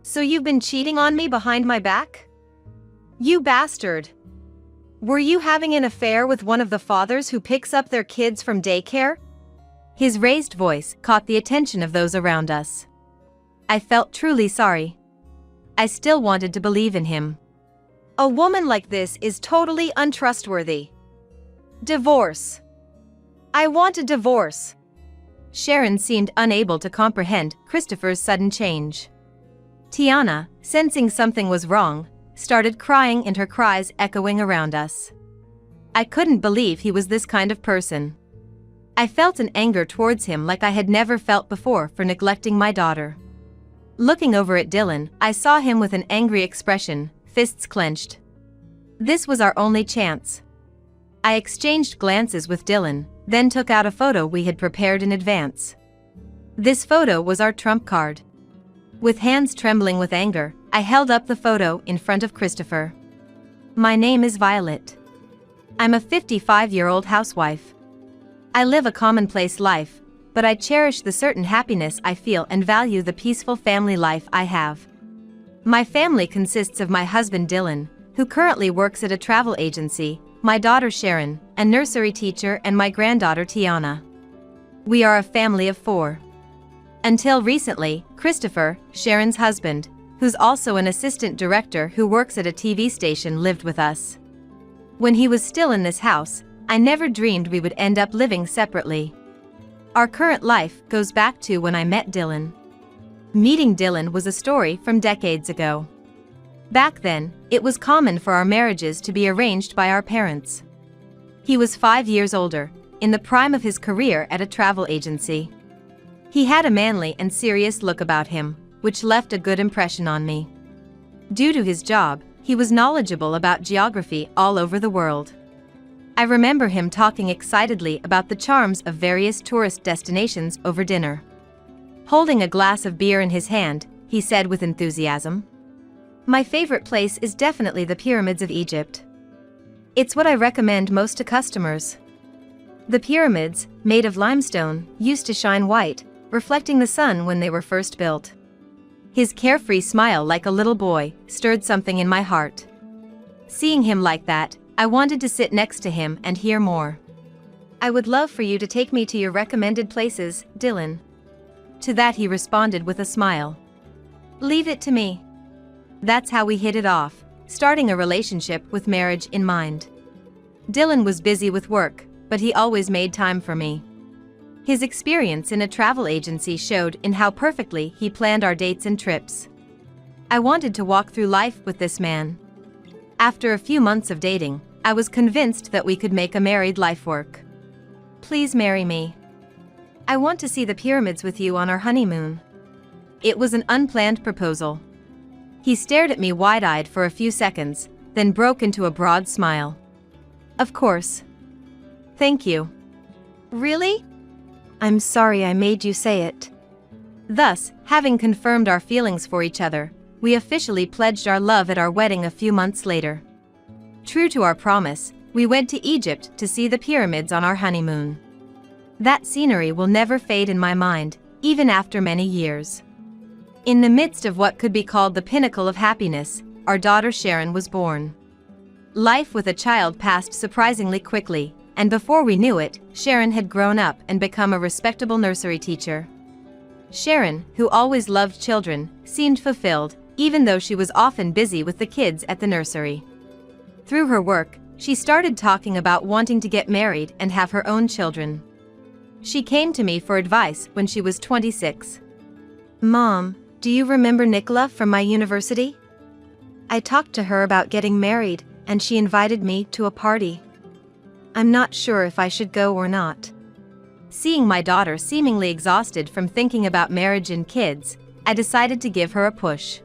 Speaker 3: So you've been cheating on me behind my back? You bastard! Were you having an affair with one of the fathers who picks up their kids from daycare?
Speaker 2: His raised voice caught the attention of those around us. I felt truly sorry. I still wanted to believe in him.
Speaker 3: A woman like this is totally untrustworthy. Divorce. I want a divorce.
Speaker 2: Sharon seemed unable to comprehend Christopher's sudden change. Tiana, sensing something was wrong, started crying, and her cries echoing around us. I couldn't believe he was this kind of person. I felt an anger towards him like I had never felt before for neglecting my daughter. Looking over at Dylan, I saw him with an angry expression, fists clenched. This was our only chance. I exchanged glances with Dylan, then took out a photo we had prepared in advance. This photo was our trump card. With hands trembling with anger, I held up the photo in front of Christopher. My name is Violet. I'm a 55-year-old housewife. I live a commonplace life, but I cherish the certain happiness I feel and value the peaceful family life I have. My family consists of my husband Dylan, who currently works at a travel agency, my daughter Sharon, a nursery teacher, and my granddaughter Tiana. We are a family of 4. Until recently, Christopher, Sharon's husband, who's also an assistant director who works at a TV station, lived with us. When he was still in this house, I never dreamed we would end up living separately. Our current life goes back to when I met Dylan. Meeting Dylan was a story from decades ago. Back then, it was common for our marriages to be arranged by our parents. He was 5 years older, in the prime of his career at a travel agency. He had a manly and serious look about him, which left a good impression on me. Due to his job, he was knowledgeable about geography all over the world. I remember him talking excitedly about the charms of various tourist destinations over dinner. Holding a glass of beer in his hand, he said with enthusiasm, "My favorite place is definitely the pyramids of Egypt. It's what I recommend most to customers. The pyramids, made of limestone, used to shine white, reflecting the sun when they were first built." His carefree smile, like a little boy, stirred something in my heart. Seeing him like that, I wanted to sit next to him and hear more. "I would love for you to take me to your recommended places, Dylan." To that he responded with a smile. "Leave it to me." That's how we hit it off, starting a relationship with marriage in mind. Dylan was busy with work, but he always made time for me. His experience in a travel agency showed in how perfectly he planned our dates and trips. I wanted to walk through life with this man. After a few months of dating, I was convinced that we could make a married life work. "Please marry me. I want to see the pyramids with you on our honeymoon." It was an unplanned proposal. He stared at me wide-eyed for a few seconds, then broke into a broad smile. "Of course. Thank you."
Speaker 3: "Really?
Speaker 2: I'm sorry I made you say it." Thus, having confirmed our feelings for each other, we officially pledged our love at our wedding a few months later. True to our promise, we went to Egypt to see the pyramids on our honeymoon. That scenery will never fade in my mind, even after many years. In the midst of what could be called the pinnacle of happiness, our daughter Sharon was born. Life with a child passed surprisingly quickly, and before we knew it, Sharon had grown up and become a respectable nursery teacher. Sharon, who always loved children, seemed fulfilled, even though she was often busy with the kids at the nursery. Through her work, she started talking about wanting to get married and have her own children. She came to me for advice when she was 26. "Mom, do you remember Nicola from my university? I talked to her about getting married, and she invited me to a party. I'm not sure if I should go or not." Seeing my daughter seemingly exhausted from thinking about marriage and kids, I decided to give her a push.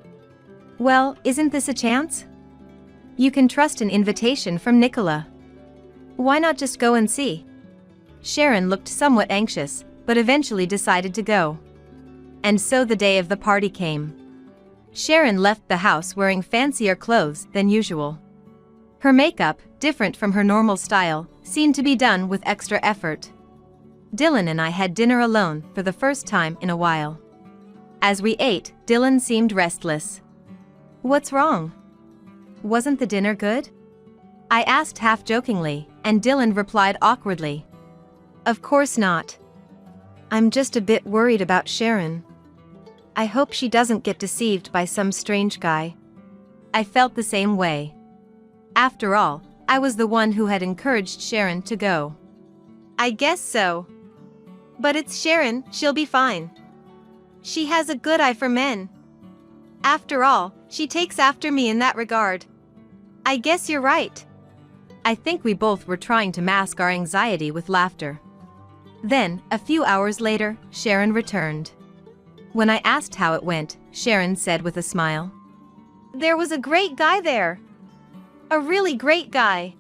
Speaker 2: "Well, isn't this a chance? You can trust an invitation from Nicola. Why not just go and see? Sharon looked somewhat anxious, but eventually decided to go. And so the day of the party came. Sharon left the house wearing fancier clothes than usual. Her makeup, different from her normal style, seemed to be done with extra effort. Dylan and I had dinner alone for the first time in a while. As we ate, Dylan seemed restless. What's wrong? Wasn't the dinner good? I asked half-jokingly, and Dylan replied awkwardly. Of course not. I'm just a bit worried about Sharon. I hope she doesn't get deceived by some strange guy. I felt the same way. After all, I was the one who had encouraged Sharon to go.
Speaker 3: I guess so. But it's Sharon, she'll be fine. She has a good eye for men. After all, she takes after me in that regard. I guess you're right.
Speaker 2: I think we both were trying to mask our anxiety with laughter. Then, a few hours later, Sharon returned. When I asked how it went, Sharon said with a smile.
Speaker 3: There was a great guy there. A really great guy.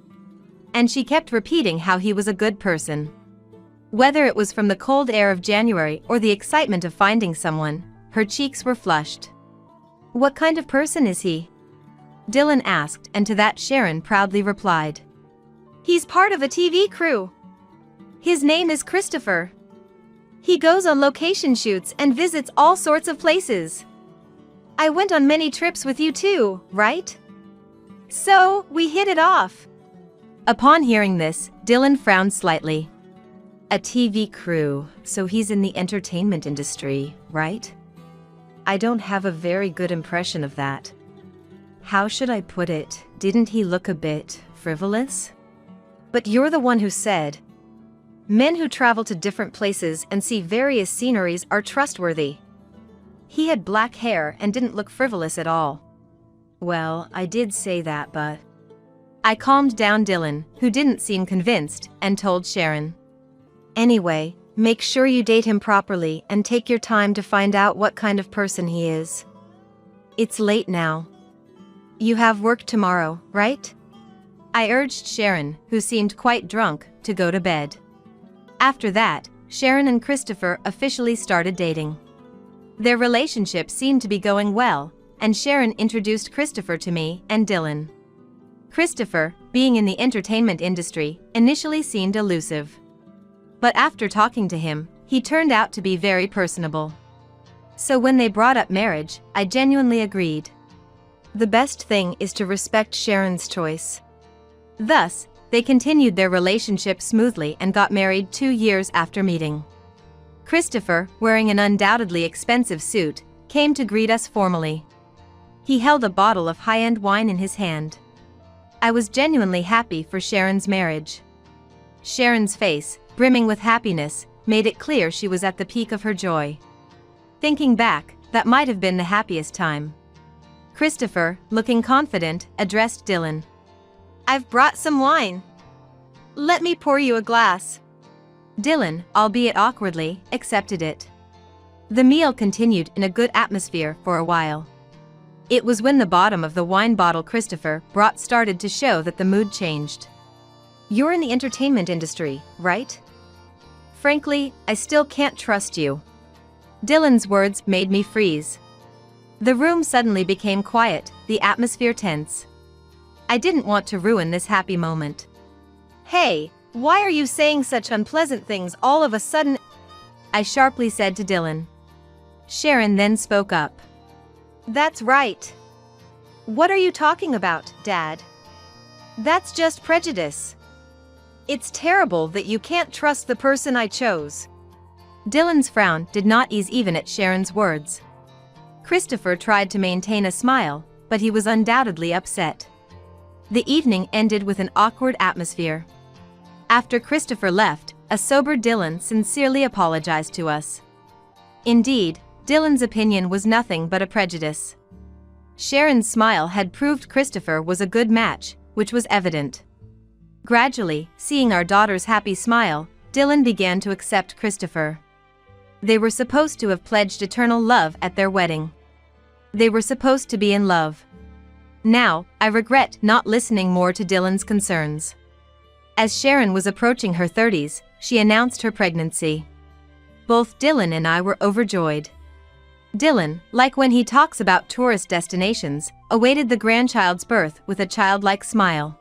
Speaker 2: And she kept repeating how he was a good person. Whether it was from the cold air of January or the excitement of finding someone, her cheeks were flushed. What kind of person is he? Dylan asked, and to that Sharon proudly replied.
Speaker 3: He's part of a TV crew. His name is Christopher. He goes on location shoots and visits all sorts of places. I went on many trips with you too, right? So, we hit it off.
Speaker 2: Upon hearing this, Dylan frowned slightly. A TV crew, so he's in the entertainment industry, right? I don't have a very good impression of that. How should I put it? Didn't he look a bit frivolous? But you're the one who said, men who travel to different places and see various sceneries are trustworthy. He had black hair and didn't look frivolous at all. Well, I did say that, but... I calmed down Dylan, who didn't seem convinced, and told Sharon. Anyway, make sure you date him properly and take your time to find out what kind of person he is. It's late now. You have work tomorrow, right? I urged Sharon, who seemed quite drunk, to go to bed. After that, Sharon and Christopher officially started dating. Their relationship seemed to be going well, and Sharon introduced Christopher to me and Dylan. Christopher, being in the entertainment industry, initially seemed elusive. But after talking to him, he turned out to be very personable. So when they brought up marriage, I genuinely agreed. The best thing is to respect Sharon's choice. Thus, they continued their relationship smoothly and got married 2 years after meeting. Christopher, wearing an undoubtedly expensive suit, came to greet us formally. He held a bottle of high-end wine in his hand. I was genuinely happy for Sharon's marriage. Sharon's face, brimming with happiness, made it clear she was at the peak of her joy. Thinking back, that might have been the happiest time. Christopher, looking confident, addressed Dylan.
Speaker 3: I've brought some wine. Let me pour you a glass.
Speaker 2: Dylan, albeit awkwardly, accepted it. The meal continued in a good atmosphere for a while. It was when the bottom of the wine bottle Christopher brought started to show that the mood changed. You're in the entertainment industry, right? Frankly, I still can't trust you. Dylan's words made me freeze. The room suddenly became quiet, the atmosphere tense. I didn't want to ruin this happy moment.
Speaker 3: Hey, why are you saying such unpleasant things all of a sudden?
Speaker 2: I sharply said to Dylan. Sharon then spoke up.
Speaker 3: That's right. What are you talking about, Dad? That's just prejudice. It's terrible that you can't trust the person I chose.
Speaker 2: Dylan's frown did not ease even at Sharon's words. Christopher tried to maintain a smile, but he was undoubtedly upset. The evening ended with an awkward atmosphere. After Christopher left, a sober Dylan sincerely apologized to us. Indeed, Dylan's opinion was nothing but a prejudice. Sharon's smile had proved Christopher was a good match, which was evident. Gradually, seeing our daughter's happy smile, Dylan began to accept Christopher. They were supposed to have pledged eternal love at their wedding. They were supposed to be in love. Now, I regret not listening more to Dylan's concerns. As Sharon was approaching her 30s, she announced her pregnancy. Both Dylan and I were overjoyed. Dylan, like when he talks about tourist destinations, awaited the grandchild's birth with a childlike smile.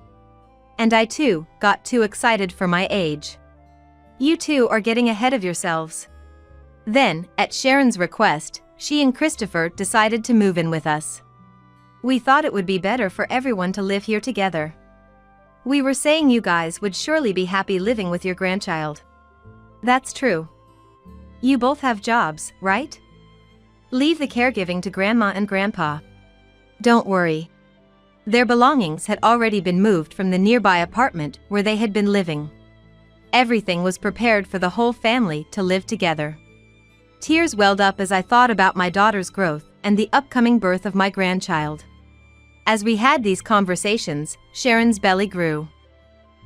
Speaker 2: And I too, got too excited for my age. You two are getting ahead of yourselves. Then, at Sharon's request, she and Christopher decided to move in with us. We thought it would be better for everyone to live here together. We were saying you guys would surely be happy living with your grandchild. That's true. You both have jobs, right? Leave the caregiving to Grandma and Grandpa. Don't worry. Their belongings had already been moved from the nearby apartment where they had been living. Everything was prepared for the whole family to live together. Tears welled up as I thought about my daughter's growth and the upcoming birth of my grandchild. As we had these conversations, Sharon's belly grew.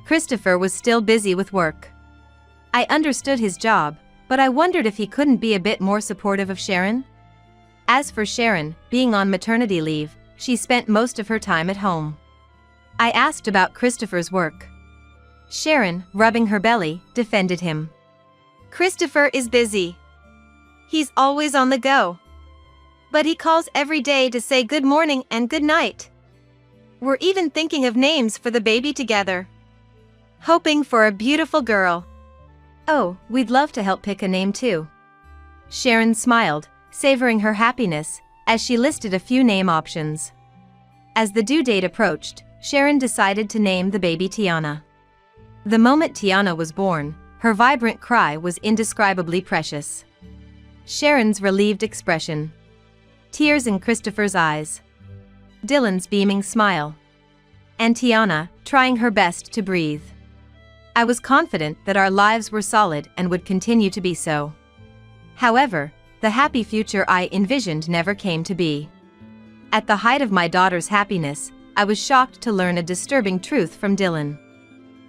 Speaker 2: Christopher was still busy with work. I understood his job, but I wondered if he couldn't be a bit more supportive of Sharon. As for Sharon, being on maternity leave, she spent most of her time at home. I asked about Christopher's work. Sharon, rubbing her belly, defended him.
Speaker 3: Christopher is busy. He's always on the go. But he calls every day to say good morning and good night. We're even thinking of names for the baby together. Hoping for a beautiful girl.
Speaker 2: Oh, we'd love to help pick a name too. Sharon smiled, savoring her happiness, as she listed a few name options. As the due date approached, Sharon decided to name the baby Tiana. The moment Tiana was born, her vibrant cry was indescribably precious. Sharon's relieved expression. Tears in Christopher's eyes. Dylan's beaming smile. And Tiana, trying her best to breathe. I was confident that our lives were solid and would continue to be so. However, the happy future I envisioned never came to be. At the height of my daughter's happiness, I was shocked to learn a disturbing truth from Dylan.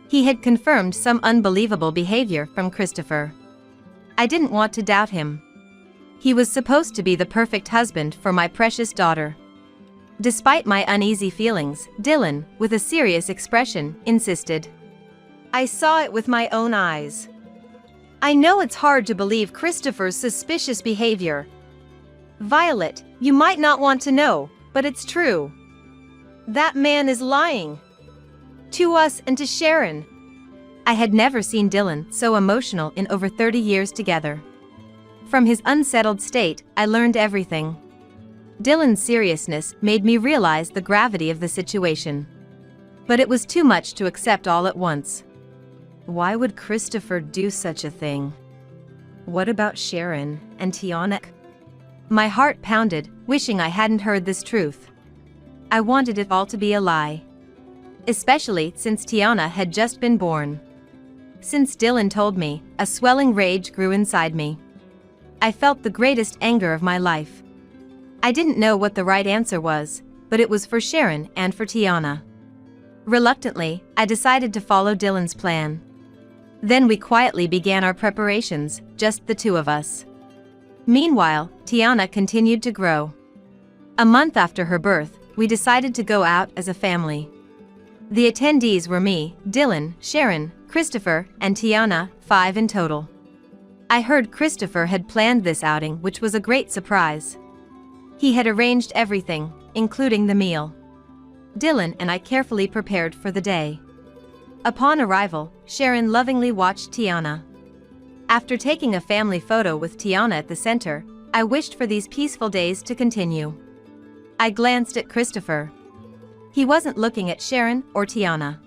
Speaker 2: He had confirmed some unbelievable behavior from Christopher. I didn't want to doubt him. He was supposed to be the perfect husband for my precious daughter. Despite my uneasy feelings, Dylan, with a serious expression, insisted.
Speaker 3: I saw it with my own eyes. I know it's hard to believe Christopher's suspicious behavior. Violet, you might not want to know, but it's true. That man is lying. To us and to Sharon.
Speaker 2: I had never seen Dylan so emotional in over 30 years together. From his unsettled state, I learned everything. Dylan's seriousness made me realize the gravity of the situation. But it was too much to accept all at once. Why would Christopher do such a thing? What about Sharon and Tiana? My heart pounded, wishing I hadn't heard this truth. I wanted it all to be a lie. Especially since Tiana had just been born. Since Dylan told me, a swelling rage grew inside me. I felt the greatest anger of my life. I didn't know what the right answer was, but it was for Sharon and for Tiana. Reluctantly, I decided to follow Dylan's plan. Then we quietly began our preparations, just the two of us. Meanwhile, Tiana continued to grow. A month after her birth, we decided to go out as a family. The attendees were me, Dylan, Sharon, Christopher, and Tiana, 5 in total. I heard Christopher had planned this outing, which was a great surprise. He had arranged everything, including the meal. Dylan and I carefully prepared for the day. Upon arrival, Sharon lovingly watched Tiana. After taking a family photo with Tiana at the center, I wished for these peaceful days to continue. I glanced at Christopher. He wasn't looking at Sharon or Tiana.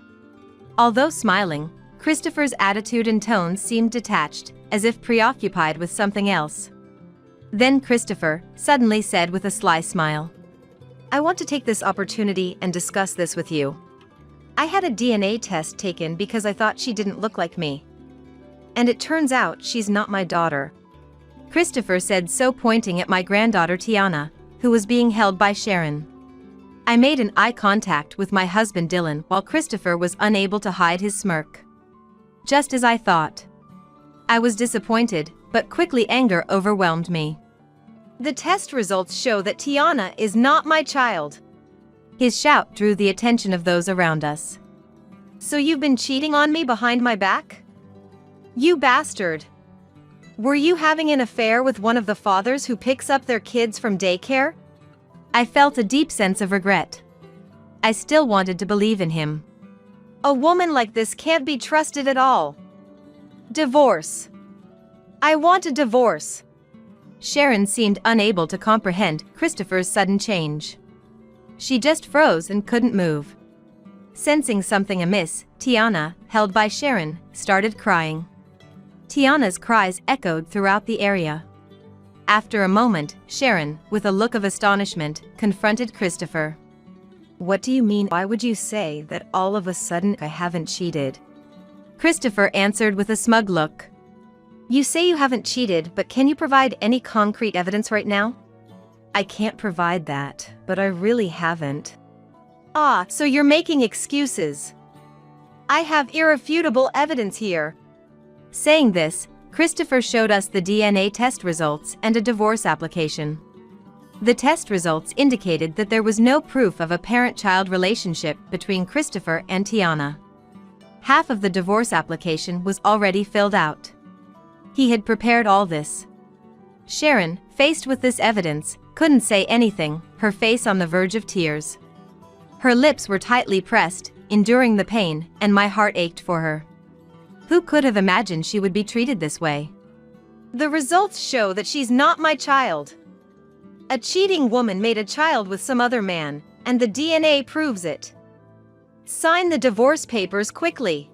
Speaker 2: Although smiling, Christopher's attitude and tone seemed detached, as if preoccupied with something else. Then Christopher suddenly said with a sly smile, "I want to take this opportunity and discuss this with you. I had a DNA test taken because I thought she didn't look like me. And it turns out she's not my daughter." Christopher said so, pointing at my granddaughter Tiana, who was being held by Sharon. I made an eye contact with my husband Dylan while Christopher was unable to hide his smirk. Just as I thought. I was disappointed, but quickly anger overwhelmed me.
Speaker 3: The test results show that Tiana is not my child.
Speaker 2: His shout drew the attention of those around us.
Speaker 3: So you've been cheating on me behind my back? You bastard. Were you having an affair with one of the fathers who picks up their kids from daycare?
Speaker 2: I felt a deep sense of regret. I still wanted to believe in him.
Speaker 3: A woman like this can't be trusted at all. Divorce. I want a divorce.
Speaker 2: Sharon seemed unable to comprehend Christopher's sudden change. She just froze and couldn't move. Sensing something amiss, Tiana, held by Sharon, started crying. Tiana's cries echoed throughout the area. After a moment, Sharon, with a look of astonishment, confronted Christopher.
Speaker 3: What do you mean? Why would you say that all of a sudden I haven't cheated?
Speaker 2: Christopher answered with a smug look.
Speaker 3: You say you haven't cheated, but can you provide any concrete evidence right now? I can't provide that, but I really haven't. Ah, so you're making excuses. I have irrefutable evidence here.
Speaker 2: Saying this, Christopher showed us the DNA test results and a divorce application. The test results indicated that there was no proof of a parent-child relationship between Christopher and Tiana. Half of the divorce application was already filled out. He had prepared all this. Sharon, faced with this evidence, couldn't say anything, her face on the verge of tears. Her lips were tightly pressed, enduring the pain, and my heart ached for her. Who could have imagined she would be treated this way?
Speaker 3: The results show that she's not my child. A cheating woman made a child with some other man, and the DNA proves it. Sign the divorce papers quickly.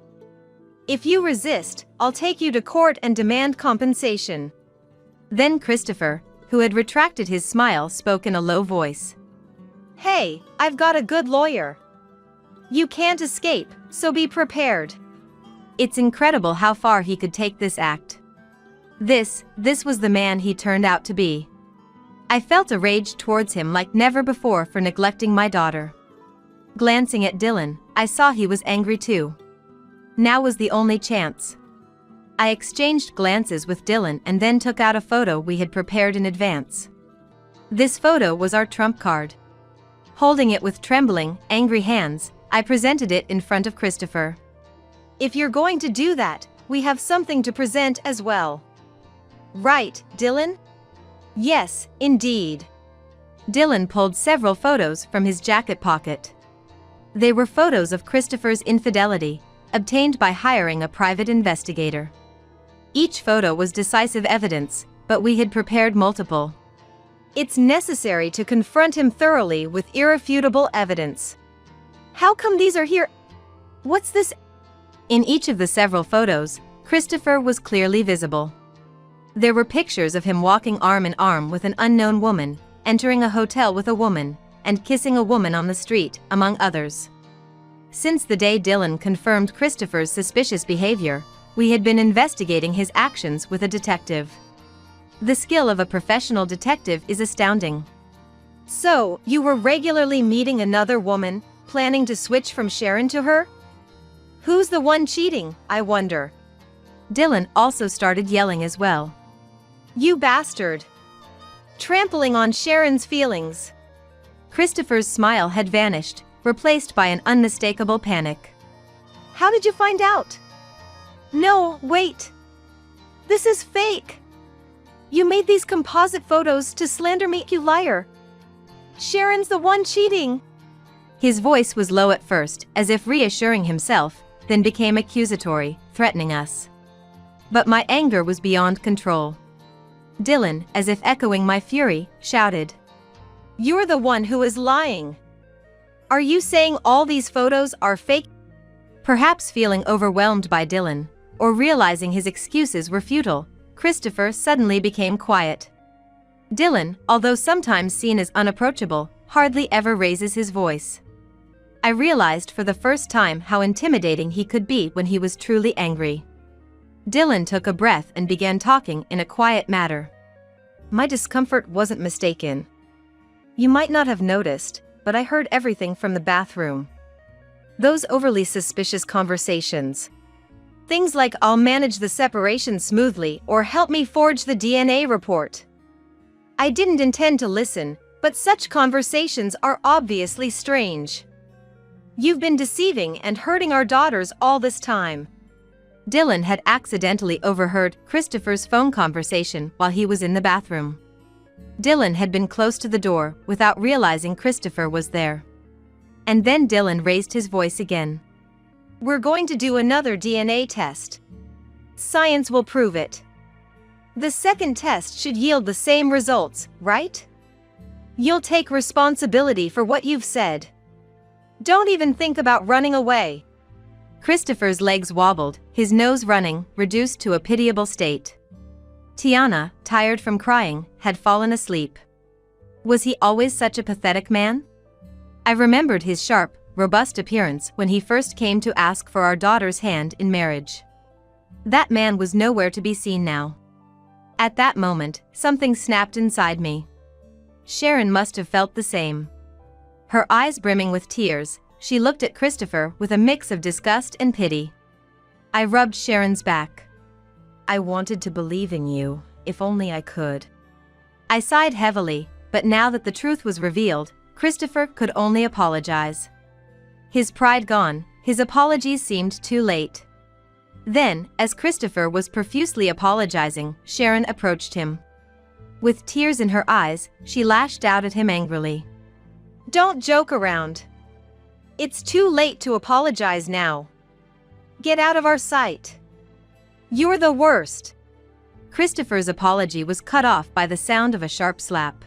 Speaker 3: If you resist, I'll take you to court and demand compensation.
Speaker 2: Then Christopher, who had retracted his smile, spoke in a low voice.
Speaker 3: Hey, I've got a good lawyer. You can't escape, so be prepared.
Speaker 2: It's incredible how far he could take this act. This was the man he turned out to be. I felt a rage towards him like never before for neglecting my daughter. Glancing at Dylan, I saw he was angry too. Now was the only chance. I exchanged glances with Dylan and then took out a photo we had prepared in advance. This photo was our trump card. Holding it with trembling, angry hands, I presented it in front of Christopher.
Speaker 3: If you're going to do that, we have something to present as well. Right, Dylan? Yes, indeed.
Speaker 2: Dylan pulled several photos from his jacket pocket. They were photos of Christopher's infidelity, obtained by hiring a private investigator. Each photo was decisive evidence, but we had prepared multiple.
Speaker 3: It's necessary to confront him thoroughly with irrefutable evidence. How come these are here? What's this?
Speaker 2: In each of the several photos, Christopher was clearly visible. There were pictures of him walking arm in arm with an unknown woman, entering a hotel with a woman, and kissing a woman on the street, among others. Since the day Dylan confirmed Christopher's suspicious behavior, we had been investigating his actions with a detective. The skill of a professional detective is astounding.
Speaker 3: So, you were regularly meeting another woman, planning to switch from Sharon to her? Who's the one cheating, I wonder?
Speaker 2: Dylan also started yelling as well.
Speaker 3: You bastard! Trampling on Sharon's feelings.
Speaker 2: Christopher's smile had vanished, replaced by an unmistakable panic.
Speaker 3: How did you find out? No, wait. This is fake. You made these composite photos to slander me, you liar. Sharon's the one cheating.
Speaker 2: His voice was low at first, as if reassuring himself, then became accusatory, threatening us. But my anger was beyond control. Dylan, as if echoing my fury, shouted.
Speaker 3: You're the one who is lying. Are you saying all these photos are fake?
Speaker 2: Perhaps feeling overwhelmed by Dylan, or realizing his excuses were futile, Christopher suddenly became quiet. Dylan, although sometimes seen as unapproachable, hardly ever raises his voice. I realized for the first time how intimidating he could be when he was truly angry. Dylan took a breath and began talking in a quiet manner.
Speaker 3: My discomfort wasn't mistaken. You might not have noticed, but I heard everything from the bathroom. Those overly suspicious conversations. Things like I'll manage the separation smoothly or help me forge the DNA report. I didn't intend to listen, but such conversations are obviously strange. You've been deceiving and hurting our daughters all this time.
Speaker 2: Dylan had accidentally overheard Christopher's phone conversation while he was in the bathroom. Dylan had been close to the door without realizing Christopher was there. And then Dylan raised his voice again.
Speaker 3: We're going to do another DNA test. Science will prove it. The second test should yield the same results, right? You'll take responsibility for what you've said. Don't even think about running away.
Speaker 2: Christopher's legs wobbled, his nose running, reduced to a pitiable state. Tiana, tired from crying, had fallen asleep. Was he always such a pathetic man? I remembered his sharp, robust appearance when he first came to ask for our daughter's hand in marriage. That man was nowhere to be seen now. At that moment, something snapped inside me. Sharon must have felt the same. Her eyes brimming with tears, she looked at Christopher with a mix of disgust and pity. I rubbed Sharon's back. I wanted to believe in you, if only I could. I sighed heavily, but now that the truth was revealed, Christopher could only apologize. His pride gone, his apologies seemed too late. Then, as Christopher was profusely apologizing, Sharon approached him. With tears in her eyes, she lashed out at him angrily.
Speaker 3: Don't joke around. It's too late to apologize now. Get out of our sight. You're the worst.
Speaker 2: Christopher's apology was cut off by the sound of a sharp slap.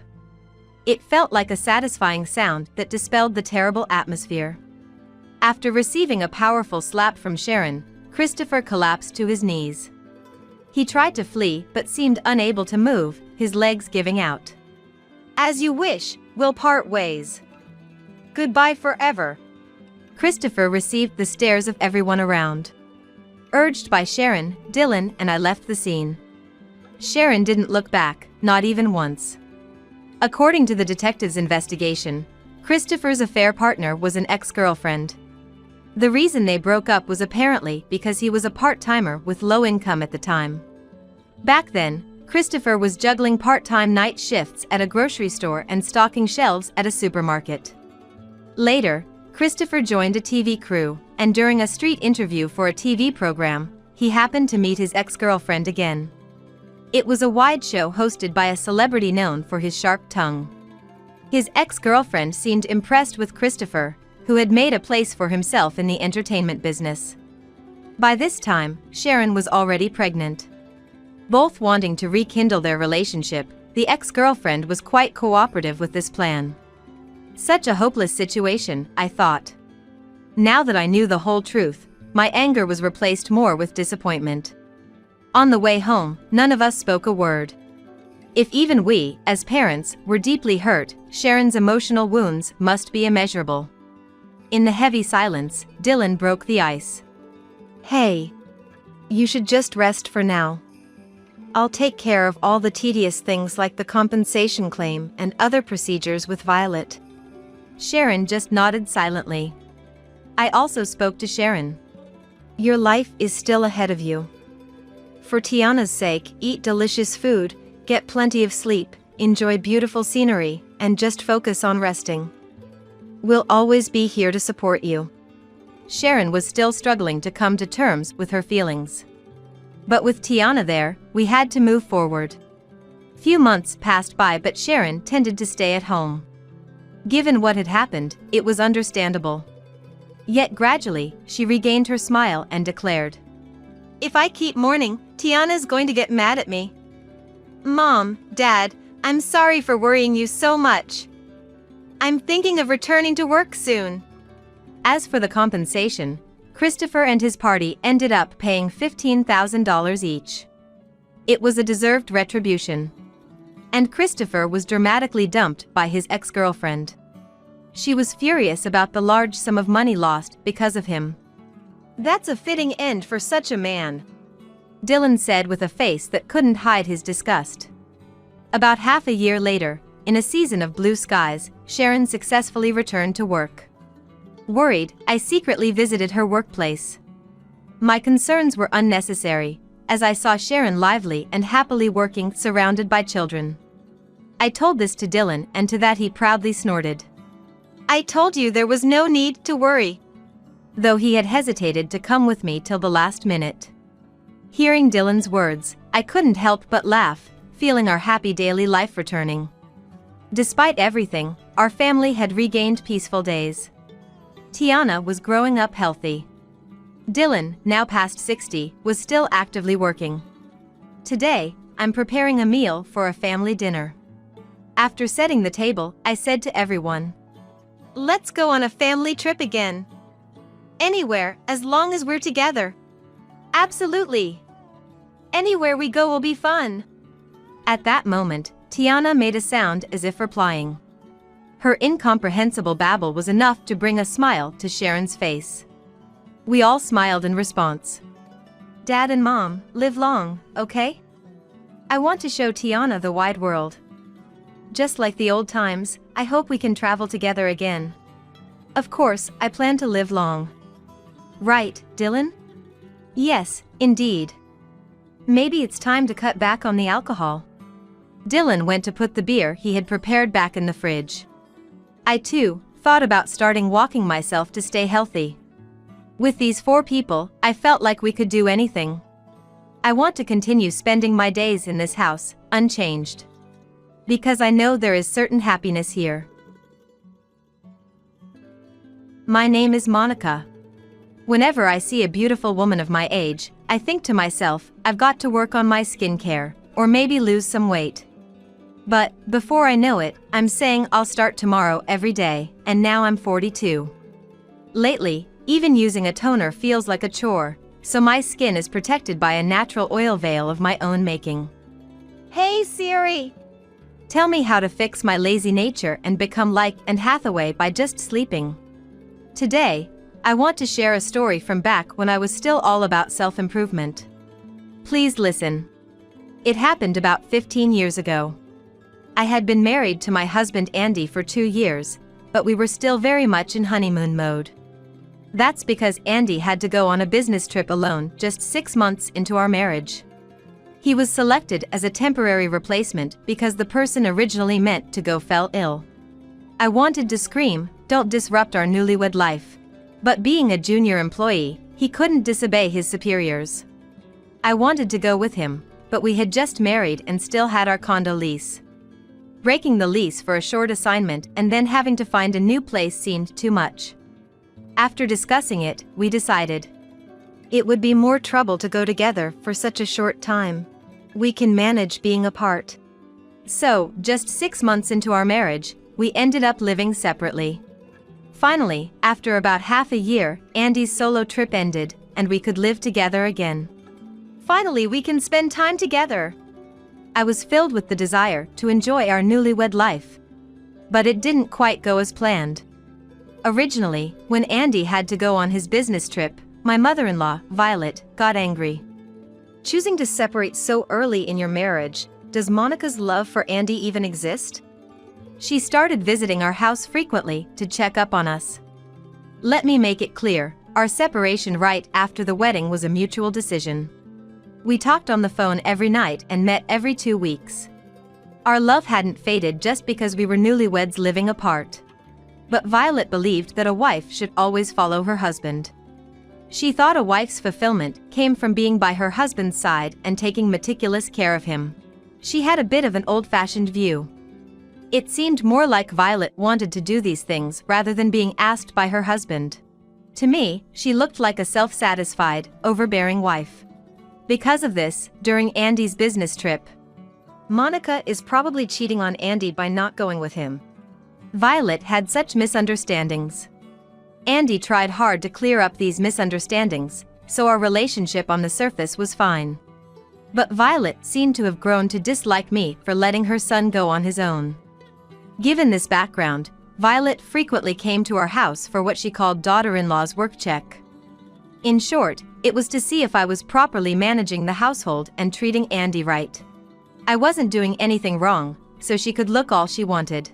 Speaker 2: It felt like a satisfying sound that dispelled the terrible atmosphere. After receiving a powerful slap from Sharon, Christopher collapsed to his knees. He tried to flee but seemed unable to move, his legs giving out.
Speaker 3: As you wish, we'll part ways. Goodbye forever.
Speaker 2: Christopher received the stares of everyone around. Urged by Sharon, Dylan and I left the scene. Sharon didn't look back, not even once. According to the detective's investigation, Christopher's affair partner was an ex-girlfriend. The reason they broke up was apparently because he was a part-timer with low income at the time. Back then, Christopher was juggling part-time night shifts at a grocery store and stocking shelves at a supermarket. Later, Christopher joined a TV crew, and during a street interview for a TV program, he happened to meet his ex-girlfriend again. It was a wide show hosted by a celebrity known for his sharp tongue. His ex-girlfriend seemed impressed with Christopher, who had made a place for himself in the entertainment business. By this time, Sharon was already pregnant. Both wanting to rekindle their relationship, the ex-girlfriend was quite cooperative with this plan. Such a hopeless situation, I thought. Now that I knew the whole truth, my anger was replaced more with disappointment. On the way home, none of us spoke a word. If even we, as parents, were deeply hurt, Sharon's emotional wounds must be immeasurable. In the heavy silence, Dylan broke the ice.
Speaker 3: Hey. You should just rest for now. I'll take care of all the tedious things like the compensation claim and other procedures with Violet.
Speaker 2: Sharon just nodded silently. I also spoke to Sharon.
Speaker 3: Your life is still ahead of you. For Tiana's sake, eat delicious food, get plenty of sleep, enjoy beautiful scenery, and just focus on resting. We'll always be here to support you.
Speaker 2: Sharon was still struggling to come to terms with her feelings. But with Tiana there, we had to move forward. Few months passed by, but Sharon tended to stay at home. Given what had happened, it was understandable. Yet gradually, she regained her smile and declared,
Speaker 3: If I keep mourning, Tiana's going to get mad at me. Mom, Dad, I'm sorry for worrying you so much. I'm thinking of returning to work soon.
Speaker 2: As for the compensation, Christopher and his party ended up paying $15,000 each. It was a deserved retribution. And Christopher was dramatically dumped by his ex-girlfriend. She was furious about the large sum of money lost because of him.
Speaker 3: That's a fitting end for such a man,
Speaker 2: Dylan said with a face that couldn't hide his disgust. About half a year later, in a season of blue skies, Sharon successfully returned to work. Worried, I secretly visited her workplace. My concerns were unnecessary, as I saw Sharon lively and happily working surrounded by children. I told this to Dylan, and to that he proudly snorted.
Speaker 3: I told you there was no need to worry.
Speaker 2: Though he had hesitated to come with me till the last minute. Hearing Dylan's words, I couldn't help but laugh, feeling our happy daily life returning. Despite everything, our family had regained peaceful days. Tiana was growing up healthy. Dylan, now past 60, was still actively working. Today, I'm preparing a meal for a family dinner. After setting the table, I said to everyone,
Speaker 3: "Let's go on a family trip again. Anywhere, as long as we're together." "Absolutely. Anywhere we go will be fun."
Speaker 2: At that moment, Tiana made a sound as if replying. Her incomprehensible babble was enough to bring a smile to Sharon's face. We all smiled in response. "Dad and Mom, live long, okay? I want to show Tiana the wide world. Just like the old times, I hope we can travel together again. Of course, I plan to live long. Right, Dylan?" "Yes, indeed. Maybe it's time to cut back on the alcohol." Dylan went to put the beer he had prepared back in the fridge. I too thought about starting walking myself to stay healthy. With these 4 people, I felt like we could do anything. I want to continue spending my days in this house, unchanged. Because I know there is certain happiness here. My name is Monica. Whenever I see a beautiful woman of my age, I think to myself, I've got to work on my skincare, or maybe lose some weight. But, before I know it, I'm saying I'll start tomorrow every day, and now I'm 42. Lately, even using a toner feels like a chore, so my skin is protected by a natural oil veil of my own making.
Speaker 3: "Hey Siri!
Speaker 2: Tell me how to fix my lazy nature and become like Anne Hathaway by just sleeping." Today, I want to share a story from back when I was still all about self-improvement. Please listen. It happened about 15 years ago. I had been married to my husband Andy for 2 years, but we were still very much in honeymoon mode. That's because Andy had to go on a business trip alone just 6 months into our marriage. He was selected as a temporary replacement because the person originally meant to go fell ill. I wanted to scream, "Don't disrupt our newlywed life." But being a junior employee, he couldn't disobey his superiors. I wanted to go with him, but we had just married and still had our condo lease. Breaking the lease for a short assignment and then having to find a new place seemed too much. After discussing it, we decided it would be more trouble to go together for such a short time. We can manage being apart. So, just 6 months into our marriage, we ended up living separately. Finally, after about half a year, Andy's solo trip ended, and we could live together again.
Speaker 3: Finally, we can spend time together.
Speaker 2: I was filled with the desire to enjoy our newlywed life. But it didn't quite go as planned. Originally, when Andy had to go on his business trip, my mother-in-law, Violet, got angry.
Speaker 3: "Choosing to separate so early in your marriage, does Monica's love for Andy even exist?"
Speaker 2: She started visiting our house frequently to check up on us. Let me make it clear, our separation right after the wedding was a mutual decision. We talked on the phone every night and met every 2 weeks. Our love hadn't faded just because we were newlyweds living apart. But Violet believed that a wife should always follow her husband. She thought a wife's fulfillment came from being by her husband's side and taking meticulous care of him. She had a bit of an old-fashioned view. It seemed more like Violet wanted to do these things rather than being asked by her husband. To me, she looked like a self-satisfied, overbearing wife. Because of this, during Andy's business trip,
Speaker 3: Monica is probably cheating on Andy by not going with him.
Speaker 2: Violet had such misunderstandings. Andy tried hard to clear up these misunderstandings, so our relationship on the surface was fine. But Violet seemed to have grown to dislike me for letting her son go on his own. Given this background, Violet frequently came to our house for what she called daughter-in-law's work check. In short, it was to see if I was properly managing the household and treating Andy right. I wasn't doing anything wrong, so she could look all she wanted.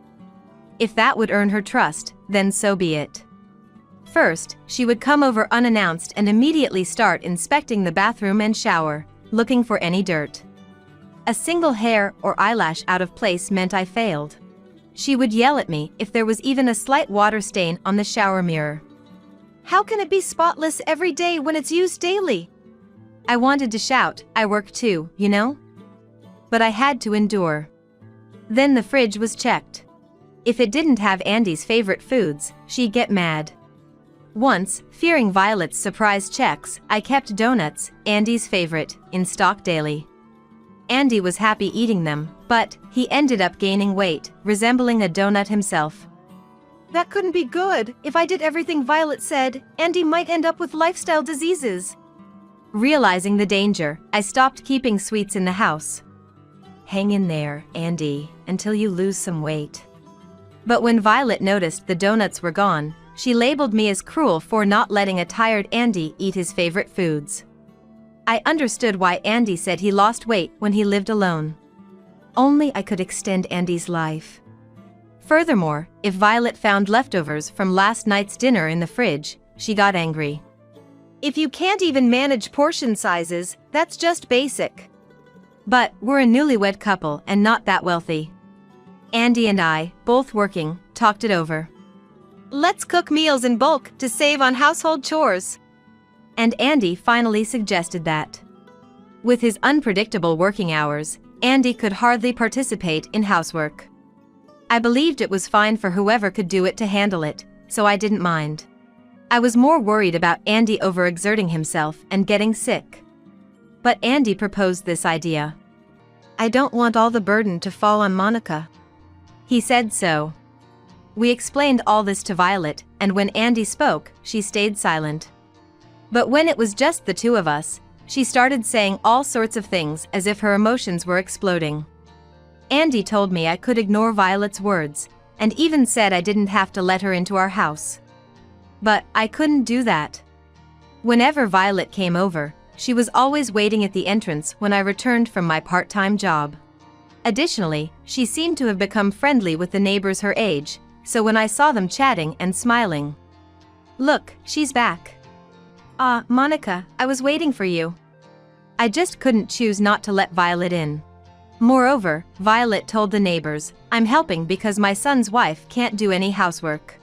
Speaker 2: If that would earn her trust, then so be it. First, she would come over unannounced and immediately start inspecting the bathroom and shower, looking for any dirt. A single hair or eyelash out of place meant I failed. She would yell at me if there was even a slight water stain on the shower mirror.
Speaker 3: How can it be spotless every day when it's used daily?
Speaker 2: I wanted to shout, I work too, you know? But I had to endure. Then the fridge was checked. If it didn't have Andy's favorite foods, she'd get mad. Once, fearing Violet's surprise checks, I kept donuts, Andy's favorite, in stock daily. Andy was happy eating them, but he ended up gaining weight, resembling a donut himself.
Speaker 3: That couldn't be good. If I did everything Violet said, Andy might end up with lifestyle diseases.
Speaker 2: Realizing the danger, I stopped keeping sweets in the house. Hang in there, Andy, until you lose some weight. But when Violet noticed the donuts were gone, she labeled me as cruel for not letting a tired Andy eat his favorite foods. I understood why Andy said he lost weight when he lived alone. Only I could extend Andy's life. Furthermore, if Violet found leftovers from last night's dinner in the fridge, she got angry.
Speaker 3: If you can't even manage portion sizes, that's just basic.
Speaker 2: But we're a newlywed couple and not that wealthy. Andy and I, both working, talked it over.
Speaker 3: Let's cook meals in bulk to save on household chores.
Speaker 2: And Andy finally suggested that. With his unpredictable working hours, Andy could hardly participate in housework. I believed it was fine for whoever could do it to handle it, so I didn't mind. I was more worried about Andy overexerting himself and getting sick. But Andy proposed this idea.
Speaker 3: I don't want all the burden to fall on Monica.
Speaker 2: He said so. We explained all this to Violet, and when Andy spoke, she stayed silent. But when it was just the two of us, she started saying all sorts of things as if her emotions were exploding. Andy told me I could ignore Violet's words, and even said I didn't have to let her into our house. But I couldn't do that. Whenever Violet came over, she was always waiting at the entrance when I returned from my part-time job. Additionally, she seemed to have become friendly with the neighbors her age, so when I saw them chatting and smiling. Look, she's back.
Speaker 3: Ah, Monica, I was waiting for you.
Speaker 2: I just couldn't choose not to let Violet in. Moreover, Violet told the neighbors, I'm helping because my son's wife can't do any housework.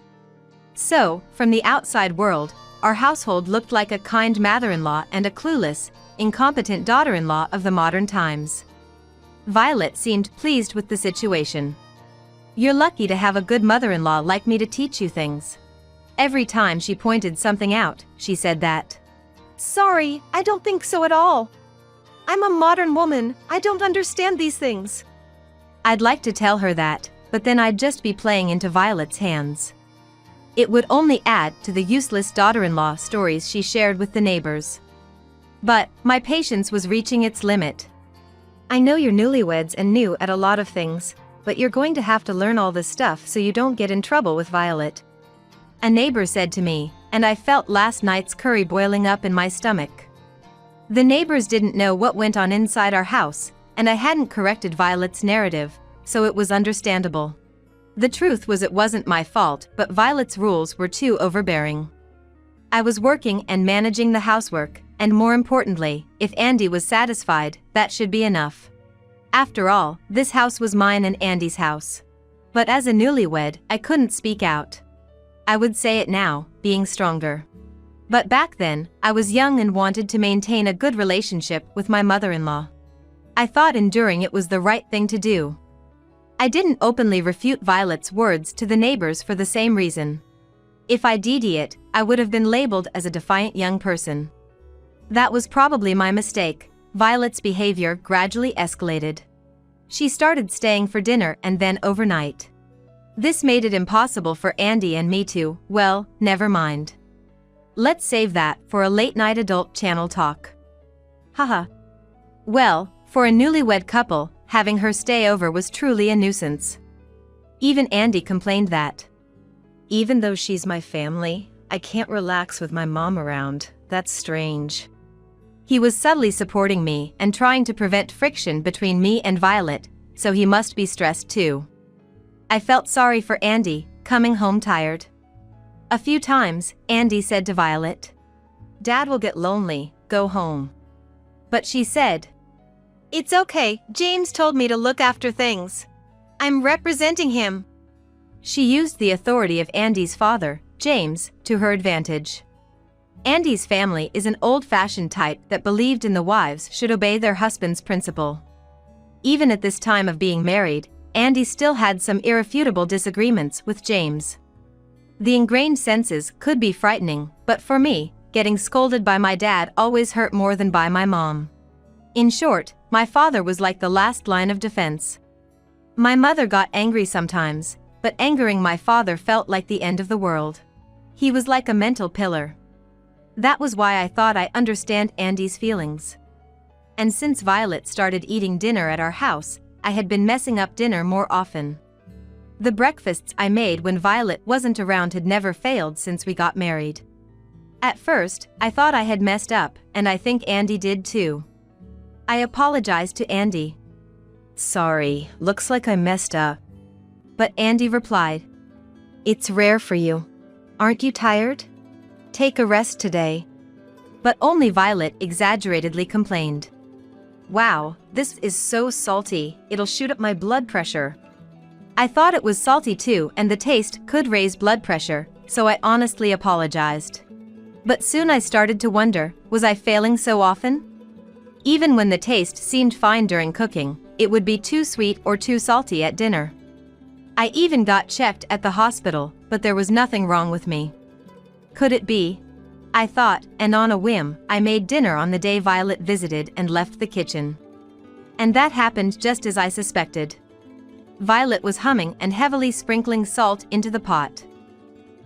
Speaker 2: So, from the outside world, our household looked like a kind mother-in-law and a clueless, incompetent daughter-in-law of the modern times. Violet seemed pleased with the situation. You're lucky to have a good mother-in-law like me to teach you things. Every time she pointed something out, she said that.
Speaker 3: Sorry, I don't think so at all. I'm a modern woman, I don't understand these things.
Speaker 2: I'd like to tell her that, but then I'd just be playing into Violet's hands. It would only add to the useless daughter-in-law stories she shared with the neighbors. But my patience was reaching its limit.
Speaker 3: I know you're newlyweds and new at a lot of things, but you're going to have to learn all this stuff so you don't get in trouble with Violet.
Speaker 2: A neighbor said to me, and I felt last night's curry boiling up in my stomach. The neighbors didn't know what went on inside our house, and I hadn't corrected Violet's narrative, so it was understandable. The truth was it wasn't my fault, but Violet's rules were too overbearing. I was working and managing the housework, and more importantly, if Andy was satisfied, that should be enough. After all, this house was mine and Andy's house. But as a newlywed, I couldn't speak out. I would say it now, being stronger. But back then, I was young and wanted to maintain a good relationship with my mother-in-law. I thought enduring it was the right thing to do. I didn't openly refute Violet's words to the neighbors for the same reason. If I did it, I would have been labeled as a defiant young person. That was probably my mistake. Violet's behavior gradually escalated. She started staying for dinner and then overnight. This made it impossible for Andy and me to, well, never mind. Let's save that for a late-night adult channel talk. Haha. Well, for a newlywed couple, having her stay over was truly a nuisance. Even Andy complained that.
Speaker 3: Even though she's my family, I can't relax with my mom around. That's strange.
Speaker 2: He was subtly supporting me and trying to prevent friction between me and Violet, so he must be stressed too. I felt sorry for Andy, coming home tired. A few times, Andy said to Violet, "Dad will get lonely, go home." But she said,
Speaker 3: "It's okay, James told me to look after things. I'm representing him."
Speaker 2: she used the authority of Andy's father, James, to her advantage. Andy's family is an old-fashioned type that believed in the wives should obey their husband's principle. Even at this time of being married, Andy still had some irrefutable disagreements with James. The ingrained senses could be frightening, but for me, getting scolded by my dad always hurt more than by my mom. In short, my father was like the last line of defense. My mother got angry sometimes, but angering my father felt like the end of the world. He was like a mental pillar. That was why I thought I understand Andy's feelings. And since Violet started eating dinner at our house, I had been messing up dinner more often. The breakfasts I made when Violet wasn't around had never failed since we got married. At first, I thought I had messed up, and I think Andy did too. I apologized to Andy. "Sorry, looks like I messed up." But Andy replied, "It's rare for you. Aren't you tired? Take a rest today." But only Violet exaggeratedly complained. "Wow, this is so salty, it'll shoot up my blood pressure." I thought it was salty too, and the taste could raise blood pressure, so I honestly apologized. But soon I started to wonder, was I failing so often? Even when the taste seemed fine during cooking, it would be too sweet or too salty at dinner. I even got checked at the hospital, but there was nothing wrong with me. Could it be? I thought, and on a whim, I made dinner on the day Violet visited and left the kitchen. And that happened just as I suspected. Violet was humming and heavily sprinkling salt into the pot.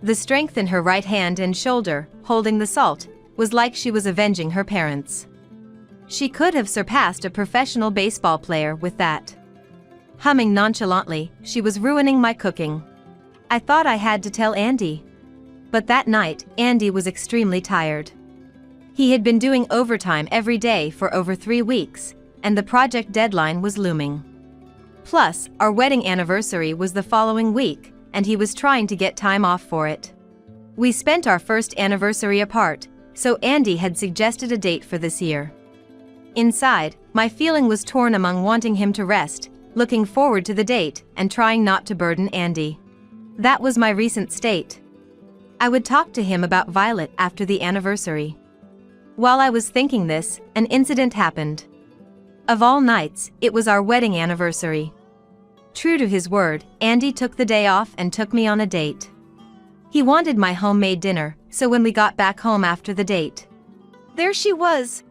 Speaker 2: The strength in her right hand and shoulder, holding the salt, was like she was avenging her parents. She could have surpassed a professional baseball player with that. Humming nonchalantly, she was ruining my cooking. I thought I had to tell Andy. But that night, Andy was extremely tired. He had been doing overtime every day for over 3 weeks, and the project deadline was looming. Plus, our wedding anniversary was the following week, and he was trying to get time off for it. We spent our first anniversary apart, so Andy had suggested a date for this year. Inside, my feeling was torn among wanting him to rest, looking forward to the date, and trying not to burden Andy. That was my recent state. I would talk to him about Violet after the anniversary. While I was thinking this, an incident happened. Of all nights, it was our wedding anniversary. True to his word, Andy took the day off and took me on a date. He wanted my homemade dinner, so when we got back home after the date,
Speaker 3: There she was.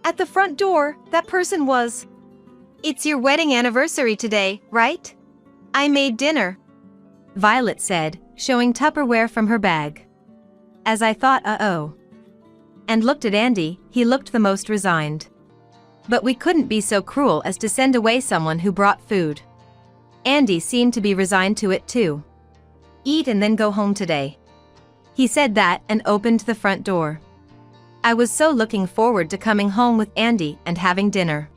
Speaker 3: At the front door, that person was. "It's your wedding anniversary today, right? I made dinner,"
Speaker 2: Violet said, showing Tupperware from her bag. As I thought, uh-oh. And looked at Andy, he looked the most resigned. But we couldn't be so cruel as to send away someone who brought food. Andy seemed to be resigned to it too. "Eat and then go home today." He said that and opened the front door. I was so looking forward to coming home with Andy and having dinner.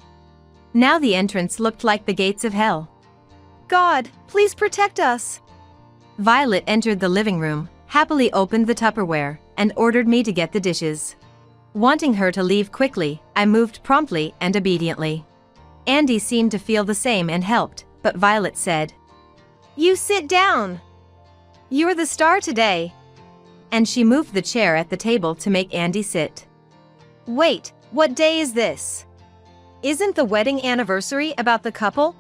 Speaker 2: Now the entrance looked like the gates of hell.
Speaker 3: "God, please protect us."
Speaker 2: Violet entered the living room, happily opened the Tupperware, and ordered me to get the dishes. Wanting her to leave quickly, I moved promptly and obediently. Andy seemed to feel the same and helped, but Violet said,
Speaker 3: "You sit down. You're the star today."
Speaker 2: And she moved the chair at the table to make Andy sit.
Speaker 3: "Wait, what day is this? Isn't the wedding anniversary about the couple?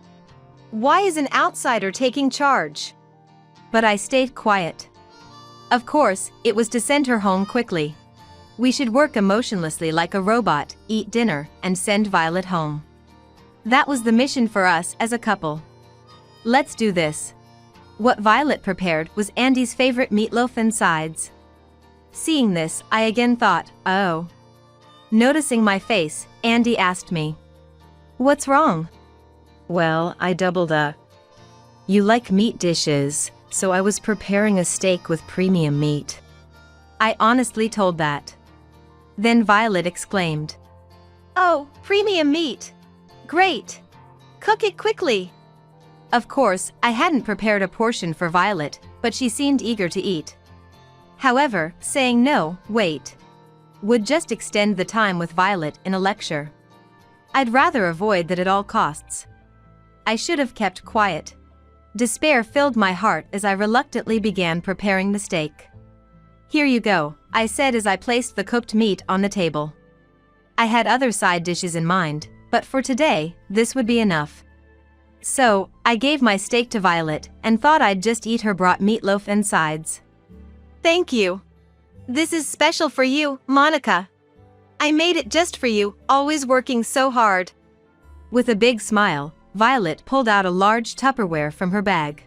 Speaker 3: Why is an outsider taking charge?"
Speaker 2: But I stayed quiet. Of course, it was to send her home quickly. We should work emotionlessly like a robot, eat dinner, and send Violet home. That was the mission for us as a couple. Let's do this. What Violet prepared was Andy's favorite meatloaf and sides. Seeing this, I again thought, oh. Noticing my face, Andy asked me, "What's wrong?" "Well, I doubled up. You like meat dishes, so I was preparing a steak with premium meat." I honestly told that. Then Violet exclaimed,
Speaker 3: "Oh, premium meat. Great. Cook it quickly."
Speaker 2: Of course, I hadn't prepared a portion for Violet, but she seemed eager to eat. However, saying no, wait, would just extend the time with Violet in a lecture. I'd rather avoid that at all costs. I should have kept quiet. Despair filled my heart as I reluctantly began preparing the steak. "Here you go," I said as I placed the cooked meat on the table. I had other side dishes in mind, but for today, this would be enough. So, I gave my steak to Violet and thought I'd just eat her brought meatloaf and sides.
Speaker 3: Thank you. This is special for you, Monica. I made it just for you, always working so hard."
Speaker 2: With a big smile, Violet pulled out a large Tupperware from her bag.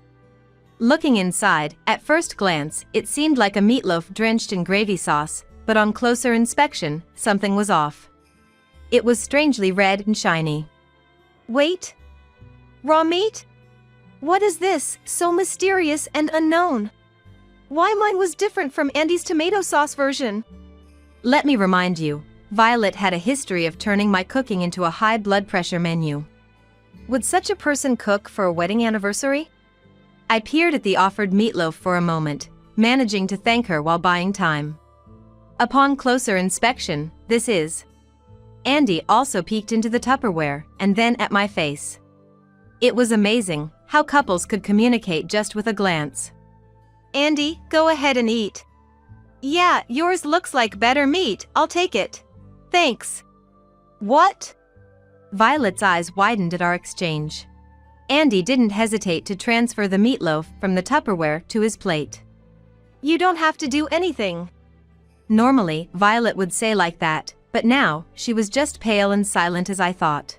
Speaker 2: Looking inside, at first glance, it seemed like a meatloaf drenched in gravy sauce, but on closer inspection, something was off. It was strangely red and shiny.
Speaker 3: Wait. Raw meat? What is this, so mysterious and unknown? Why mine was different from Andy's tomato sauce version?
Speaker 2: Let me remind you, Violet had a history of turning my cooking into a high blood pressure menu.
Speaker 3: Would such a person cook for a wedding anniversary?
Speaker 2: I peered at the offered meatloaf for a moment, managing to thank her while buying time. Upon closer inspection, this is. Andy also peeked into the Tupperware, and then at my face. It was amazing how couples could communicate just with a glance.
Speaker 3: "Andy, go ahead and eat." "Yeah, yours looks like better meat, I'll take it. Thanks." "What?"
Speaker 2: Violet's eyes widened at our exchange. Andy didn't hesitate to transfer the meatloaf from the Tupperware to his plate.
Speaker 3: "You don't have to do anything."
Speaker 2: Normally, Violet would say like that, but now, she was just pale and silent as I thought.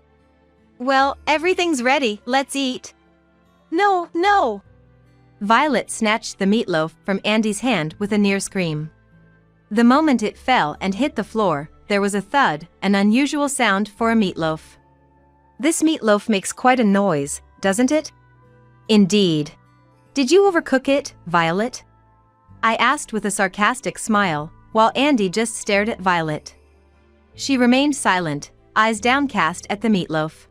Speaker 3: "Well, everything's ready, let's eat." "No, no!"
Speaker 2: Violet snatched the meatloaf from Andy's hand with a near scream. The moment it fell and hit the floor, there was a thud, an unusual sound for a meatloaf.
Speaker 3: "This meatloaf makes quite a noise, doesn't it?"
Speaker 2: "Indeed. Did you overcook it, Violet?" I asked with a sarcastic smile, while Andy just stared at Violet. She remained silent, eyes downcast at the meatloaf.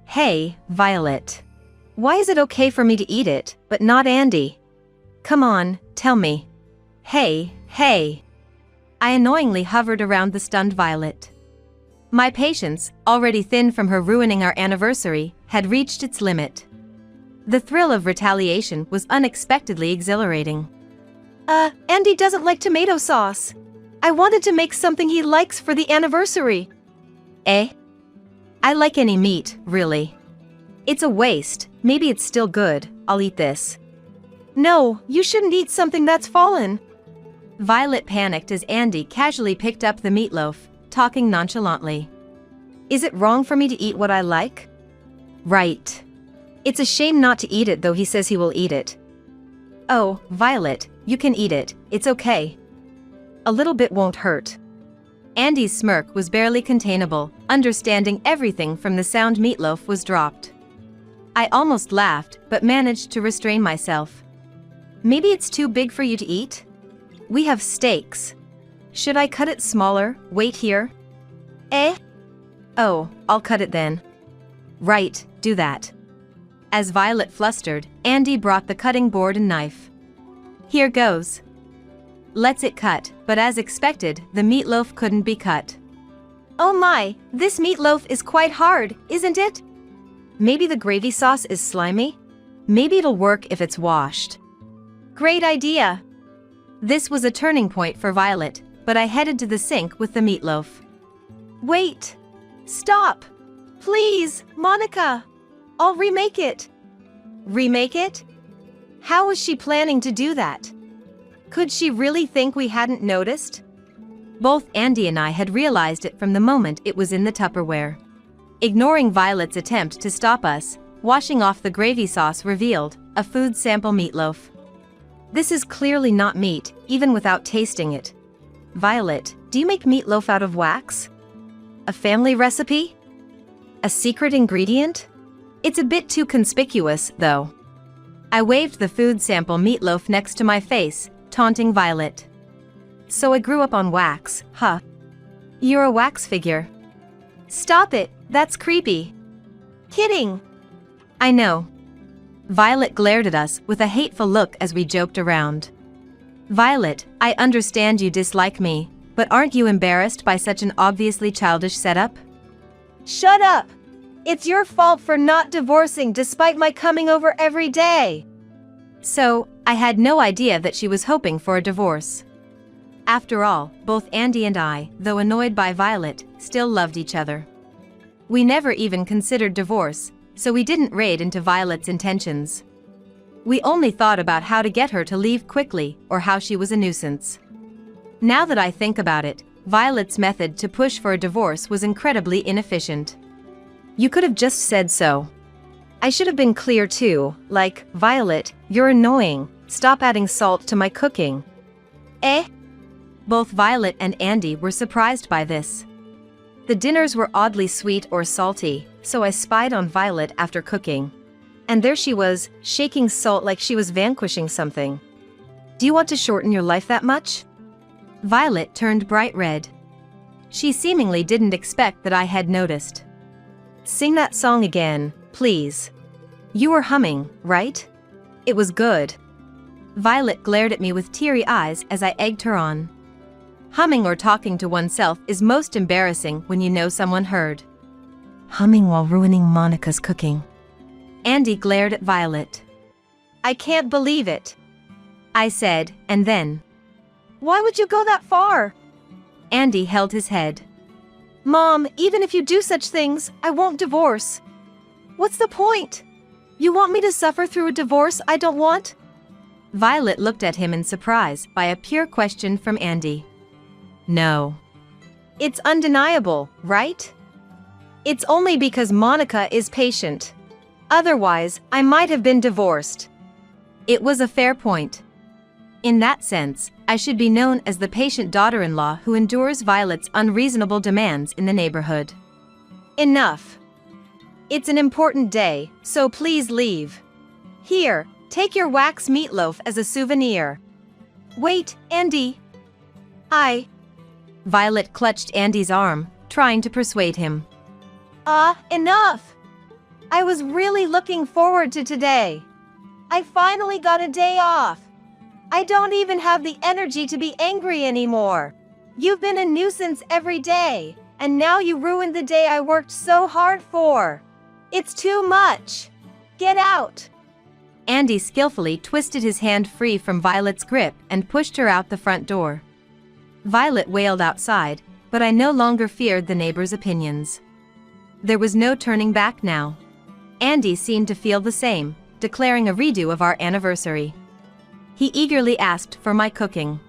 Speaker 2: "Hey, Violet. Why is it okay for me to eat it, but not Andy? Come on, tell me. Hey, hey." I annoyingly hovered around the stunned Violet. My patience, already thin from her ruining our anniversary, had reached its limit. The thrill of retaliation was unexpectedly exhilarating.
Speaker 3: Andy doesn't like tomato sauce. I wanted to make something he likes for the anniversary."
Speaker 2: Eh? I like any meat, really. It's a waste, maybe it's still good, I'll eat this.
Speaker 3: "No, you shouldn't eat something that's fallen."
Speaker 2: Violet panicked as Andy casually picked up the meatloaf, talking nonchalantly.
Speaker 3: "Is it wrong for me to eat what I like?"
Speaker 2: "Right. It's a shame not to eat it though he says he will eat it." "Oh, Violet, you can eat it, it's okay. A little bit won't hurt." Andy's smirk was barely containable, understanding everything from the sound meatloaf was dropped. I almost laughed, but managed to restrain myself. "Maybe it's too big for you to eat? We have steaks. Should I cut it smaller, wait here?"
Speaker 3: "Eh?"
Speaker 2: "Oh, I'll cut it then." "Right, do that." As Violet flustered, Andy brought the cutting board and knife. "Here goes. Let's it cut," but as expected, the meatloaf couldn't be cut.
Speaker 3: "Oh my, this meatloaf is quite hard, isn't it?"
Speaker 2: "Maybe the gravy sauce is slimy? Maybe it'll work if it's washed."
Speaker 3: "Great idea."
Speaker 2: This was a turning point for Violet, but I headed to the sink with the meatloaf.
Speaker 3: "Wait. Stop. Please, Monica. I'll remake it." "Remake it? How was she planning to do that? Could she really think we hadn't noticed?"
Speaker 2: Both Andy and I had realized it from the moment it was in the Tupperware. Ignoring Violet's attempt to stop us, washing off the gravy sauce revealed a food sample meatloaf. "This is clearly not meat, even without tasting it. Violet, do you make meatloaf out of wax? A family recipe? A secret ingredient? It's a bit too conspicuous, though." I waved the food sample meatloaf next to my face, taunting Violet. "So I grew up on wax, huh? You're a wax figure."
Speaker 3: "Stop it, that's creepy." "Kidding."
Speaker 2: "I know." Violet glared at us with a hateful look as we joked around. "Violet, I understand you dislike me, but aren't you embarrassed by such an obviously childish setup?"
Speaker 3: "Shut up!" It's your fault for not divorcing despite my coming over every day.
Speaker 2: So, I had no idea that she was hoping for a divorce. After all, both Andy and I, though annoyed by Violet, still loved each other. We never even considered divorce, so we didn't raid into Violet's intentions. We only thought about how to get her to leave quickly or how she was a nuisance. Now that I think about it, Violet's method to push for a divorce was incredibly inefficient. You could have just said so.
Speaker 3: I should have been clear too, like, Violet, you're annoying, stop adding salt to my cooking. Eh?
Speaker 2: Both Violet and Andy were surprised by this.
Speaker 3: The dinners were oddly sweet or salty, so I spied on Violet after cooking. And there she was, shaking salt like she was vanquishing something. Do you want to shorten your life that much?
Speaker 2: Violet turned bright red. She seemingly didn't expect that I had noticed.
Speaker 3: Sing that song again, please. You were humming, right? It was good.
Speaker 2: Violet glared at me with teary eyes as I egged her on. Humming or talking to oneself is most embarrassing when you know someone heard.
Speaker 3: Humming while ruining Monica's cooking.
Speaker 2: Andy glared at Violet.
Speaker 3: I can't believe it,
Speaker 2: I said, and then.
Speaker 3: Why would you go that far?
Speaker 2: Andy held his head.
Speaker 3: Mom, even if you do such things, I won't divorce. What's the point? You want me to suffer through a divorce I don't want?
Speaker 2: Violet looked at him in surprise by a pure question from Andy. No.
Speaker 3: It's undeniable, right? It's only because Monica is patient. Otherwise, I might have been divorced.
Speaker 2: It was a fair point. In that sense, I should be known as the patient daughter-in-law who endures Violet's unreasonable demands in the neighborhood.
Speaker 3: Enough. It's an important day, so please leave. Here, take your wax meatloaf as a souvenir. Wait, Andy.
Speaker 2: Violet clutched Andy's arm, trying to persuade him.
Speaker 3: Enough! I was really looking forward to today. I finally got a day off. I don't even have the energy to be angry anymore. You've been a nuisance every day, and now you ruined the day I worked so hard for. It's too much. Get out.
Speaker 2: Andy skillfully twisted his hand free from Violet's grip and pushed her out the front door. Violet wailed outside, but I no longer feared the neighbors' opinions. There was no turning back now. Andy seemed to feel the same, declaring a redo of our anniversary. He eagerly asked for my cooking.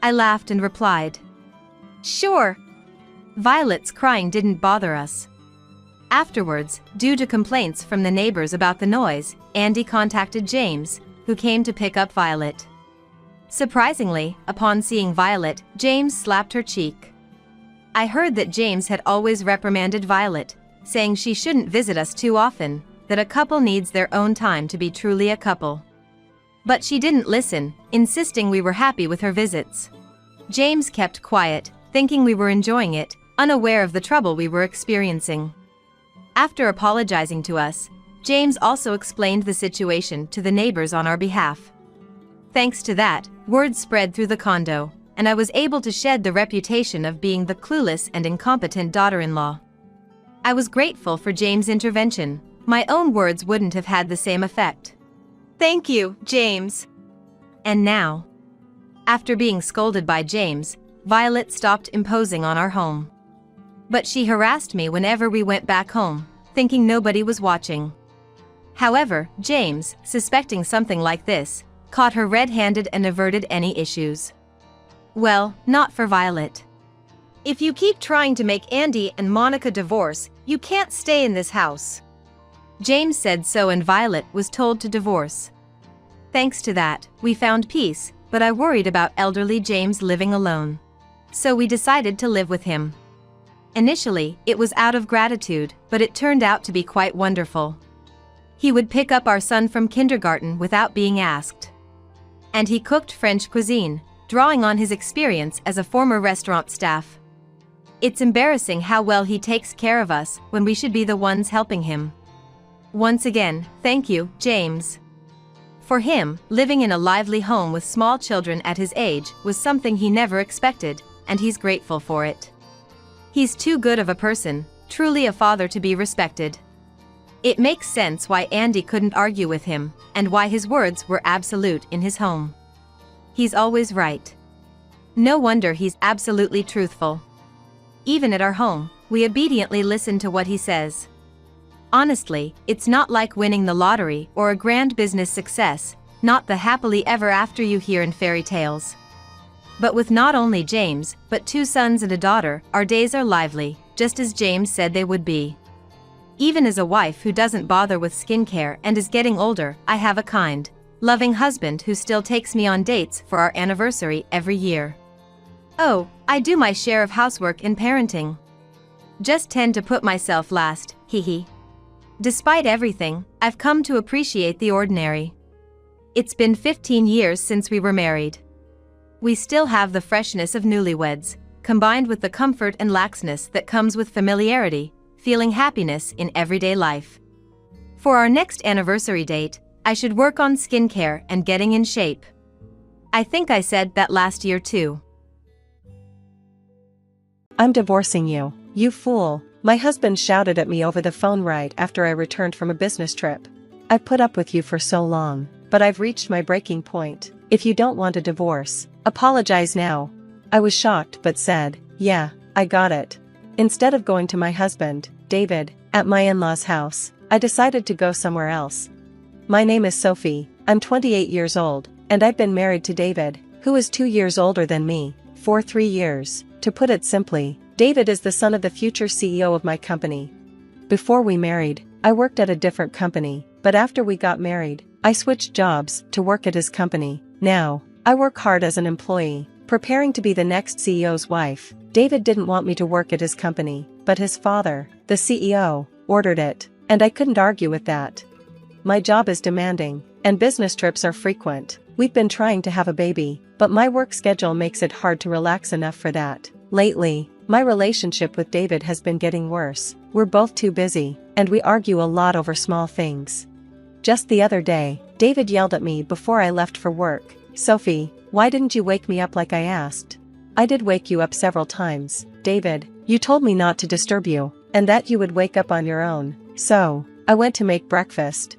Speaker 2: I laughed and replied,
Speaker 3: Sure.
Speaker 2: Violet's crying didn't bother us. Afterwards, due to complaints from the neighbors about the noise, Andy contacted James, who came to pick up Violet. Surprisingly, upon seeing Violet, James slapped her cheek. I heard that James had always reprimanded Violet, saying she shouldn't visit us too often, that a couple needs their own time to be truly a couple. But she didn't listen, insisting we were happy with her visits. James kept quiet, thinking we were enjoying it, unaware of the trouble we were experiencing. After apologizing to us, James also explained the situation to the neighbors on our behalf. Thanks to that, word spread through the condo, and I was able to shed the reputation of being the clueless and incompetent daughter-in-law. I was grateful for James' intervention. My own words wouldn't have had the same effect.
Speaker 3: Thank you, James.
Speaker 2: And now, after being scolded by James, Violet stopped imposing on our home. But she harassed me whenever we went back home, thinking nobody was watching. However, James, suspecting something like this, caught her red-handed and averted any issues. Well, not for Violet.
Speaker 3: If you keep trying to make Andy and Monica divorce, you can't stay in this house.
Speaker 2: James said so and Violet was told to divorce. Thanks to that, we found peace, but I worried about elderly James living alone. So we decided to live with him. Initially, it was out of gratitude, but it turned out to be quite wonderful. He would pick up our son from kindergarten without being asked. And he cooked French cuisine, drawing on his experience as a former restaurant staff. It's embarrassing how well he takes care of us when we should be the ones helping him. Once again, thank you, James. For him, living in a lively home with small children at his age was something he never expected, and he's grateful for it. He's too good of a person, truly a father to be respected. It makes sense why Andy couldn't argue with him, and why his words were absolute in his home. He's always right. No wonder he's absolutely truthful. Even at our home, we obediently listen to what he says. Honestly, it's not like winning the lottery or a grand business success, not the happily ever after you hear in fairy tales. But with not only James, but 2 sons and a daughter, our days are lively, just as James said they would be. Even as a wife who doesn't bother with skincare and is getting older, I have a kind, loving husband who still takes me on dates for our anniversary every year. Oh, I do my share of housework and parenting. Just tend to put myself last, hee. Despite everything, I've come to appreciate the ordinary. It's been 15 years since we were married. We still have the freshness of newlyweds, combined with the comfort and laxness that comes with familiarity, feeling happiness in everyday life. For our next anniversary date, I should work on skincare and getting in shape. I think I said that last year too.
Speaker 4: I'm divorcing you, you fool, my husband shouted at me over the phone right after I returned from a business trip. I've put up with you for so long, but I've reached my breaking point. If you don't want a divorce, apologize now. I was shocked but said, yeah, I got it. Instead of going to my husband, David, at my in-laws' house, I decided to go somewhere else. My name is Sophie, I'm 28 years old, and I've been married to David, who is 2 years older than me, for 3 years. To put it simply, David is the son of the future CEO of my company. Before we married, I worked at a different company, but after we got married, I switched jobs to work at his company. Now, I work hard as an employee, preparing to be the next CEO's wife. David didn't want me to work at his company, but his father, the CEO, ordered it, and I couldn't argue with that. My job is demanding, and business trips are frequent. We've been trying to have a baby, but my work schedule makes it hard to relax enough for that. Lately, my relationship with David has been getting worse. We're both too busy, and we argue a lot over small things. Just the other day, David yelled at me before I left for work. Sophie, why didn't you wake me up like I asked? I did wake you up several times, David. You told me not to disturb you, and that you would wake up on your own. So, I went to make breakfast.